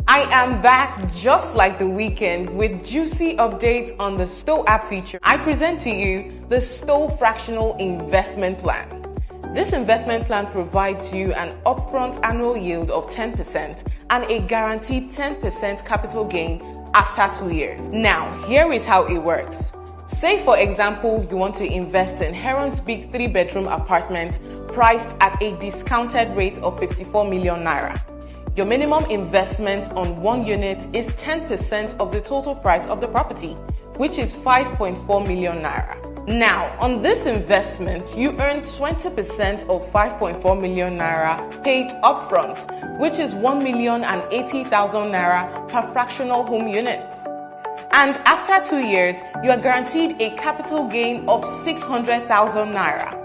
Speaker 12: I am back just like the weekend with juicy updates on the Stow app feature. I present to you the Stow Fractional Investment Plan. This investment plan provides you an upfront annual yield of 10% and a guaranteed 10% capital gain after 2 years. Now, here is how it works. Say, for example, you want to invest in Heron's big 3-bedroom apartment priced at a discounted rate of 54 million naira. Your minimum investment on one unit is 10% of the total price of the property, which is 5.4 million naira. Now, on this investment, you earn 20% of 5.4 million naira paid upfront, which is 1,080,000 naira per fractional home unit. And after 2 years, you are guaranteed a capital gain of 600,000 naira.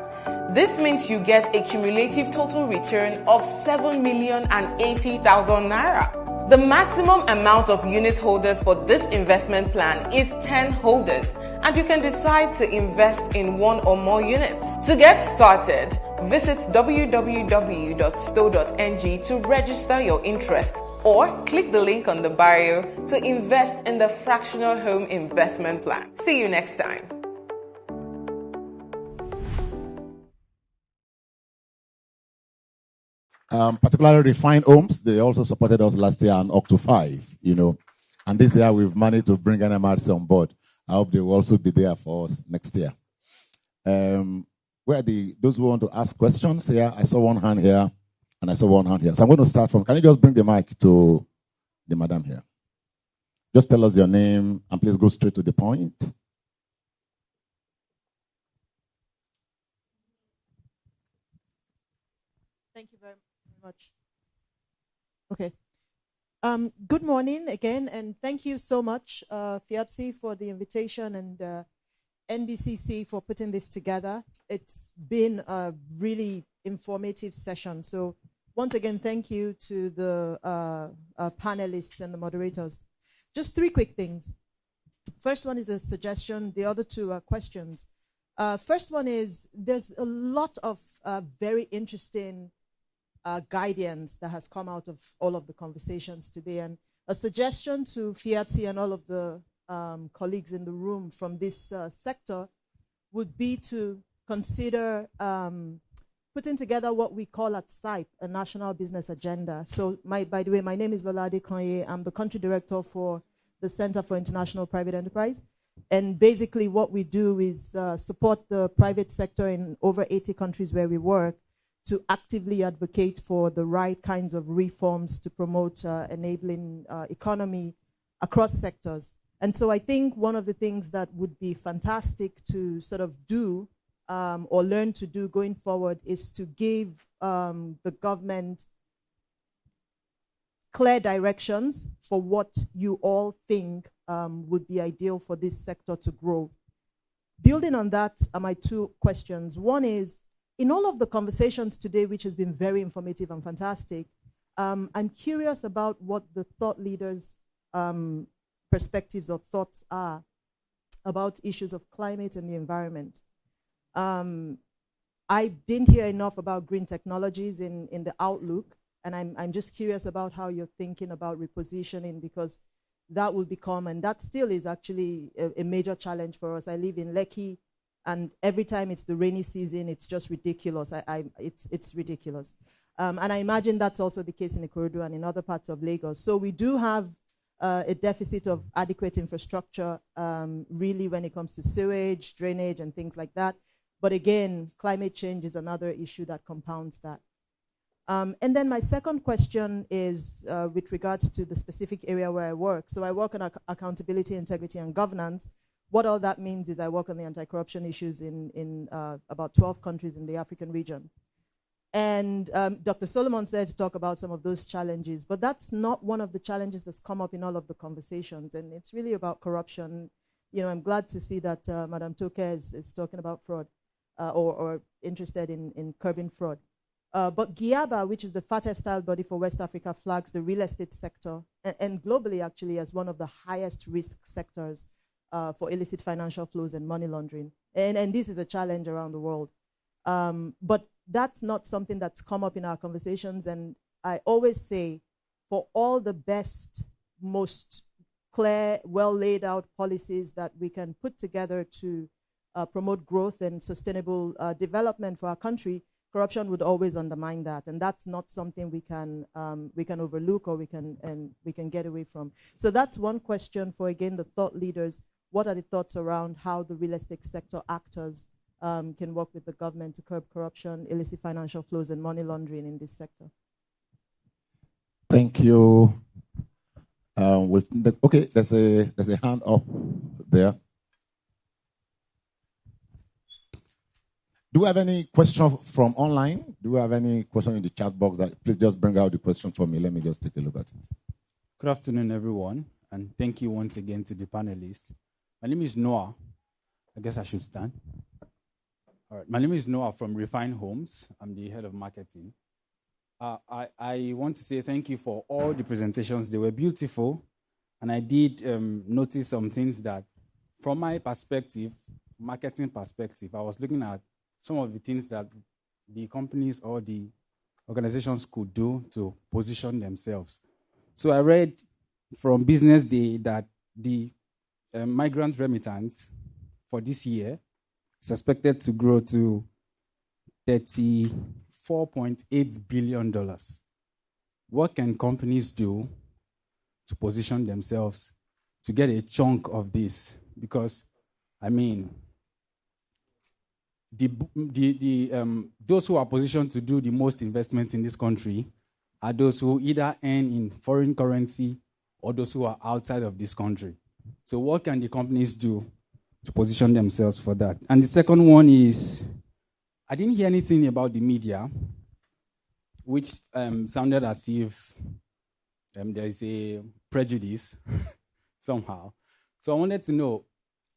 Speaker 12: This means you get a cumulative total return of 7,080,000 naira. The maximum amount of unit holders for this investment plan is 10 holders, and you can decide to invest in one or more units. To get started, visit www.stow.ng to register your interest, or click the link on the bio to invest in the fractional home investment plan. See you next time.
Speaker 4: Particularly refined homes, they also supported us last year on Octo 5, and this year we've managed to bring NMRC on board. I hope they will also be there for us next year. Where are those who want to ask questions here? I saw one hand here, and I saw one hand here. So I'm going to start from, can you just bring the mic to the madam here? Just tell us your name, and please go straight to the point.
Speaker 9: Thank you very much. Okay. Good morning again, and thank you so much, FIABC, for the invitation, and NBCC for putting this together. It's been a really informative session. So once again, thank you to the panelists and the moderators. Just three quick things. First one is a suggestion. The other two are questions. First one is there's a lot of very interesting guidance that has come out of all of the conversations today. And a suggestion to FIAPSI and all of the colleagues in the room from this sector would be to consider putting together what we call at SIPE, a national business agenda. So, by the way, my name is Lolade Kanye. I'm the country director for the Center for International Private Enterprise. And basically what we do is support the private sector in over 80 countries where we work to actively advocate for the right kinds of reforms to promote enabling economy across sectors. And so I think one of the things that would be fantastic to sort of do or learn to do going forward is to give the government clear directions for what you all think would be ideal for this sector to grow. Building on that are my two questions. One is, in all of the conversations today, which has been very informative and fantastic, I'm curious about what the thought leaders' perspectives or thoughts are about issues of climate and the environment. I didn't hear enough about green technologies in the outlook, and I'm just curious about how you're thinking about repositioning, because that will become, and that still is actually a major challenge for us. I live in Lekki, and every time it's the rainy season, it's just ridiculous. It's ridiculous. And I imagine that's also the case in Ikorodu and in other parts of Lagos. So we do have a deficit of adequate infrastructure, really, when it comes to sewage, drainage, and things like that. But again, climate change is another issue that compounds that. And then my second question is with regards to the specific area where I work. So I work on accountability, integrity, and governance. What all that means is I work on the anti-corruption issues in about 12 countries in the African region. And Dr. Solomon said to talk about some of those challenges, but that's not one of the challenges that's come up in all of the conversations, and it's really about corruption. You know, I'm glad to see that Madam Toke is talking about fraud or interested in curbing fraud. But GIABA, which is the FATF-style body for West Africa, flags the real estate sector, and globally actually, as one of the highest risk sectors for illicit financial flows and money laundering. And this is a challenge around the world. But that's not something that's come up in our conversations. And I always say, for all the best, most clear, well laid out policies that we can put together to promote growth and sustainable development for our country, corruption would always undermine that, and that's not something we can overlook or we can get away from. So that's one question for, again, the thought leaders. What are the thoughts around how the real estate sector actors can work with the government to curb corruption, illicit financial flows, and money laundering in this sector?
Speaker 4: Thank you. Okay, there's a hand up there. Do we have any question from online? Do we have any question in the chat box? That please just bring out the question for me. Let me just take a look at it.
Speaker 13: Good afternoon, everyone, and thank you once again to the panelists. My name is Noah. I guess I should stand. All right. My name is Noah from Refine Homes. I'm the head of marketing. I want to say thank you for all the presentations. They were beautiful, and I did notice some things that, from my perspective, marketing perspective, I was looking at some of the things that the companies or the organizations could do to position themselves. So I read from Business Day that the migrant remittance for this year is expected to grow to $34.8 billion. What can companies do to position themselves to get a chunk of this? Because, I mean, those who are positioned to do the most investments in this country are those who either earn in foreign currency or those who are outside of this country. So what can the companies do to position themselves for that? And the second one is, I didn't hear anything about the media, which sounded as if there is a prejudice somehow. So I wanted to know,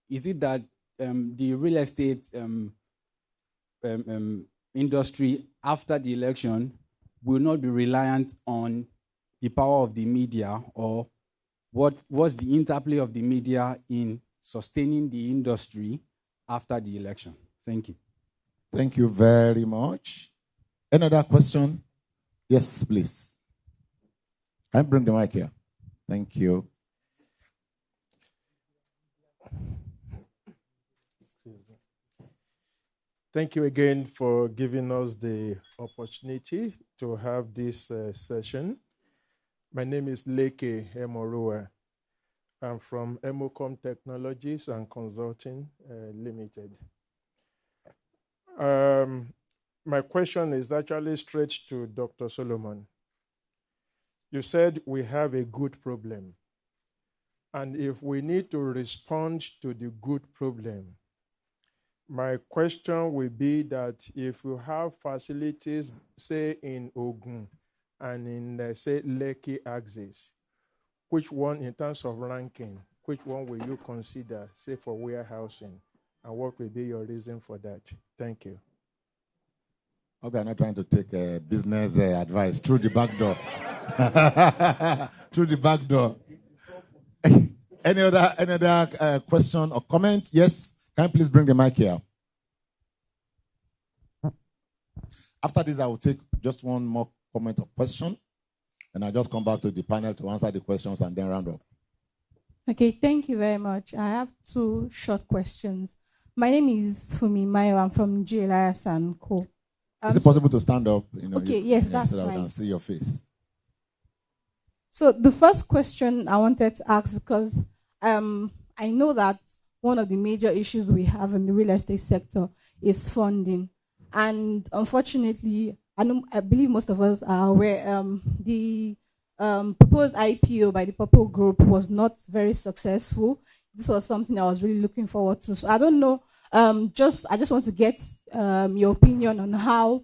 Speaker 13: is it that the real estate industry after the election will not be reliant on the power of the media or what's the interplay of the media in sustaining the industry after the election? Thank you.
Speaker 4: Thank you very much. Another question? Yes, please. Can I bring the mic here? Thank you.
Speaker 14: Thank you again for giving us the opportunity to have this session. My name is Leke Emorua. I'm from Emocom Technologies and Consulting Limited. My question is actually straight to Dr. Solomon. You said we have a good problem. And if we need to respond to the good problem, my question will be that if you have facilities, say in Ogun and in, say, Lekki axis, which one, in terms of ranking, which one will you consider, say, for warehousing? And what will be your reason for that? Thank you.
Speaker 4: Okay, I'm not trying to take business advice through the back door. Through the back door. Any other question or comment? Yes? Can you please bring the mic here? After this, I will take just one more comment or question, and I'll just come back to the panel to answer the questions and then round up.
Speaker 15: Okay, thank you very much. I have two short questions. My name is Fumi Mayo. I'm from G. Elias & Co.
Speaker 4: Is it possible to stand up?
Speaker 15: Okay, yes, that's
Speaker 4: so that
Speaker 15: fine.
Speaker 4: we can see your face.
Speaker 15: So the first question I wanted to ask, because I know that one of the major issues we have in the real estate sector is funding. And unfortunately, I believe most of us are aware, the proposed IPO by the Purple Group was not very successful. This was something I was really looking forward to. So I don't know, I just want to get your opinion on how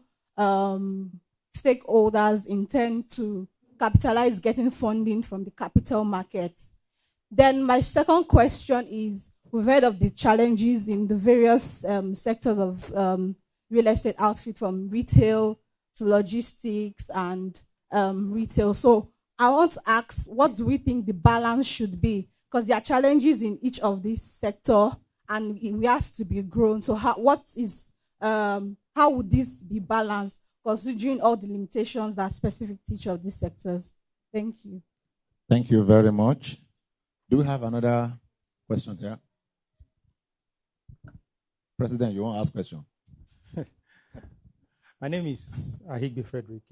Speaker 15: stakeholders intend to capitalize getting funding from the capital market. Then my second question is, we've heard of the challenges in the various sectors of real estate outfit, from retail to logistics and retail. So I want to ask, what do we think the balance should be? Because there are challenges in each of these sectors, and it has to be grown. So how would this be balanced, considering all the limitations that are specific to each of these sectors? Thank you.
Speaker 4: Thank you very much. Do we have another question here? President, you want to ask a question?
Speaker 16: My name is Ahigbe Frederick,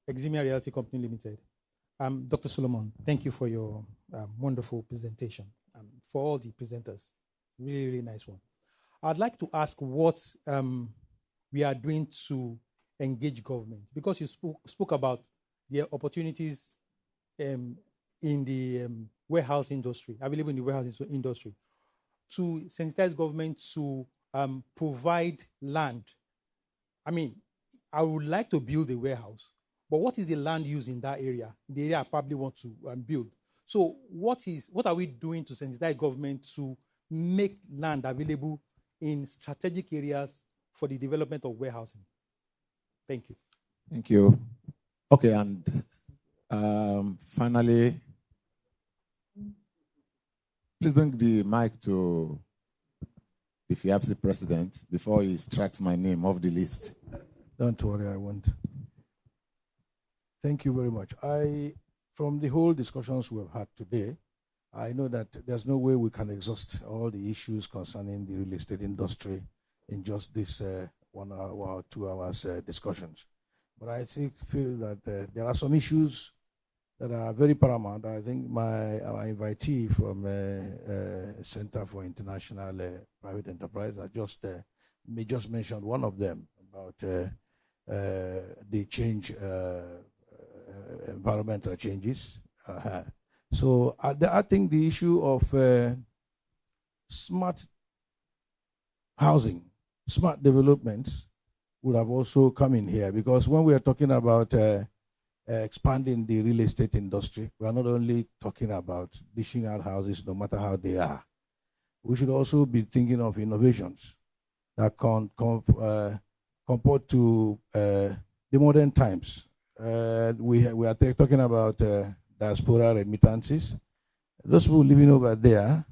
Speaker 16: Eximia Realty Company Limited. Dr. Solomon, thank you for your wonderful presentation, for all the presenters. Really, really nice one. I'd like to ask what we are doing to engage government, because you spoke about the opportunities in the warehouse industry, available in the warehouse industry, to sensitize government to provide land. I mean, I would like to build a warehouse, but what is the land use in that area? The area I probably want to build. So what are we doing to sensitize government to make land available in strategic areas for the development of warehousing? Thank you.
Speaker 4: Thank you. Okay, and finally, please bring the mic to the FIAPSI president before he strikes my name off the list.
Speaker 17: Don't worry, I won't. Thank you very much. From the whole discussions we've had today, I know that there's no way we can exhaust all the issues concerning the real estate industry in just this 1 hour or 2 hours discussions. But I feel that there are some issues that are very paramount. I think our invitee from Center for International Private Enterprise may just mention one of them about the change, environmental changes. So I think the issue of smart housing, smart developments would have also come in here, because when we are talking about expanding the real estate industry, we are not only talking about dishing out houses no matter how they are. We should also be thinking of innovations that comport to the modern times. We are talking about diaspora remittances. Those people living over there,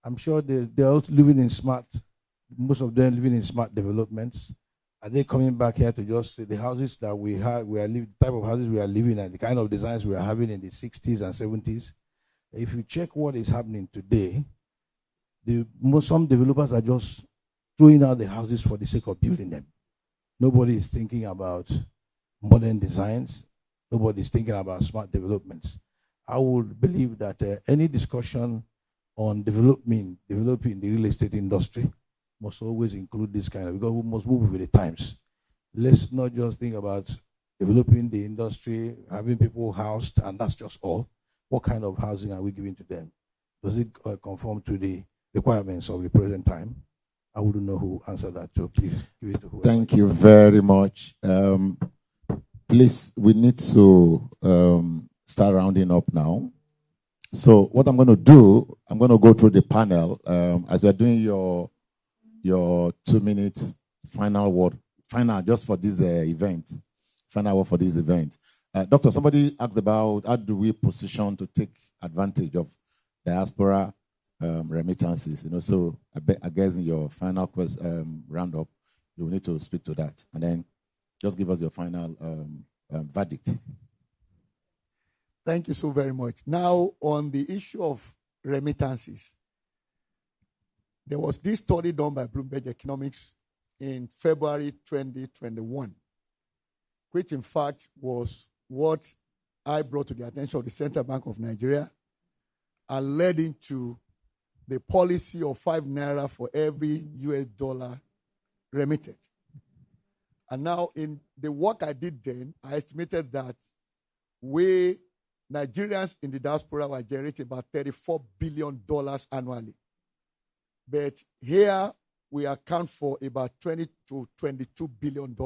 Speaker 17: I'm sure they're all living in smart, most of them living in smart developments. Are they coming back here to just the houses that we have, type of houses we are living in, the kind of designs we are having in the 60s and 70s? If you check what is happening today, some developers are just throwing out the houses for the sake of building them. Nobody is thinking about modern designs. Nobody is thinking about smart developments. I would believe that any discussion on developing the real estate industry must always include this kind of, because we must move with the times. Let's not just think about developing the industry, having people housed, and that's just all. What kind of housing are we giving to them? Does it conform to the requirements of the present time? I wouldn't know who answered that, so please give it to whoever.
Speaker 4: Thank you very much. Please, we need to start rounding up now. So what I'm going to do, I'm going to go through the panel as we're doing your 2-minute final word, just for this event, final word for this event. Doctor, somebody asked about how do we position to take advantage of diaspora remittances. So I guess in your final roundup, you will need to speak to that, and then just give us your final verdict.
Speaker 5: Thank you so very much. Now, on the issue of remittances, there was this study done by Bloomberg Economics in February 2021, which in fact was what I brought to the attention of the Central Bank of Nigeria and led into the policy of 5 naira for every US dollar remitted. And now in the work I did then, I estimated that we Nigerians in the diaspora were generating about $34 billion annually. But here we account for about $20 to $22 billion,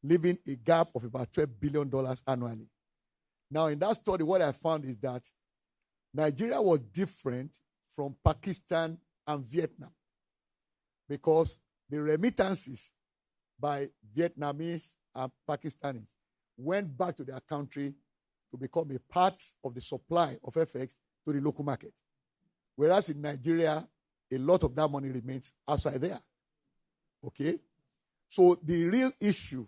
Speaker 5: leaving a gap of about $12 billion annually. Now, in that study, what I found is that Nigeria was different from Pakistan and Vietnam because the remittances by Vietnamese and Pakistanis went back to their country to become a part of the supply of FX to the local market. Whereas in Nigeria, a lot of that money remains outside there. Okay? So the real issue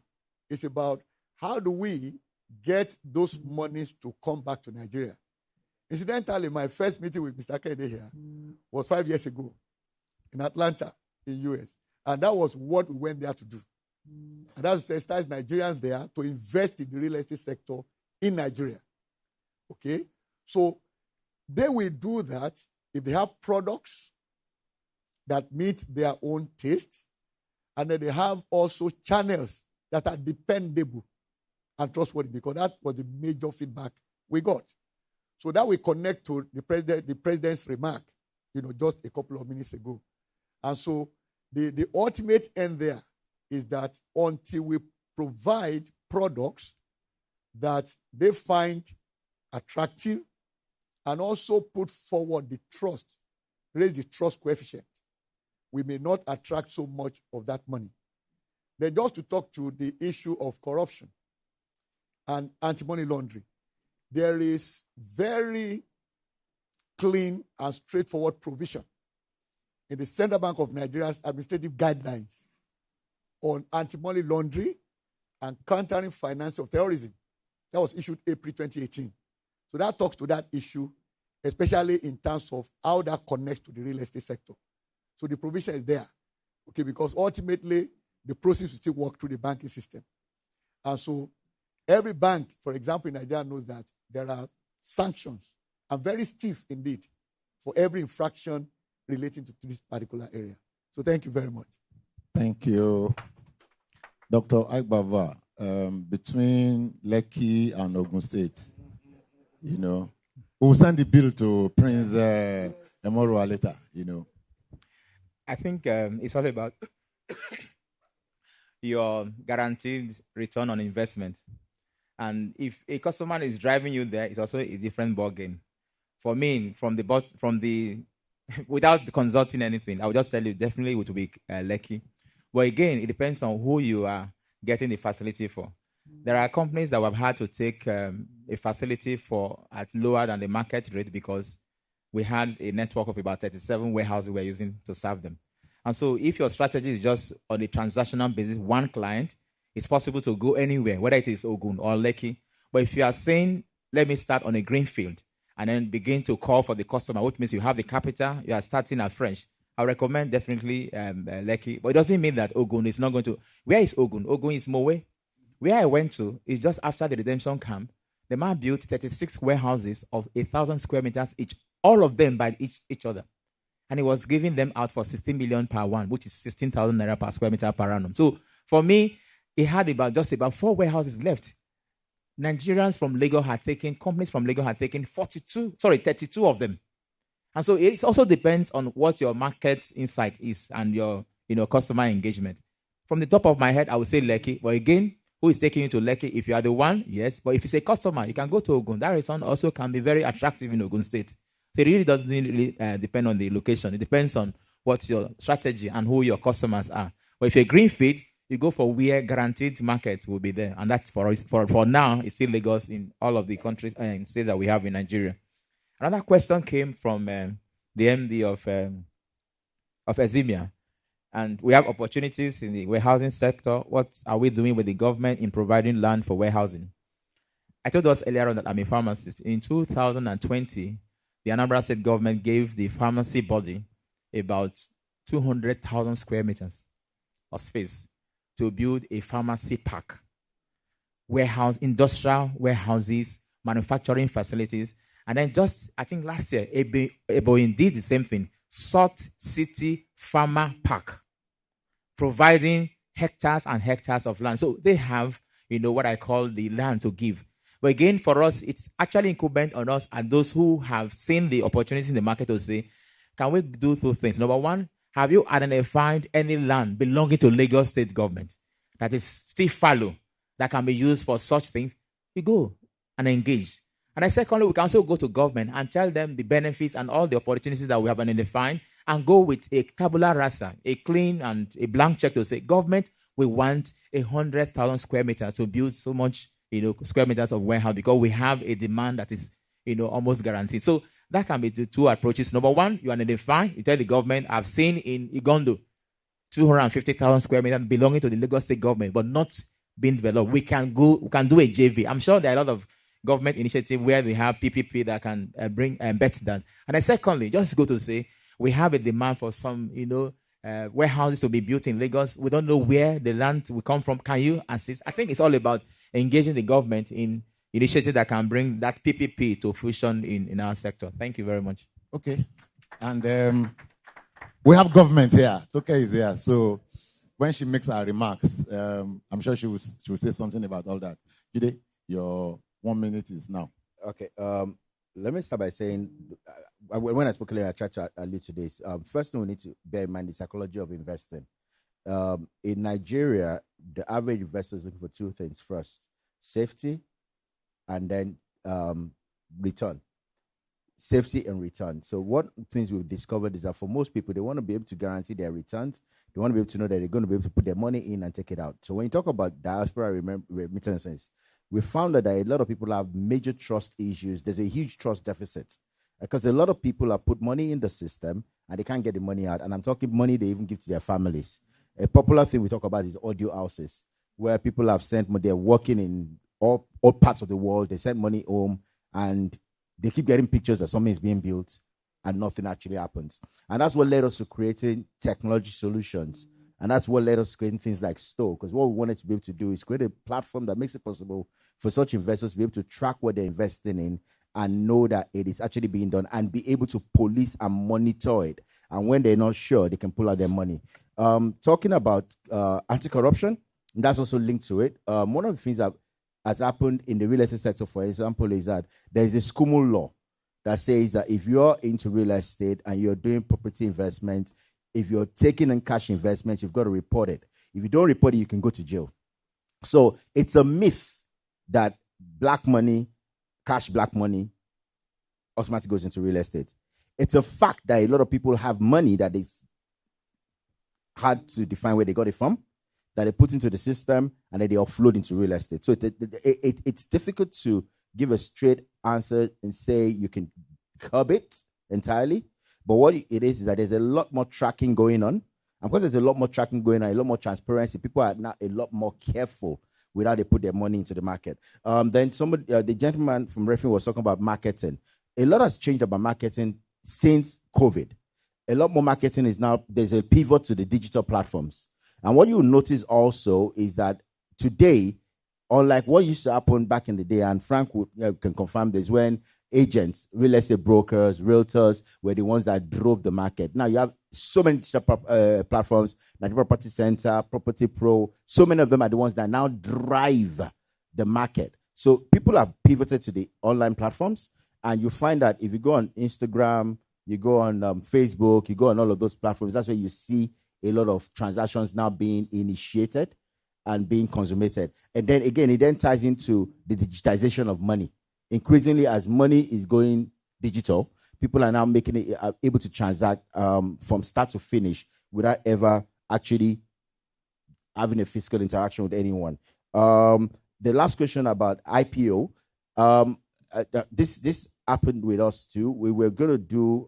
Speaker 5: is about how do we get those monies to come back to Nigeria. Incidentally, my first meeting with Mr. Kennedy here was 5 years ago in Atlanta, in US. And that was what we went there to do. And that's to sensitize Nigerians there to invest in the real estate sector in Nigeria. Okay? So they will do that if they have products that meet their own taste, and then they have also channels that are dependable and trustworthy, because that was the major feedback we got. So that we connect to the president's remark, just a couple of minutes ago. And so the ultimate end there is that until we provide products that they find attractive and also put forward the trust, raise the trust coefficient, we may not attract so much of that money. Then just to talk to the issue of corruption and anti-money laundering, there is very clean and straightforward provision in the Central Bank of Nigeria's administrative guidelines on anti-money laundering and countering finance of terrorism. That was issued April 2018. So that talks to that issue, especially in terms of how that connects to the real estate sector. So the provision is there, okay, because ultimately the process will still work through the banking system. And so every bank, for example, in Nigeria knows that there are sanctions, and very stiff indeed, for every infraction relating to this particular area. So thank you very much.
Speaker 4: Thank you. Dr. Agbava, between Lekki and Ogun State, we'll send the bill to Prince Emorua later,
Speaker 10: I think it's all about your guaranteed return on investment. And if a customer is driving you there, it's also a different ballgame. For me, without consulting anything, I would just tell you definitely it would be Lekki. But again, it depends on who you are getting the facility for. There are companies that have had to take a facility for at lower than the market rate because we had a network of about 37 warehouses we were using to serve them. And so if your strategy is just on a transactional basis, one client, it's possible to go anywhere, whether it is Ogun or Lekki. But if you are saying, let me start on a greenfield and then begin to call for the customer, which means you have the capital, you are starting afresh, I recommend definitely Lekki. But it doesn't mean that Ogun is not going to. Where is Ogun? Ogun is Mowe. Where I went to is just after the redemption camp. The man built 36 warehouses of 1,000 square meters each, all of them by each other. And he was giving them out for 16 million per one, which is 16,000 naira per square meter per annum. So for me, he had just about 4 warehouses left. Nigerians from Lagos had taken, companies from Lagos had taken 32 of them. And so it also depends on what your market insight is and your customer engagement. From the top of my head, I would say Lekki. But again, who is taking you to Lekki? If you are the one, yes. But if it's a customer, you can go to Ogun. That return also can be very attractive in Ogun State. So it really doesn't depend on the location. It depends on what your strategy and who your customers are. But if you're greenfield, you go for where guaranteed market will be there. And that's for now, it's still Lagos in all of the countries and states that we have in Nigeria. Another question came from the MD of Ezimia. And we have opportunities in the warehousing sector. What are we doing with the government in providing land for warehousing? I told us earlier on that I'm a pharmacist. In 2020, the Anambra State government gave the pharmacy body about 200,000 square meters of space to build a pharmacy park, warehouse, industrial warehouses, manufacturing facilities. And then I think last year, Eboin did the same thing. Salt City Farmer Park, providing hectares and hectares of land. So they have, what I call the land to give. But again, for us, it's actually incumbent on us and those who have seen the opportunities in the market to say, can we do 2 things? Number one, have you identified any land belonging to Lagos State government that is still fallow, that can be used for such things? You go and engage. And then secondly, we can also go to government and tell them the benefits and all the opportunities that we have identified and go with a tabula rasa, a clean and a blank check to say, government, we want 100,000 square meters to build so much, square meters of warehouse because we have a demand that is, almost guaranteed. So that can be the 2 approaches. Number one, you identify, you tell the government, I've seen in Igondo, 250,000 square meters belonging to the Lagos State government, but not being developed. We can do a JV. I'm sure there are a lot of government initiative where we have PPP that can bring bet that. And then secondly, just go to say, we have a demand for some, warehouses to be built in Lagos. We don't know where the land will come from. Can you assist? I think it's all about engaging the government in initiatives that can bring that PPP to fruition in our sector. Thank you very much.
Speaker 4: Okay. And we have government here. Toke is here. So when she makes her remarks, I'm sure she will say something about all that. Jide, your 1 minute is now.
Speaker 7: Okay. Let me start by saying, when I spoke earlier, I tried to allude to this. First thing we need to bear in mind the psychology of investing. In Nigeria, the average investor is looking for 2 things. First, safety, and then return. Safety and return. So what things we've discovered is that for most people, they want to be able to guarantee their returns. They want to be able to know that they're going to be able to put their money in and take it out. So when you talk about diaspora remittances, we found that a lot of people have major trust issues. There's a huge trust deficit because a lot of people have put money in the system and they can't get the money out. And I'm talking money they even give to their families. A popular thing we talk about is audio houses, where people have sent money. They're working in all parts of the world. They send money home and they keep getting pictures that something is being built and nothing actually happens. And that's what led us to creating technology solutions. And that's what led us to creating things like Stow, because what we wanted to be able to do is create a platform that makes it possible for such investors to be able to track what they're investing in and know that it is actually being done and be able to police and monitor it. And when they're not sure, they can pull out their money. Talking about anti-corruption, that's also linked to it. One of the things that has happened in the real estate sector, for example, is that there is a SCUMU law that says that if you're into real estate and you're doing property investments, if you're taking in cash investments, you've got to report it. If you don't report it, you can go to jail. So it's a myth that black money, cash black money, automatically goes into real estate. It's a fact that a lot of people have money that is hard to define where they got it from, that they put into the system, and then they offload into real estate. So it's difficult to give a straight answer and say you can curb it entirely. But what it is that there's a lot more tracking going on. And because there's a lot more tracking going on, a lot more transparency, people are now a lot more careful with how they put their money into the market. Then somebody, the gentleman from Referee was talking about marketing. A lot has changed about marketing since COVID. A lot more marketing is now, there's a pivot to the digital platforms. And what you'll notice also is that today, unlike what used to happen back in the day, and Frank can confirm this, when agents, real estate brokers, realtors were the ones that drove the market. Now you have so many digital platforms, Nigerian Property Center, Property Pro, so many of them are the ones that now drive the market. So people have pivoted to the online platforms, and you find that if you go on Instagram, you go on Facebook, you go on all of those platforms, that's where you see a lot of transactions now being initiated and being consummated. And then again, it then ties into the digitization of money. Increasingly, as money is going digital, people are now making it able to transact from start to finish without ever actually having a physical interaction with anyone. The last question about IPO, this happened with us too. We were going to do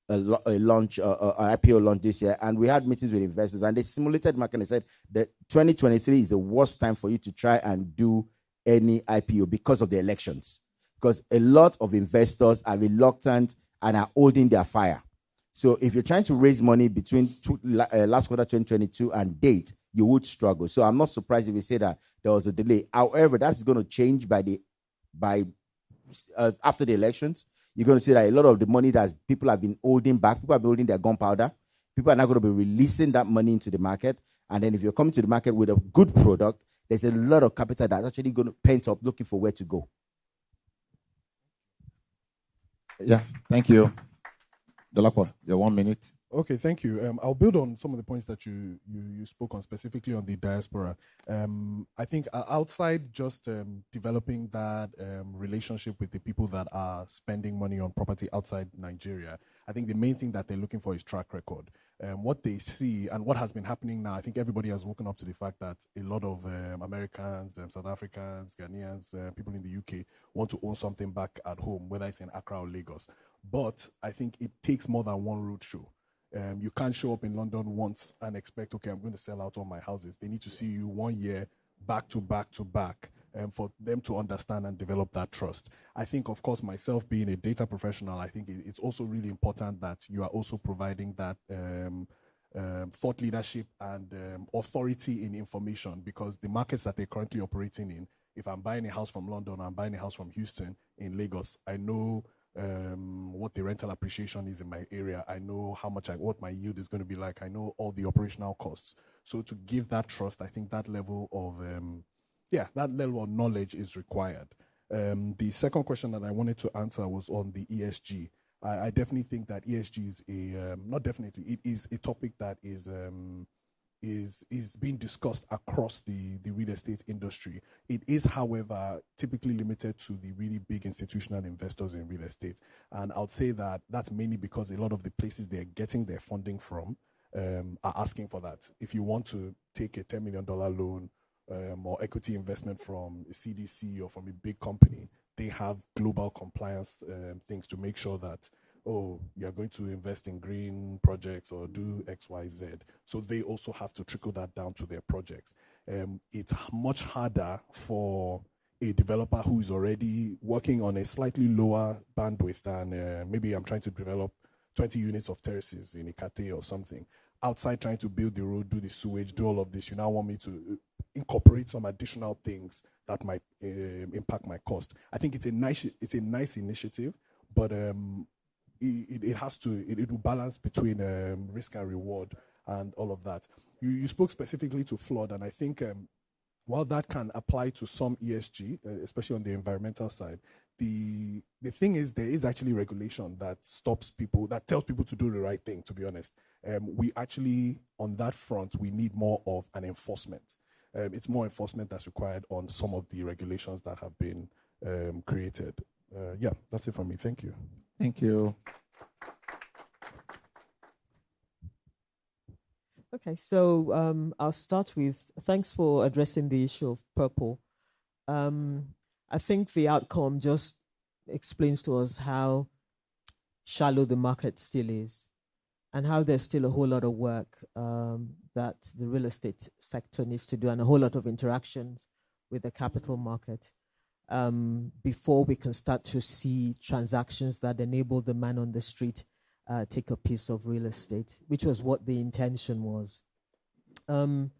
Speaker 7: a launch, an IPO launch this year, and we had meetings with investors, and they simulated market and they said that 2023 is the worst time for you to try and do any IPO because of the elections. Because a lot of investors are reluctant and are holding their fire. So if you're trying to raise money between last quarter 2022 and date, you would struggle. So I'm not surprised if you say that there was a delay. However, that's going to change after the elections. You're going to see that a lot of the money that people have been holding back, people have been holding their gunpowder. People are now going to be releasing that money into the market. And then if you're coming to the market with a good product, there's a lot of capital that's actually going to pent up looking for where to go.
Speaker 1: Yeah, thank you. Dolapo, your 1 minute.
Speaker 8: Okay, thank you. I'll build on some of the points that you spoke on, specifically on the diaspora. I think outside just developing that relationship with the people that are spending money on property outside Nigeria, I think the main thing that they're looking for is track record. What they see and what has been happening now, I think everybody has woken up to the fact that a lot of Americans, South Africans, Ghanaians, people in the UK want to own something back at home, whether it's in Accra or Lagos. But I think it takes more than one roadshow. You can't show up in London once and expect, okay, I'm going to sell out all my houses. They need to see you 1 year back to back to back for them to understand and develop that trust. I think, of course, myself being a data professional, I think it's also really important that you are also providing that thought leadership and authority in information, because the markets that they're currently operating in, if I'm buying a house from London, I'm buying a house from Houston, in Lagos, I know what the rental appreciation is in my area. I know what my yield is going to be like. I know all the operational costs. So to give that trust, I think that level of knowledge is required. The second question that I wanted to answer was on the ESG. I definitely think that ESG is it is a topic that is being discussed across the real estate industry. It is, however, typically limited to the really big institutional investors in real estate. And I would say that that's mainly because a lot of the places they're getting their funding from are asking for that. If you want to take a $10 million loan or equity investment from a CDC or from a big company, they have global compliance things to make sure that, you're going to invest in green projects or do X, Y, Z. So they also have to trickle that down to their projects. It's much harder for a developer who is already working on a slightly lower bandwidth than maybe I'm trying to develop 20 units of terraces in Ikate or something. Outside trying to build the road, do the sewage, do all of this, you now want me to incorporate some additional things that might impact my cost. I think it's a nice initiative, but it will balance between risk and reward and all of that. You spoke specifically to flood, and I think while that can apply to some ESG, especially on the environmental side, the thing is there is actually regulation that stops people, that tells people to do the right thing, to be honest. We actually, on that front, we need more of an enforcement. It's more enforcement that's required on some of the regulations that have been created. That's it from me. Thank you.
Speaker 1: Thank you.
Speaker 9: Okay, so I'll start with thanks for addressing the issue of purple. I think the outcome just explains to us how shallow the market still is, and how there's still a whole lot of work that the real estate sector needs to do, and a whole lot of interactions with the capital market before we can start to see transactions that enable the man on the street take a piece of real estate, which was what the intention was. On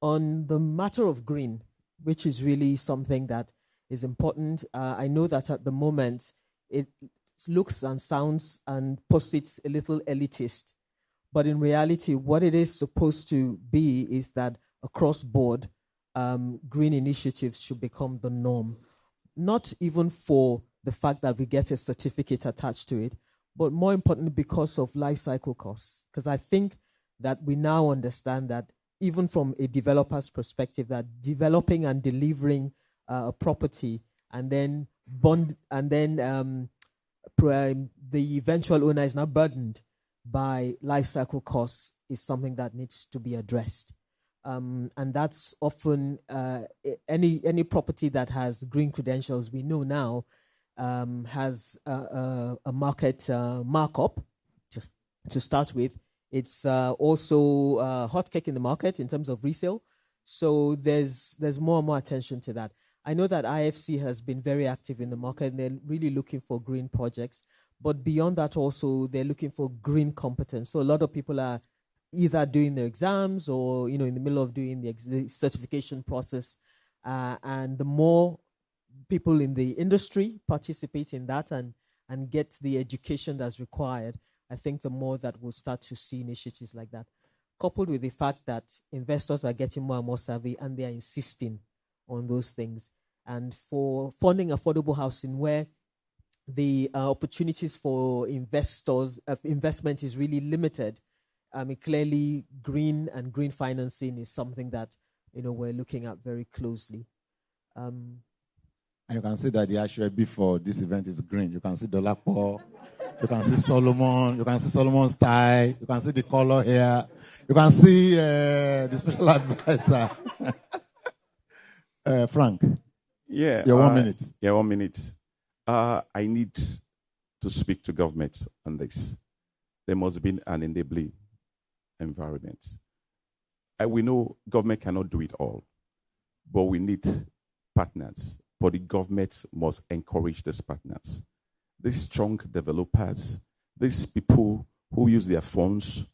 Speaker 9: the matter of green, which is really something that is important, I know that at the moment it looks and sounds and posits a little elitist, but in reality what it is supposed to be is that across board green initiatives should become the norm, not even for the fact that we get a certificate attached to it, but more importantly because of life cycle costs. Because I think that we now understand that even from a developer's perspective, that developing and delivering a property and then the eventual owner is now burdened by life cycle costs is something that needs to be addressed. And that's often any property that has green credentials, we know now, has a market markup to start with. It's also a hot cake in the market in terms of resale. So there's more and more attention to that. I know that IFC has been very active in the market, and they're really looking for green projects. But beyond that also, they're looking for green competence. So a lot of people are either doing their exams or, in the middle of doing the certification process. And the more people in the industry participate in that and get the education that's required, I think the more that we'll start to see initiatives like that. Coupled with the fact that investors are getting more and more savvy and they are insisting on those things. And for funding affordable housing, where the opportunities for investment is really limited, clearly green and green financing is something that we're looking at very closely.
Speaker 4: And you can see that the HRB for this event is green. You can see Dolapo, you can see Solomon, you can see Solomon's tie, you can see the color here, you can see the special advisor. Frank.
Speaker 6: Yeah.
Speaker 4: Your 1 minute.
Speaker 6: Yeah, 1 minute. I need to speak to government on this. There must be an enabling environment. We know government cannot do it all, but we need partners. But the government must encourage these partners. These strong developers, these people who use their funds,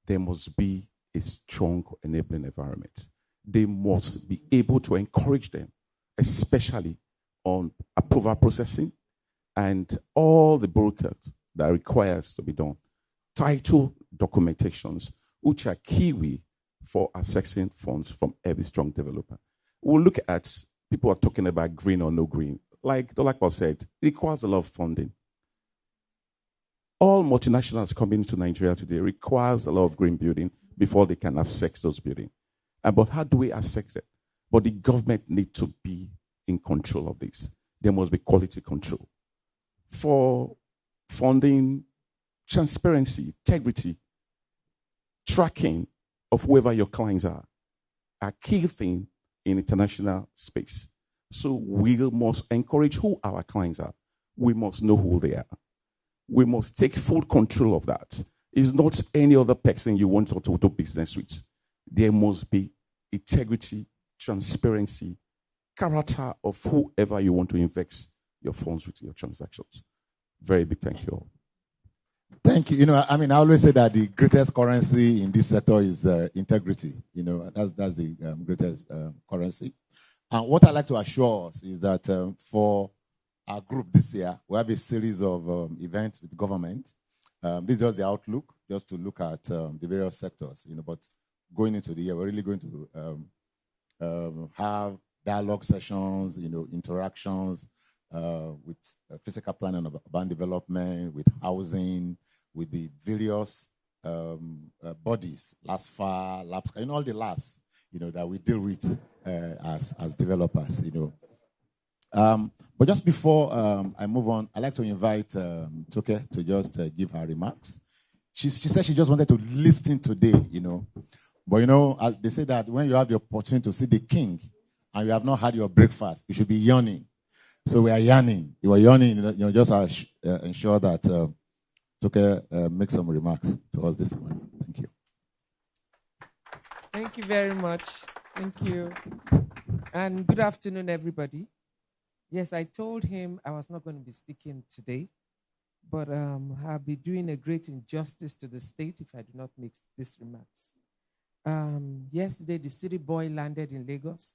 Speaker 6: there must be a strong enabling environment. They must be able to encourage them, especially on approval processing and all the bureaucracy that requires to be done. Title documentations, which are key for accessing funds from every strong developer. We'll look at, people are talking about green or no green. Like Dolapo said, it requires a lot of funding. All multinationals coming into Nigeria today requires a lot of green building before they can access those buildings. But how do we access it? But the government needs to be in control of this. There must be quality control. For funding, transparency, integrity, tracking of whoever your clients are key thing in international space. So we must encourage who our clients are. We must know who they are. We must take full control of that. It's not any other person you want to do business with. There must be integrity, transparency, character of whoever you want to invest your funds with your transactions. Very big thank you all.
Speaker 4: Thank you. I always say that the greatest currency in this sector is integrity. That's the greatest currency. And what I'd like to assure us is that for our group this year, we have a series of events with government. This is just the outlook, just to look at the various sectors. But going into the year, we're really going to have dialogue sessions, interactions with physical planning of urban development, with housing, with the various bodies, LASFA, LAPSCA, all the LAS, that we deal with as developers, But just before I move on, I'd like to invite Toke to just give her remarks. She said she just wanted to listen today, But, they say that when you have the opportunity to see the king and you have not had your breakfast, you should be yawning. So we are yawning. You are yawning, just ensure that Toke make some remarks to us this morning. Thank you.
Speaker 18: Thank you very much. Thank you. And good afternoon, everybody. Yes, I told him I was not going to be speaking today, but I'll be doing a great injustice to the state if I do not make these remarks. Yesterday, the city boy landed in Lagos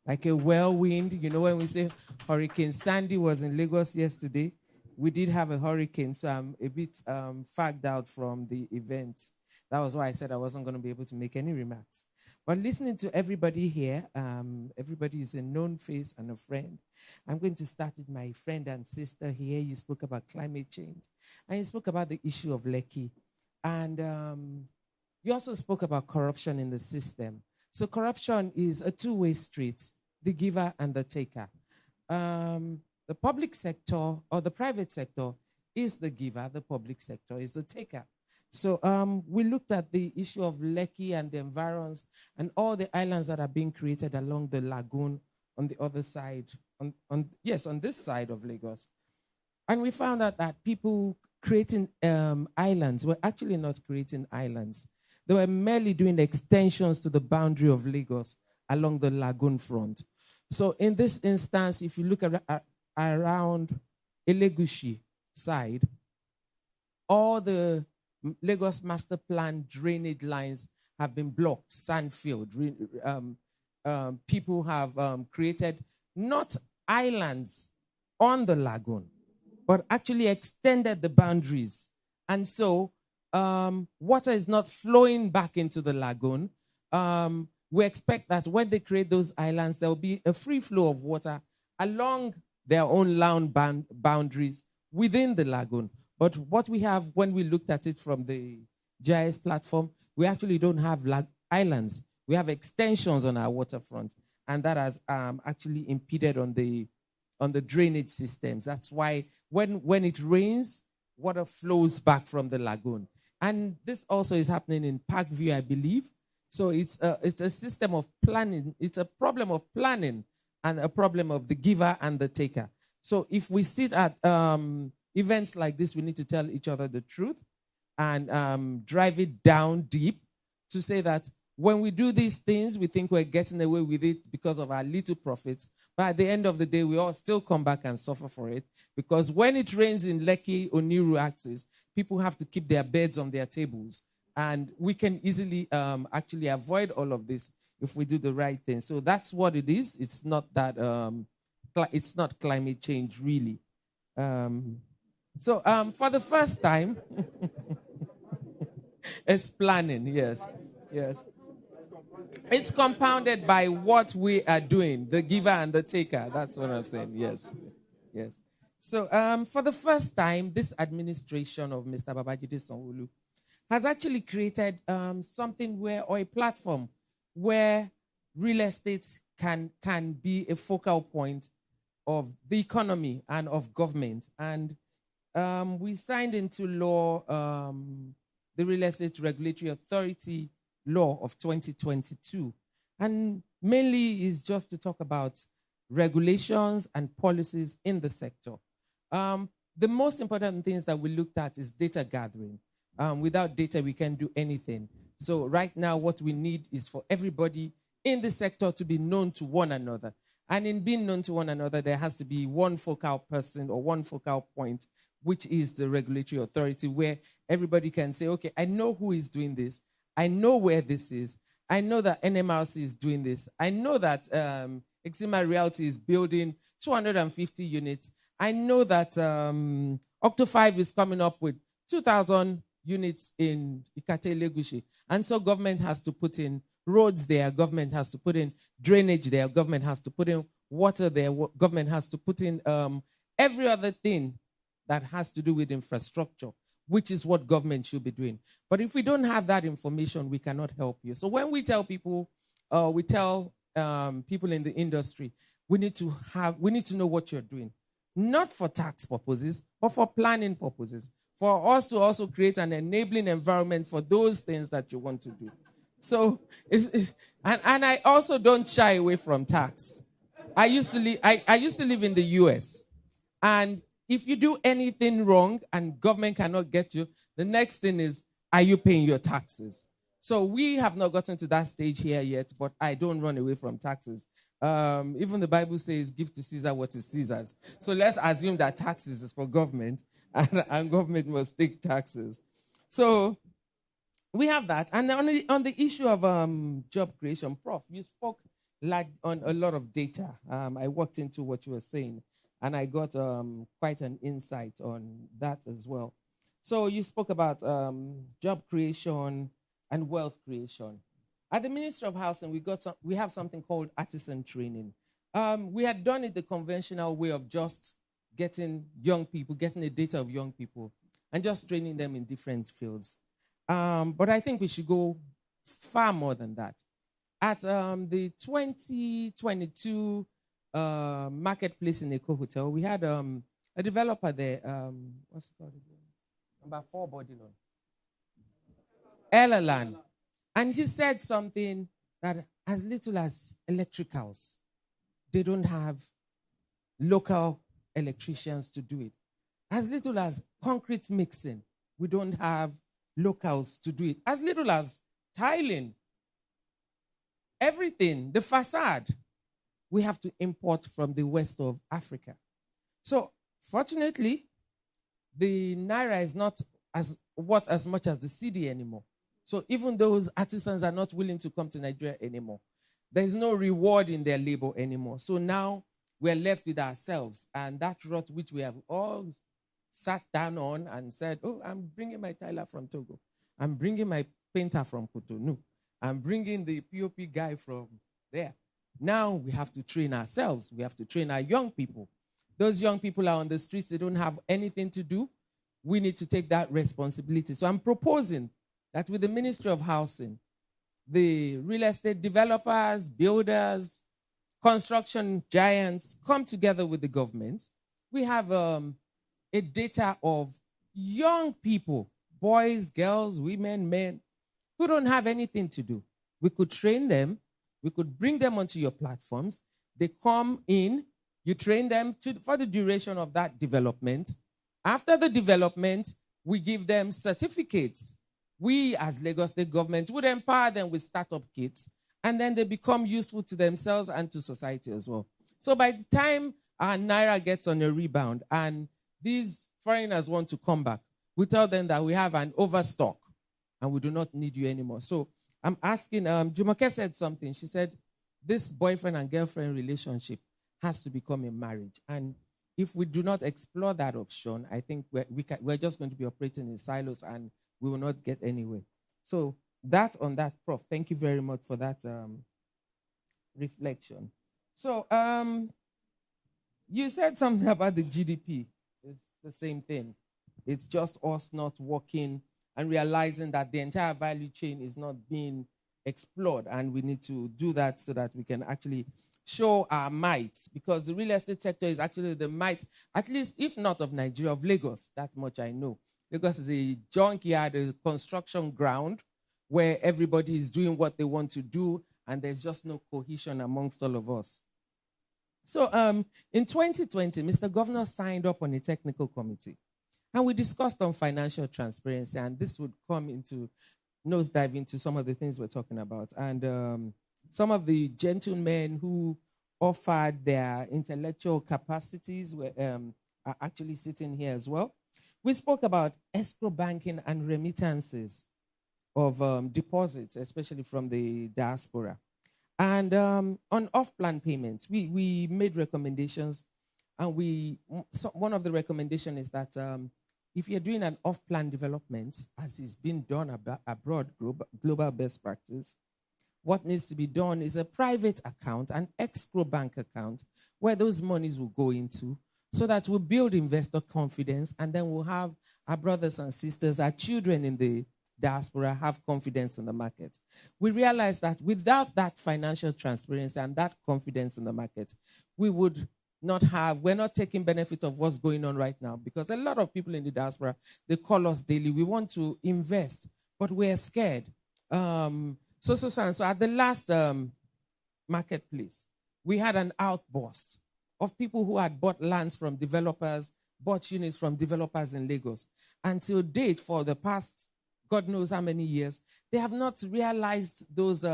Speaker 18: like a whirlwind. You know, when we say Hurricane Sandy was in Lagos yesterday, we did have a hurricane, so I'm a bit fagged out from the event. That was why I said I wasn't going to be able to make any remarks. But listening to everybody here, everybody is a known face and a friend. I'm going to start with my friend and sister here. You spoke about climate change, and you spoke about the issue of Lekki. And you also spoke about corruption in the system. So corruption is a two-way street, the giver and the taker. The public sector or the private sector is the giver, the public sector is the taker. So we looked at the issue of Lekki and the environs and all the islands that are being created along the lagoon on the other side, on this side of Lagos. And we found out that people creating islands were actually not creating islands. They were merely doing extensions to the boundary of Lagos along the lagoon front. So in this instance, if you look around Elegushi side, all the Lagos Master Plan drainage lines have been blocked, sand filled. People have created not islands on the lagoon, but actually extended the boundaries. And so water is not flowing back into the lagoon. We expect that when they create those islands, there will be a free flow of water along their own land boundaries within the lagoon. But what we have when we looked at it from the GIS platform, we actually don't have islands. We have extensions on our waterfront, and that has actually impeded on the drainage systems. That's why when it rains, water flows back from the lagoon. And this also is happening in Parkview, I believe. So it's a system of planning. It's a problem of planning and a problem of the giver and the taker. So if we sit at events like this, we need to tell each other the truth and drive it down deep to say that when we do these things, we think we're getting away with it because of our little profits. But at the end of the day, we all still come back and suffer for it, because when it rains in Lekki or Niru axis, people have to keep their beds on their tables. And we can easily actually avoid all of this if we do the right thing. So that's what it is. It's not that, it's not climate change, really. So for the first time, it's planning, yes. It's compounded by what we are doing, the giver and the taker. That's what I'm saying, yes. So for the first time, this administration of Mr. Babajide Sanwo-Olu has actually created something or a platform where real estate can be a focal point of the economy and of government. And we signed into law the Real Estate Regulatory Authority law of 2022. And mainly is just to talk about regulations and policies in the sector. The most important things that we looked at is data gathering. Without data, we can't do anything. So right now, what we need is for everybody in the sector to be known to one another. And in being known to one another, there has to be one focal person or one focal point, which is the regulatory authority, where everybody can say, okay, I know who is doing this. I know where this is. I know that NMRC is doing this. I know that Exima Realty is building 250 units. I know that Octo5 is coming up with 2,000 units in Ikate Legushi. And so government has to put in roads there. Government has to put in drainage there. Government has to put in water there. Government has to put in every other thing that has to do with infrastructure, which is what government should be doing. But if we don't have that information, we cannot help you. So when we tell people, people in the industry, we need to know what you're doing. Not for tax purposes, but for planning purposes. For us to also create an enabling environment for those things that you want to do. So, and I also don't shy away from tax. I used to live in the US. And if you do anything wrong and government cannot get you, the next thing is, are you paying your taxes? So we have not gotten to that stage here yet, but I don't run away from taxes. Even the Bible says, give to Caesar what is Caesar's. So let's assume that taxes is for government, and government must take taxes. So we have that. And on the issue of job creation, Prof, you spoke on a lot of data. I walked into what you were saying, and I got quite an insight on that as well. So you spoke about job creation and wealth creation. At the Ministry of Housing, we have something called artisan training. We had done it the conventional way of just getting young people, getting the data of young people, and just training them in different fields. But I think we should go far more than that. At the 2022 marketplace in Eco Hotel, we had a developer there. What's it called again? Number 4 Bodilon. Elalan. And he said something that as little as electricals, they don't have local electricians to do it. As little as concrete mixing, we don't have locals to do it. As little as tiling, everything, the facade, we have to import from the west of Africa. So, fortunately, the Naira is not worth as much as the CD anymore. So even those artisans are not willing to come to Nigeria anymore. There is no reward in their labor anymore. So now we're left with ourselves. And that rot which we have all sat down on and said, oh, I'm bringing my tiler from Togo. I'm bringing my painter from Cotonou. I'm bringing the POP guy from there. Now we have to train ourselves. We have to train our young people. Those young people are on the streets. They don't have anything to do. We need to take that responsibility. So I'm proposing that with the Ministry of Housing, the real estate developers, builders, construction giants come together with the government. We have a data of young people, boys, girls, women, men, who don't have anything to do. We could train them. We could bring them onto your platforms. They come in. You train them for the duration of that development. After the development, we give them certificates. We, as Lagos State government, would empower them with startup kits, and then they become useful to themselves and to society as well. So by the time our Naira gets on a rebound and these foreigners want to come back, we tell them that we have an overstock and we do not need you anymore. So I'm asking, Jumoke said something. She said, this boyfriend and girlfriend relationship has to become a marriage. And if we do not explore that option, I think we're just going to be operating in silos and we will not get anywhere. So that on that, Prof, thank you very much for that reflection. So you said something about the GDP. It's the same thing. It's just us not working and realizing that the entire value chain is not being explored, and we need to do that so that we can actually show our might, because the real estate sector is actually the might, at least if not of Nigeria, of Lagos. That much I know. Lagos is a junkyard, a construction ground where everybody is doing what they want to do, and there's just no cohesion amongst all of us. So in 2020, Mr. Governor signed up on a technical committee, and we discussed on financial transparency, and this would come into nosedive into some of the things we're talking about. And some of the gentlemen who offered their intellectual capacities are actually sitting here as well. We spoke about escrow banking and remittances of deposits, especially from the diaspora. And on off-plan payments, we made recommendations, and one of the recommendations is that if you're doing an off-plan development, as is being done abroad, global best practice, what needs to be done is a private account, an escrow bank account, where those monies will go into, so that we'll build investor confidence, and then we'll have our brothers and sisters, our children in the diaspora have confidence in the market. We realize that without that financial transparency and that confidence in the market, we're not taking benefit of what's going on right now, because a lot of people in the diaspora, they call us daily. We want to invest, but we're scared. So at the last marketplace, we had an outburst of people who had bought lands from developers bought units from developers in Lagos. Until date, for the past God knows how many years, they have not realized those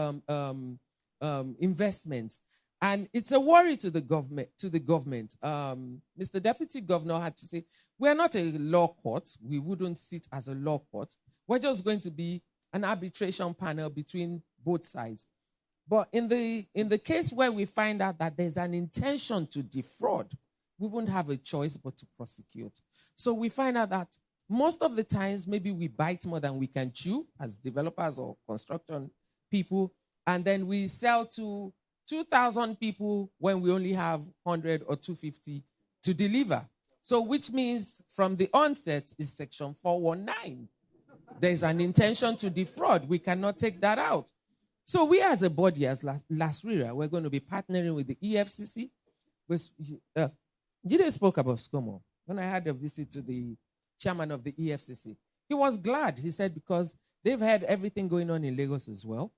Speaker 18: investments. And it's a worry to the government. Mr. Deputy Governor had to say, we're not a law court. We wouldn't sit as a law court. We're just going to be an arbitration panel between both sides. But in the case where we find out that there's an intention to defraud, we won't have a choice but to prosecute. So we find out that most of the times, maybe we bite more than we can chew as developers or construction people, and then we sell to 2,000 people when we only have 100 or 250 to deliver. So which means from the onset is Section 419. There's an intention to defraud. We cannot take that out. So we as a body, as LASRIRA, we're going to be partnering with the EFCC. Jide spoke about SCOMO. When I had a visit to the chairman of the EFCC, he was glad. He said because they've had everything going on in Lagos as well.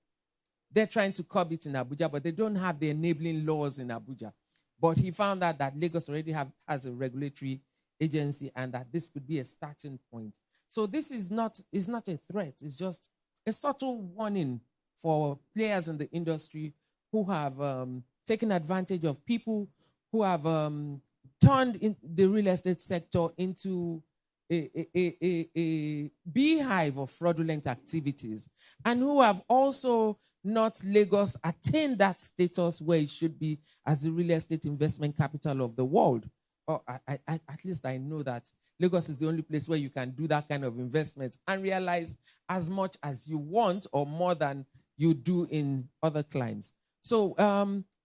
Speaker 18: They're trying to curb it in Abuja, but they don't have the enabling laws in Abuja. But he found out that Lagos already has a regulatory agency and that this could be a starting point. So this is not a threat. It's just a subtle warning for players in the industry who have taken advantage of people who have turned the real estate sector into a beehive of fraudulent activities, and who have also not Lagos attained that status where it should be as the real estate investment capital of the world. Or at least I know that Lagos is the only place where you can do that kind of investment and realize as much as you want or more than you do in other climes. So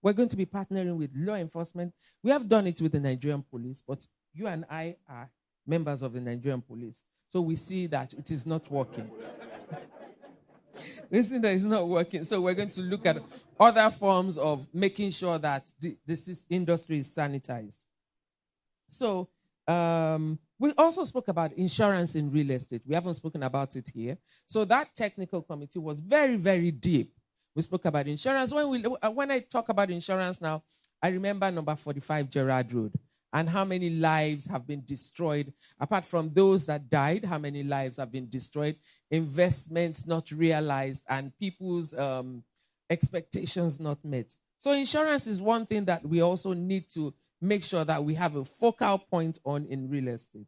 Speaker 18: we're going to be partnering with law enforcement. We have done it with the Nigerian police, but you and I are members of the Nigerian police. So we see that it is not working. We see that it's not working. So we're going to look at other forms of making sure that this industry is sanitized. So we also spoke about insurance in real estate. We haven't spoken about it here. So that technical committee was very, very deep. We spoke about insurance. When I talk about insurance now, I remember number 45 Gerard Road and how many lives have been destroyed. Apart from those that died, how many lives have been destroyed, investments not realized, and people's expectations not met. So insurance is one thing that we also need to make sure that we have a focal point on in real estate.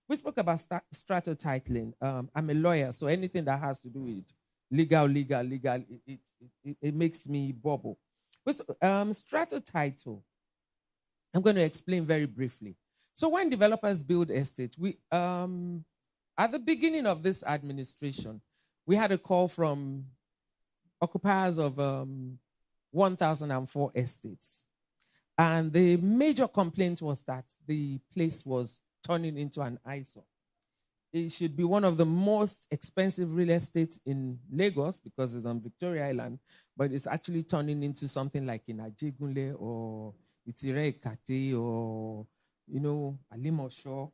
Speaker 18: We spoke about stratotitling. I'm a lawyer, so anything that has to do with legal, it makes me bubble. Stratotitle, I'm going to explain very briefly. So when developers build estates, at the beginning of this administration, we had a call from occupiers of 1,004 estates. And the major complaint was that the place was turning into an eyesore. It should be one of the most expensive real estate in Lagos because it's on Victoria Island, but it's actually turning into something like in Ajegunle or Itire Ikate or, Alimosho,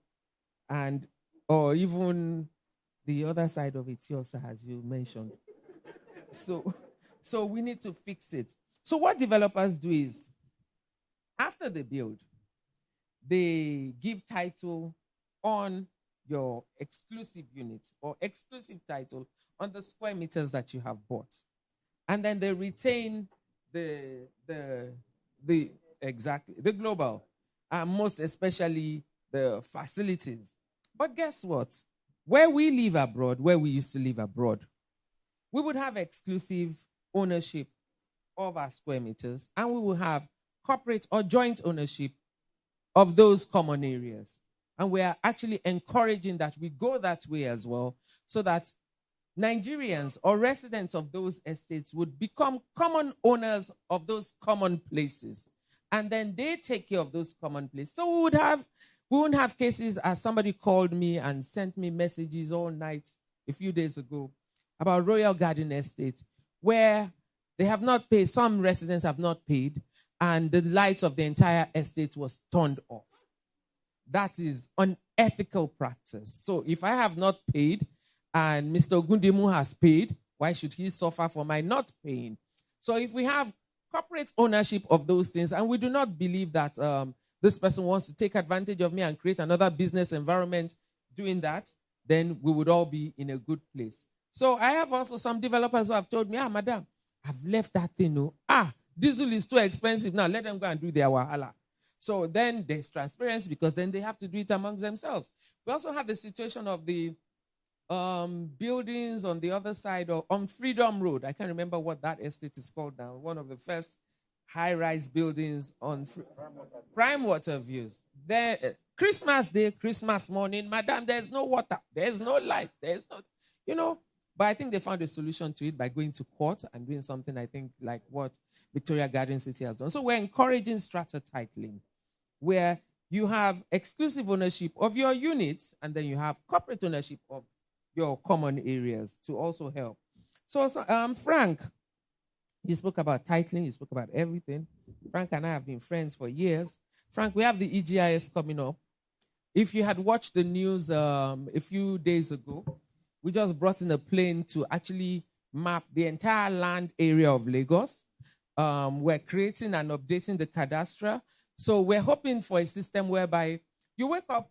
Speaker 18: or even the other side of Etiosa, as you mentioned. So we need to fix it. So what developers do is, after they build, they give title on your exclusive unit or exclusive title on the square meters that you have bought. And then they retain the global, most especially the facilities. But guess what? Where we live abroad, where we used to live abroad, we would have exclusive ownership of our square meters, and we will have corporate or joint ownership of those common areas. And we are actually encouraging that we go that way as well, so that Nigerians or residents of those estates would become common owners of those common places. And then they take care of those common places. So we wouldn't have cases, as somebody called me and sent me messages all night a few days ago about Royal Garden Estate, where they have not paid, some residents have not paid, and the lights of the entire estate was turned off. That is unethical practice. So if I have not paid and Mr. Ogundimu has paid, why should he suffer for my not paying? So if we have corporate ownership of those things, and we do not believe that this person wants to take advantage of me and create another business environment doing that, then we would all be in a good place. So I have also some developers who have told me, madam, I've left that thing. No. Diesel is too expensive. Now let them go and do their wahala. So then there's transparency because then they have to do it amongst themselves. We also have the situation of the buildings on the other side of on Freedom Road. I can't remember what that estate is called now. One of the first high-rise buildings on Prime Water Views. There, Christmas Day, Christmas morning, madam, there's no water, there's no light, there's no, But I think they found a solution to it by going to court and doing something, I think, like what Victoria Garden City has done. So we're encouraging strata titling, where you have exclusive ownership of your units, and then you have corporate ownership of your common areas to also help. So Frank, you spoke about titling, you spoke about everything. Frank and I have been friends for years. Frank, we have the EGIS coming up. If you had watched the news a few days ago, we just brought in a plane to actually map the entire land area of Lagos. We're creating and updating the cadastre. So we're hoping for a system whereby you wake up,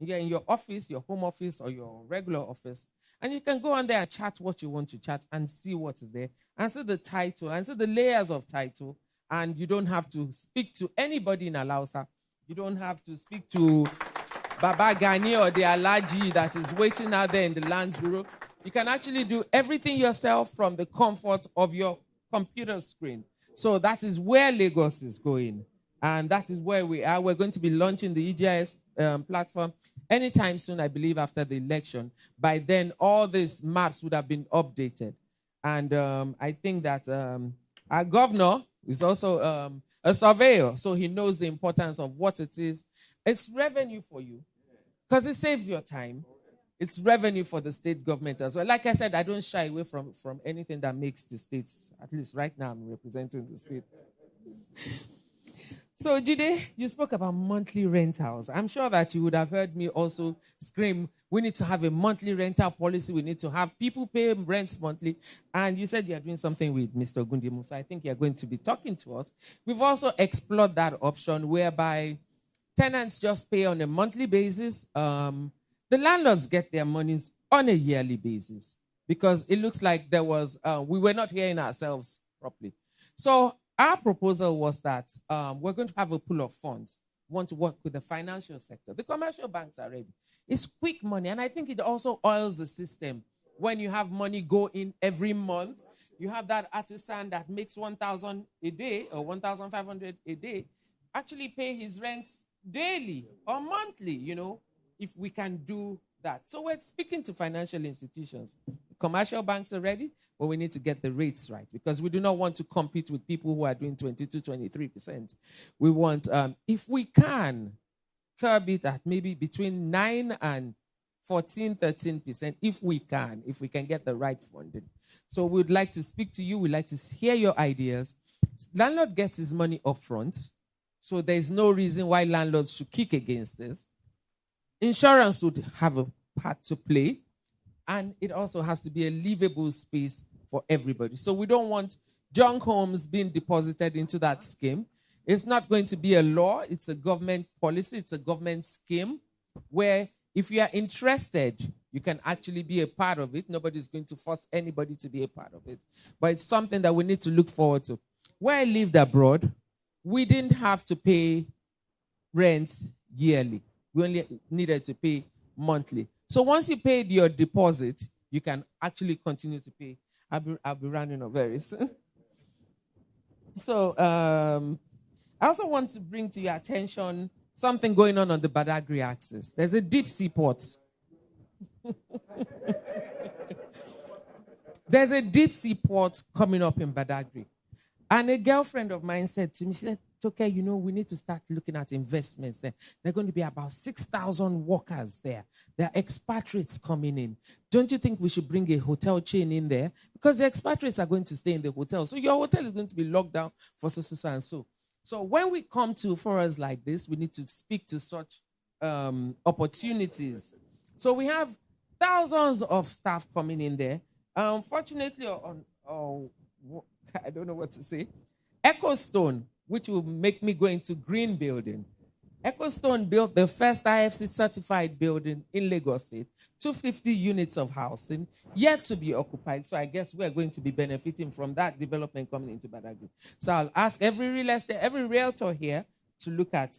Speaker 18: you're in your office, your home office, or your regular office, and you can go on there and chat what you want to chat and see what is there, answer the title, answer the layers of title, and you don't have to speak to anybody in Alausa. You don't have to speak to Baba Gani or the Alaji that is waiting out there in the Lands Bureau. You can actually do everything yourself from the comfort of your computer screen. So that is where Lagos is going. And that is where we are. We're going to be launching the EGIS platform anytime soon, I believe, after the election. By then, all these maps would have been updated. And I think that our governor is also a surveyor, so he knows the importance of what it is. It's revenue for you, because it saves your time. It's revenue for the state government as well. Like I said, I don't shy away from anything that makes the states, at least right now I'm representing the state. So, Jide, you spoke about monthly rentals. I'm sure that you would have heard me also scream, we need to have a monthly rental policy. We need to have people pay rents monthly. And you said you are doing something with Mr. Gundimu, so I think you're going to be talking to us. We've also explored that option whereby tenants just pay on a monthly basis. The landlords get their monies on a yearly basis because it looks like we were not hearing ourselves properly. So our proposal was that we're going to have a pool of funds. We want to work with the financial sector. The commercial banks are ready. It's quick money, and I think it also oils the system. When you have money go in every month, you have that artisan that makes 1,000 a day or 1,500 a day actually pay his rent daily or monthly, if we can do that. So we're speaking to financial institutions. Commercial banks are ready, but we need to get the rates right because we do not want to compete with people who are doing 22, 23%. We want, if we can, curb it at maybe between 9 and 14, 13%, if we can get the right funding. So we'd like to speak to you. We'd like to hear your ideas. Landlord gets his money up front, so there's no reason why landlords should kick against this. Insurance would have a part to play, and it also has to be a livable space for everybody. So we don't want junk homes being deposited into that scheme. It's not going to be a law. It's a government policy. It's a government scheme where if you are interested, you can actually be a part of it. Nobody's going to force anybody to be a part of it. But it's something that we need to look forward to. Where I lived abroad, we didn't have to pay rents yearly. We only needed to pay monthly. So once you paid your deposit, you can actually continue to pay. I'll be running over very soon. So I also want to bring to your attention something going on the Badagry axis. There's a deep sea port. There's a deep sea port coming up in Badagry. And a girlfriend of mine said to me, she said, okay, we need to start looking at investments there. There are going to be about 6,000 workers there. There are expatriates coming in. Don't you think we should bring a hotel chain in there? Because the expatriates are going to stay in the hotel. So your hotel is going to be locked down for so and so. So when we come to forums like this, we need to speak to such opportunities. So we have thousands of staff coming in there. Unfortunately, I don't know what to say. Echo Stone, which will make me go into green building. Ecostone built the first IFC certified building in Lagos State, 250 units of housing, yet to be occupied. So I guess we're going to be benefiting from that development coming into Badagry. So I'll ask every real estate, every realtor here to look at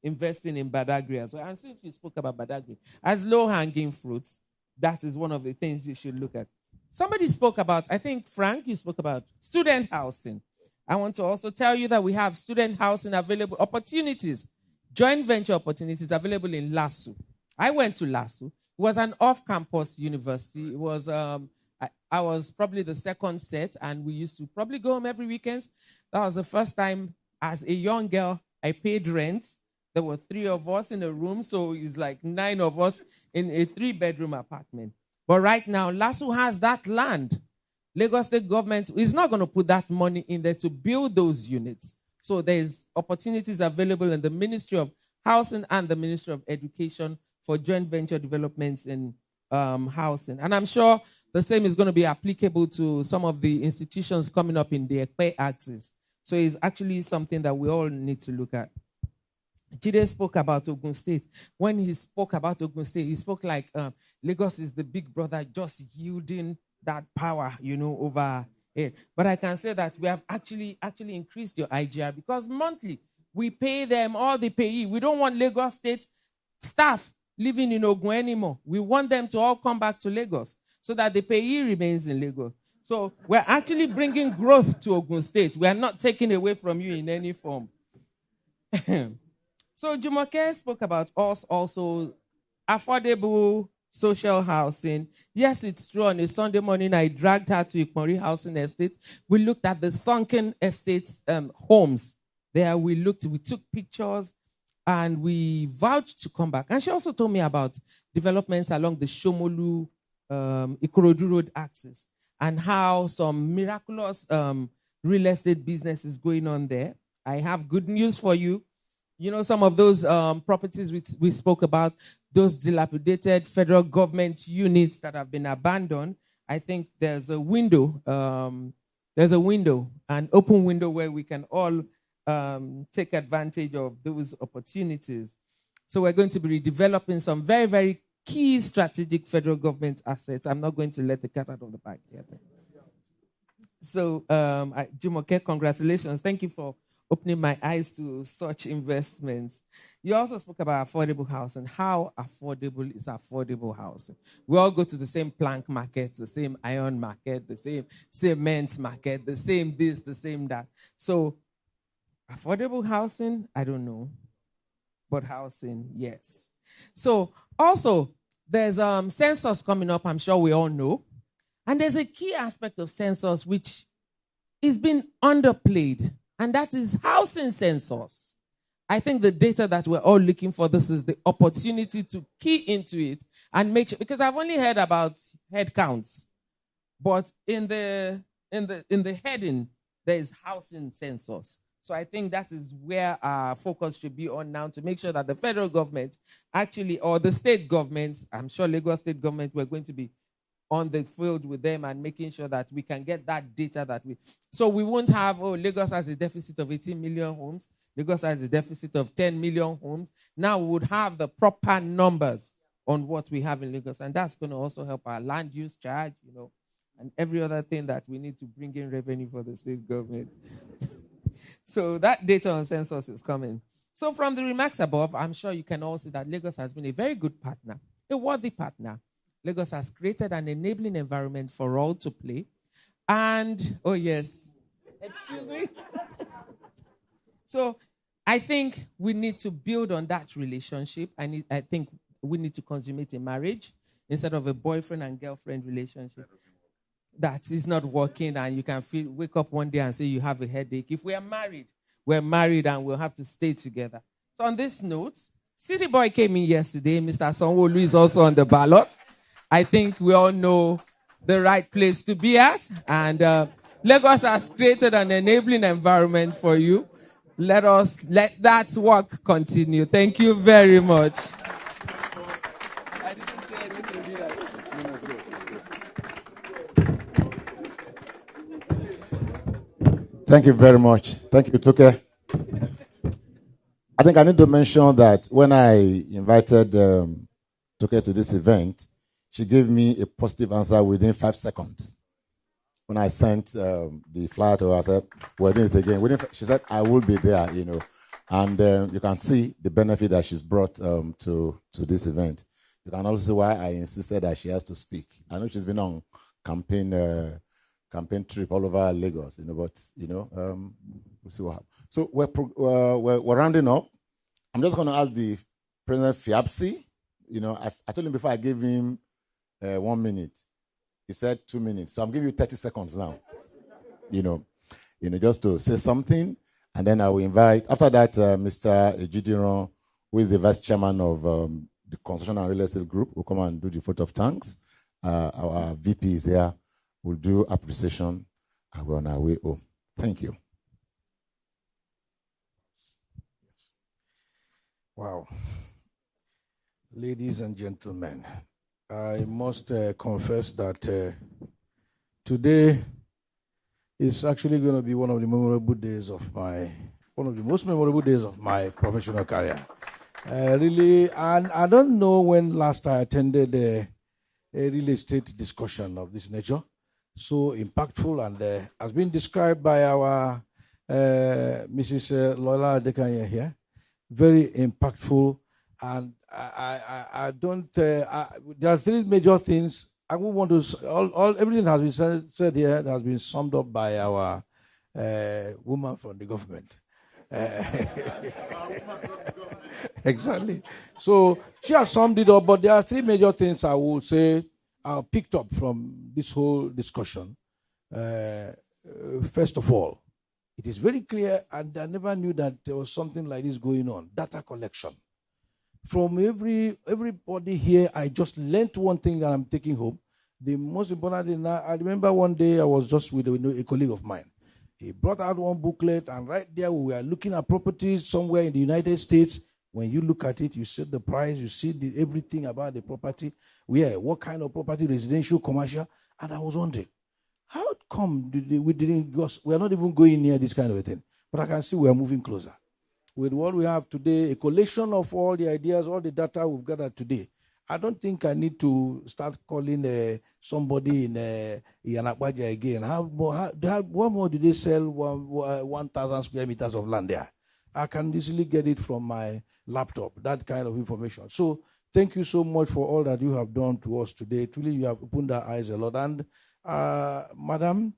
Speaker 18: investing in Badagry as well. And since you spoke about Badagry, as low-hanging fruits, that is one of the things you should look at. Somebody spoke about, I think, Frank, you spoke about student housing. I want to also tell you that we have student housing available, opportunities, joint venture opportunities available in LASU. I went to LASU. It was an off-campus university. It was, I was probably the second set, and we used to probably go home every weekend. That was the first time as a young girl I paid rent. There were 3 of us in a room, so it's like 9 of us in a 3-bedroom apartment. But right now, LASU has that land. Lagos State government is not going to put that money in there to build those units. So there's opportunities available in the Ministry of Housing and the Ministry of Education for joint venture developments in housing. And I'm sure the same is going to be applicable to some of the institutions coming up in the Ekpe axis. So it's actually something that we all need to look at. Jide spoke about Ogun State. When he spoke about Ogun State, he spoke like Lagos is the big brother just yielding that power, over it. But I can say that we have actually increased your IGR because monthly we pay them all the payee. We don't want Lagos State staff living in Ogun anymore. We want them to all come back to Lagos so that the payee remains in Lagos. So we're actually bringing growth to Ogun State. We are not taking away from you in any form. So Jumoke spoke about us also affordable social housing. Yes, it's true. On a Sunday morning, I dragged her to Ikmori Housing Estate. We looked at the sunken estates homes. There we took pictures, and we vowed to come back. And she also told me about developments along the Shomolu Ikorodu Road axis and how some miraculous real estate business is going on there. I have good news for you. Some of those properties we spoke about, those dilapidated federal government units that have been abandoned, I think there's a window, an open window where we can all take advantage of those opportunities. So we're going to be redeveloping some very, very key strategic federal government assets. I'm not going to let the cat out of the bag yet. So, Jumoke, congratulations. Thank you for opening my eyes to such investments. You also spoke about affordable housing. How affordable is affordable housing? We all go to the same plank market, the same iron market, the same cement market, the same this, the same that. So, affordable housing, I don't know. But housing, yes. So, also, there's census coming up, I'm sure we all know. And there's a key aspect of census which is being underplayed. And that is housing census. I think the data that we're all looking for, this is the opportunity to key into it and make sure, because I've only heard about head counts, but in the heading, there is housing census. So I think that is where our focus should be on now, to make sure that the federal government actually, or the state governments, I'm sure Lagos State government, we're going to be on the field with them and making sure that we can get that data so we won't have, Lagos has a deficit of 18 million homes. Lagos has a deficit of 10 million homes. Now we would have the proper numbers on what we have in Lagos. And that's going to also help our land use charge, and every other thing that we need to bring in revenue for the state government. So that data on census is coming. So from the remarks above, I'm sure you can all see that Lagos has been a very good partner, a worthy partner. Lagos has created an enabling environment for all to play. And, oh yes, excuse me. So I think we need to build on that relationship. I think we need to consummate a marriage instead of a boyfriend and girlfriend relationship that is not working, and you can wake up one day and say you have a headache. If we are married, we're married and we'll have to stay together. So on this note, City Boy came in yesterday. Mr. Sanwo-Olu is also on the ballot. I think we all know the right place to be at. And Lagos has created an enabling environment for you. Let that work continue. Thank you very much.
Speaker 4: Thank you very much. Thank you, Tuke. I think I need to mention that when I invited Toke to this event, she gave me a positive answer within 5 seconds. When I sent the flyer to her, I said, we're doing it again. She said, I will be there, you know. And you can see the benefit that she's brought to this event. You can also see why I insisted that she has to speak. I know she's been on campaign trip all over Lagos, you know, but, you know, we'll see what happens. So we're rounding up. I'm just going to ask the President Fiapsi, you know, I told him before I gave him 1 minute. He said 2 minutes. So I'm giving you 30 seconds now, you know, just to say something. And then I will invite, after that, Mr. Ejidiron, who is the vice chairman of the Construction and Real Estate Group, will come and do the vote of thanks. Our VP is there. We'll do appreciation and we're on our way home. Thank you.
Speaker 17: Wow. Ladies and gentlemen, I must confess that today is actually going to be one of the most memorable days of my professional career. Really, and I don't know when last I attended a real estate discussion of this nature, so impactful, and has been described by our Mrs. Lola Dekanya here. Very impactful, and I don't. There are three major things. I would want to. Everything has been said here has been summed up by our woman from the government. Exactly. So she has summed it up, but there are three major things I would say I picked up from this whole discussion. First of all, it is very clear, and I never knew that there was something like this going on, data collection. From everybody here, I just learned one thing that I'm taking home. The most important thing, I remember one day I was just with a colleague of mine. He brought out one booklet, and right there we were looking at properties somewhere in the United States. When you look at it, you see the price, you see everything about the property, what kind of property, residential, commercial, and I was wondering, how come we didn't, because we are not even going near this kind of a thing. But I can see we are moving closer. With what we have today, a collation of all the ideas, all the data we've gathered today, I don't think I need to start calling somebody in Yanakbaja again. What more do they sell 1,000 square meters of land there? I can easily get it from my laptop, that kind of information. So thank you so much for all that you have done to us today. Truly, you have opened our eyes a lot. And Madam,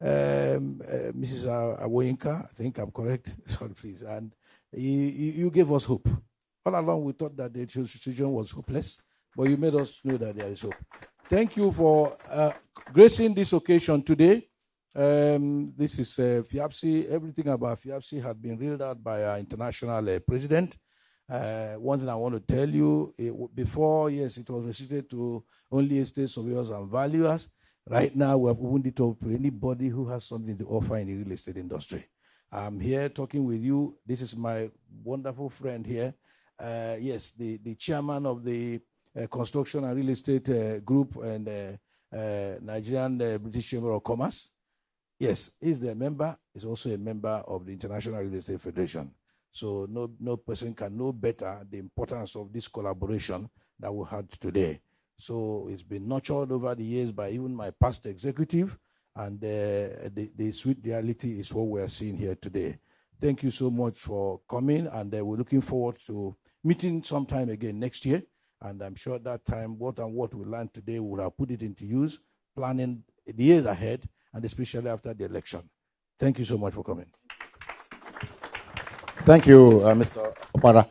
Speaker 17: Mrs. Awoyinka, I think I'm correct. Sorry, please. And you gave us hope. All along, we thought that the situation was hopeless, but you made us know that there is hope. Thank you for gracing this occasion today. This is FIAPSI. Everything about FIAPSI had been reeled out by our international president. One thing I want to tell you, before, yes, it was restricted to only estate surveyors and valuers. Right now, we have opened it up to anybody who has something to offer in the real estate industry. I'm here talking with you. This is my wonderful friend here. Yes, the chairman of the Construction and Real Estate Group and Nigerian-British Chamber of Commerce. Yes, he's the member. He's also a member of the International Real Estate Federation. So no person can know better the importance of this collaboration that we had today. So it's been nurtured over the years by even my past executive, and the sweet reality is what we are seeing here today. Thank you so much for coming, and we're looking forward to meeting sometime again next year. And I'm sure that time, what we learned today, we will have put it into use, planning the years ahead, and especially after the election. Thank you so much for coming.
Speaker 4: Thank you, Mr. Opara.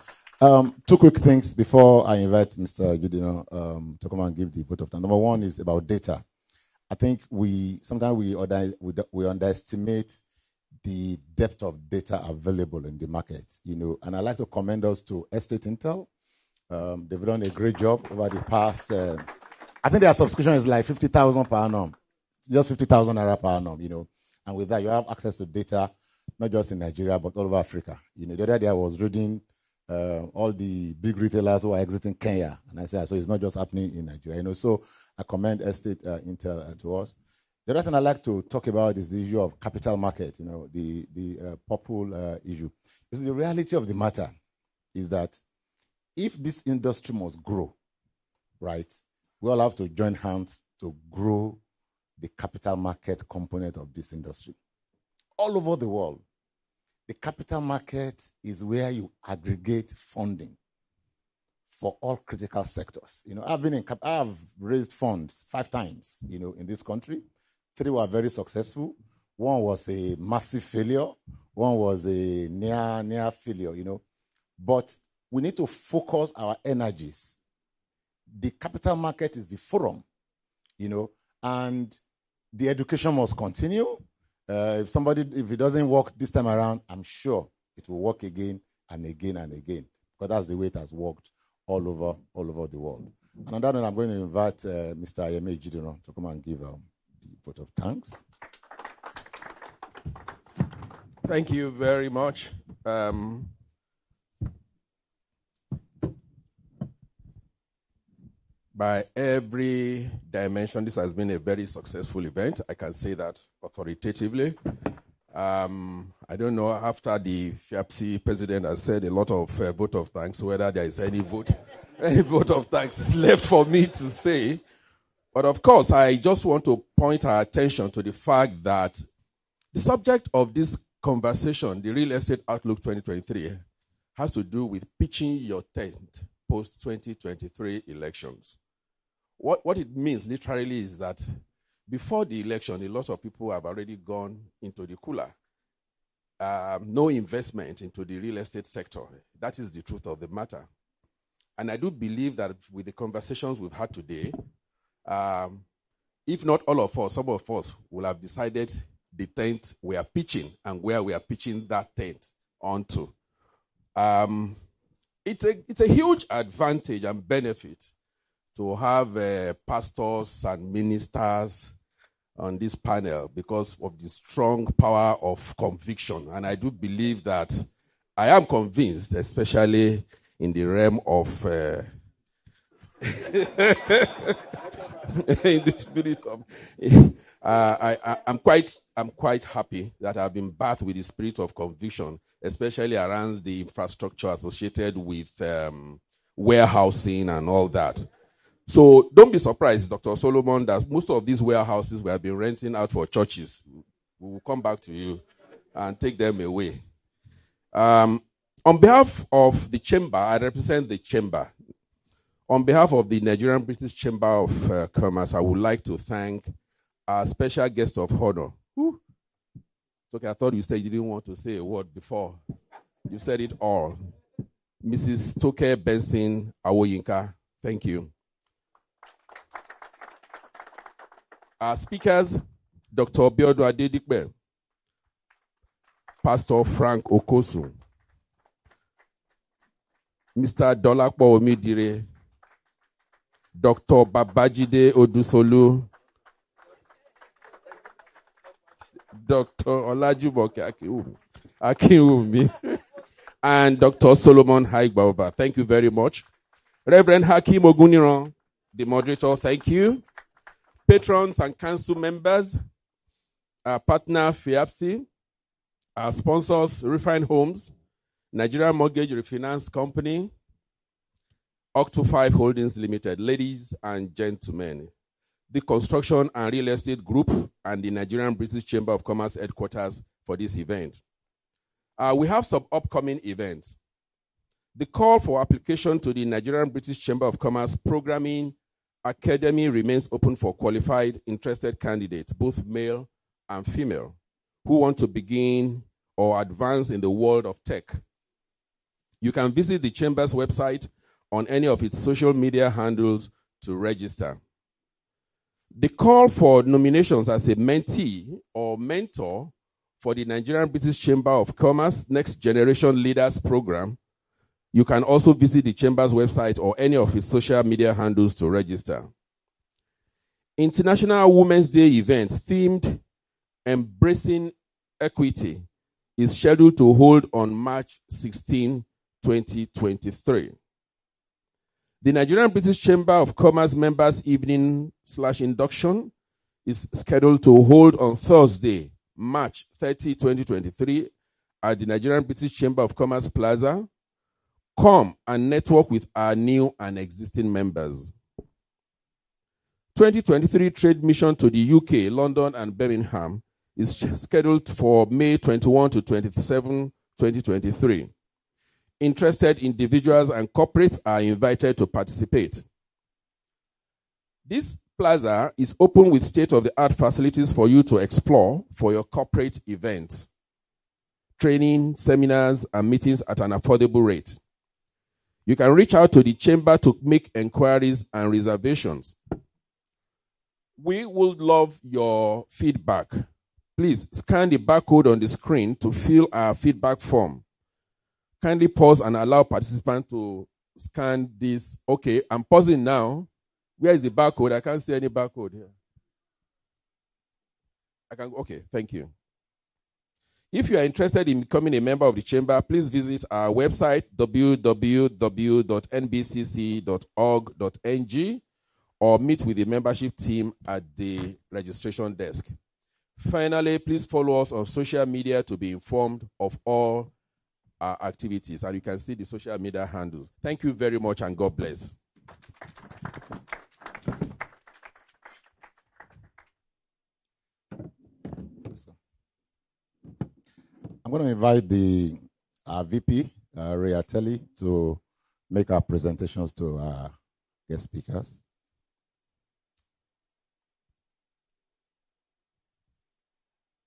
Speaker 4: Two quick things before I invite Mr. Gideon to come and give the vote of thanks. Number one is about data. I think sometimes we underestimate the depth of data available in the market, and I'd like to commend us to Estate Intel. They've done a great job over the past, I think their subscription is like 50,000 per annum, just 50,000 naira per annum, and with that you have access to data, not just in Nigeria, but all over Africa. The other day I was reading all the big retailers who are exiting Kenya, and I said, so it's not just happening in Nigeria, so I commend Estate Intel to us. The other thing I'd like to talk about is the issue of capital market, the purple issue. This is the reality of the matter. is that if this industry must grow, right, we all have to join hands to grow the capital market component of this industry. All over the world, the capital market is where you aggregate funding for all critical sectors. I've raised funds 5 times, in this country. 3 were very successful. 1 was a massive failure. 1 was a near failure, But we need to focus our energies. The capital market is the forum, and the education must continue. If it doesn't work this time around, I'm sure it will work again and again and again, because that's the way it has worked all over the world. And on that note, I'm going to invite Mr. Ayeme Gideon to come and give the vote of thanks.
Speaker 6: Thank you very much. By every dimension, this has been a very successful event. I can say that authoritatively. I don't know, after the FIAPC president has said a lot of vote of thanks, whether there is any vote of thanks left for me to say. But of course, I just want to point our attention to the fact that the subject of this conversation, the Real Estate Outlook 2023, has to do with pitching your tent post-2023 elections. What it means literally is that before the election, a lot of people have already gone into the cooler. No investment into the real estate sector. That is the truth of the matter. And I do believe that with the conversations we've had today, if not all of us, some of us will have decided the tent we are pitching and where we are pitching that tent onto. It's a huge advantage and benefit to have pastors and ministers on this panel because of the strong power of conviction. And I do believe that I am convinced, especially in the realm of in the spirit of I'm quite happy that I've been bathed with the spirit of conviction, especially around the infrastructure associated with warehousing and all that. So don't be surprised, Dr. Solomon, that most of these warehouses we have been renting out for churches. We will come back to you and take them away. On behalf of the chamber, I represent the chamber. On behalf of the Nigerian-British Chamber of Commerce, I would like to thank our special guest of honor. It's okay, I thought you said you didn't want to say a word before. You said it all. Mrs. Toke Benson Awoyinka, thank you. Our speakers, Dr. Biodo Adedikbe, Pastor Frank Okosu, Mr. Dolapo Omidire, Dr. Babajide Odusolu, Dr. Olajumoke Akinwumi, and Dr. Solomon Haigbauba. Thank you very much. Reverend Hakim Oguniran, the moderator, thank you. Patrons and council members, our partner FIAPC, our sponsors, Refine Homes, Nigerian Mortgage Refinance Company, Octo 5 Holdings Limited, ladies and gentlemen, the Construction and Real Estate Group, and the Nigerian-British Chamber of Commerce headquarters for this event. We have some upcoming events. The call for application to the Nigerian-British Chamber of Commerce Programming Academy remains open for qualified, interested candidates, both male and female, who want to begin or advance in the world of tech. You can visit the Chamber's website on any of its social media handles to register. The call for nominations as a mentee or mentor for the Nigerian-British Chamber of Commerce Next Generation Leaders Program, you can also visit the Chamber's website or any of its social media handles to register. International Women's Day event themed Embracing Equity is scheduled to hold on March 16, 2023. The Nigerian-British Chamber of Commerce Members Evening/Induction is scheduled to hold on Thursday, March 30, 2023 at the Nigerian-British Chamber of Commerce Plaza, Come and network with our new and existing members. 2023 trade mission to the UK, London, and Birmingham is scheduled for May 21 to 27, 2023. Interested individuals and corporates are invited to participate. This plaza is open with state-of-the-art facilities for you to explore for your corporate events, training, seminars, and meetings at an affordable rate. You can reach out to the chamber to make inquiries and reservations. We would love your feedback. Please scan the barcode on the screen to fill our feedback form. Kindly pause and allow participants to scan this. Okay, I'm pausing now. Where is the barcode? I can't see any barcode here. Okay, thank you. If you are interested in becoming a member of the chamber, please visit our website, www.nbcc.org.ng, or meet with the membership team at the registration desk. Finally, please follow us on social media to be informed of all our activities, and you can see the social media handles. Thank you very much, and God bless.
Speaker 4: I'm going to invite the VP, Ray Ateli, to make our presentations to our guest speakers.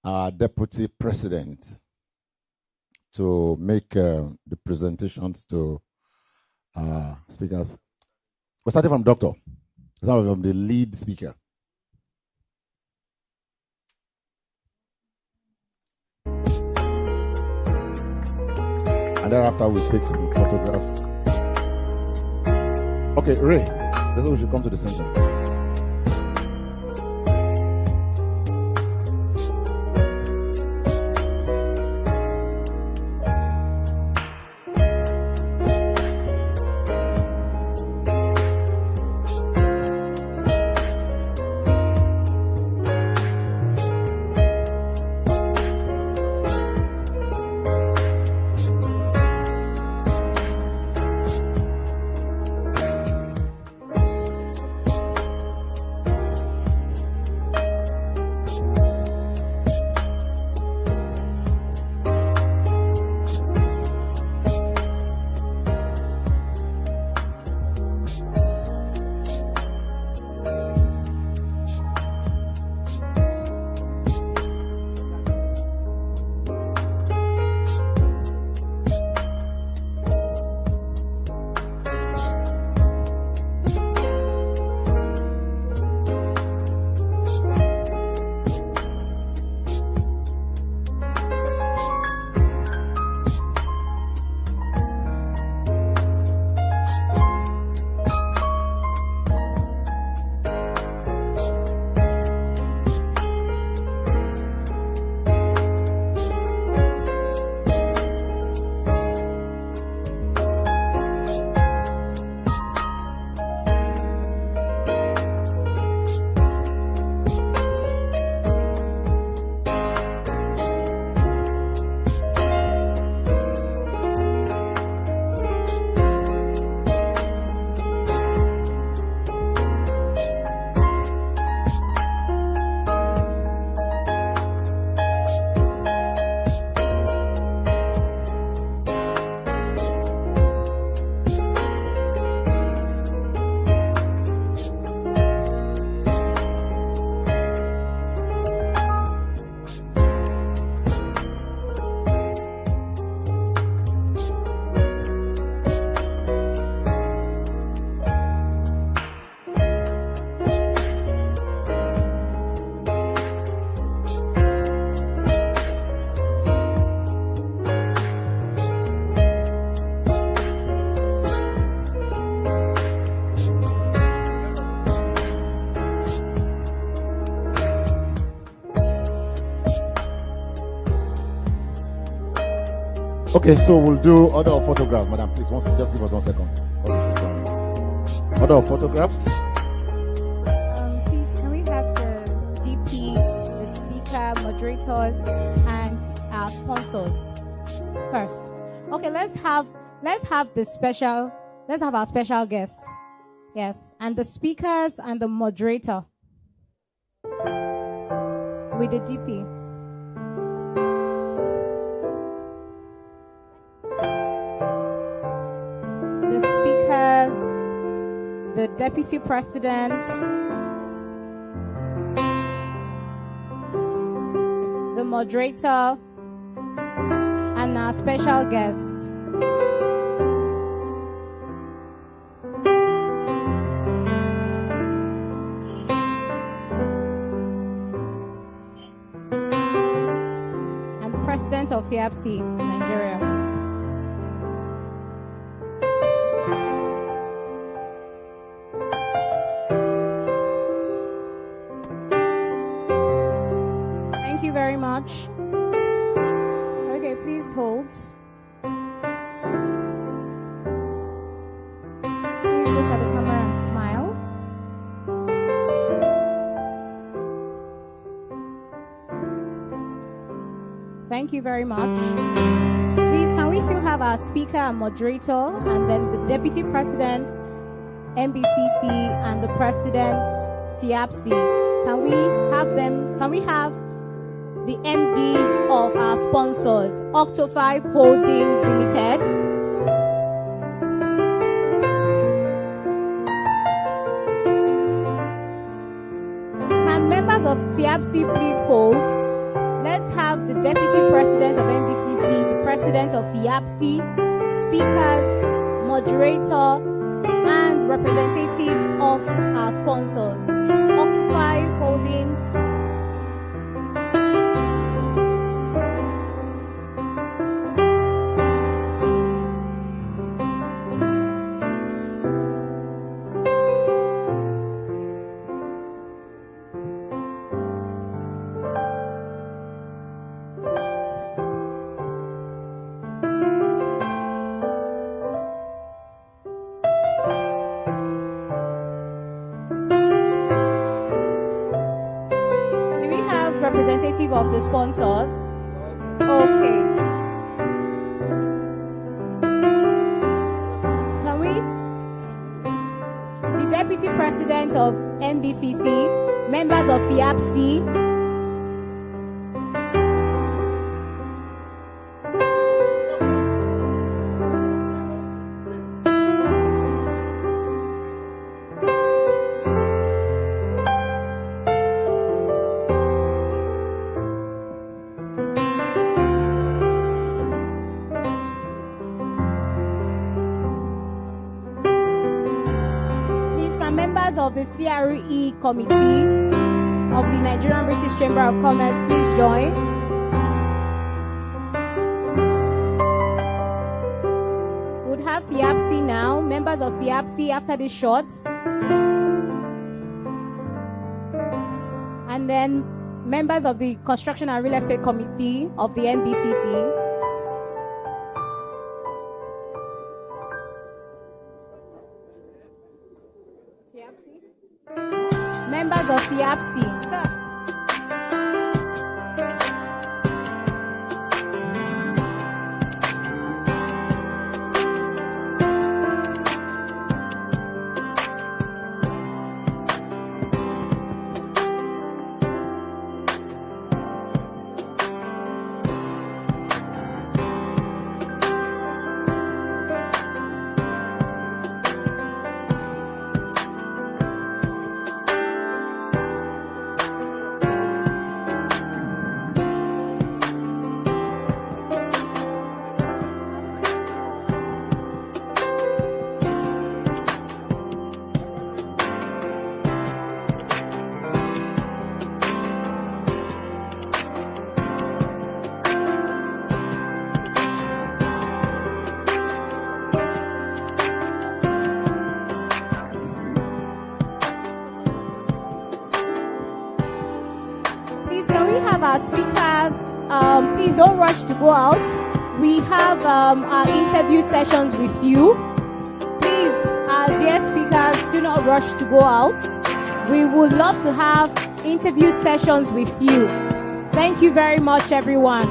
Speaker 4: Our Deputy President to make the presentations to speakers. We're starting from Doctor. We're starting from the lead speaker. And thereafter we'll take some photographs. Okay, Ray, this is we should come to the center. Okay, so we'll do order of photographs, madam. Please, just give us 1 second. Order of photographs.
Speaker 19: Please, can we have the DP, the speaker, moderators, and our sponsors first? Okay, let's have let's have our special guests. Yes, and the speakers and the moderator with the DP. The speakers, the deputy president, the moderator, and our special guest. And the president of FIABC, Nigeria. Thank you very much. Okay, please hold. Please look at the camera and smile. Thank you very much. Please, can we still have our speaker and moderator, and then the deputy president, MBCC, and the president, FIABC? Can we have them? Can we have the MDs of our sponsors, Octo5 Holdings Limited, can members of FIABC please hold? Let's have the deputy president of MBCC, the president of FIABC, speakers, moderator, and representatives of our sponsors, Octo5 Holdings. Representative of the sponsors. Okay. Can we? The deputy president of MBCC, members of FIABC, of the CRE committee of the Nigerian-British Chamber of Commerce, please join. We'd have FIABC now, members of FIABC after this shot. And then members of the Construction and Real Estate Committee of the NBCC. Members of FIABC, sir. Our speakers, please don't rush to go out. We have our interview sessions with you. Please, dear speakers, do not rush to go out. We would love to have interview sessions with you. Thank you very much, everyone.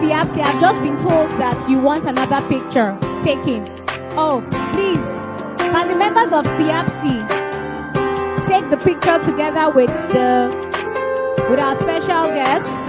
Speaker 19: FIAPSI, I've just been told that you want another picture taken. Oh, please, can the members of FIAPSI take the picture together with our special guest?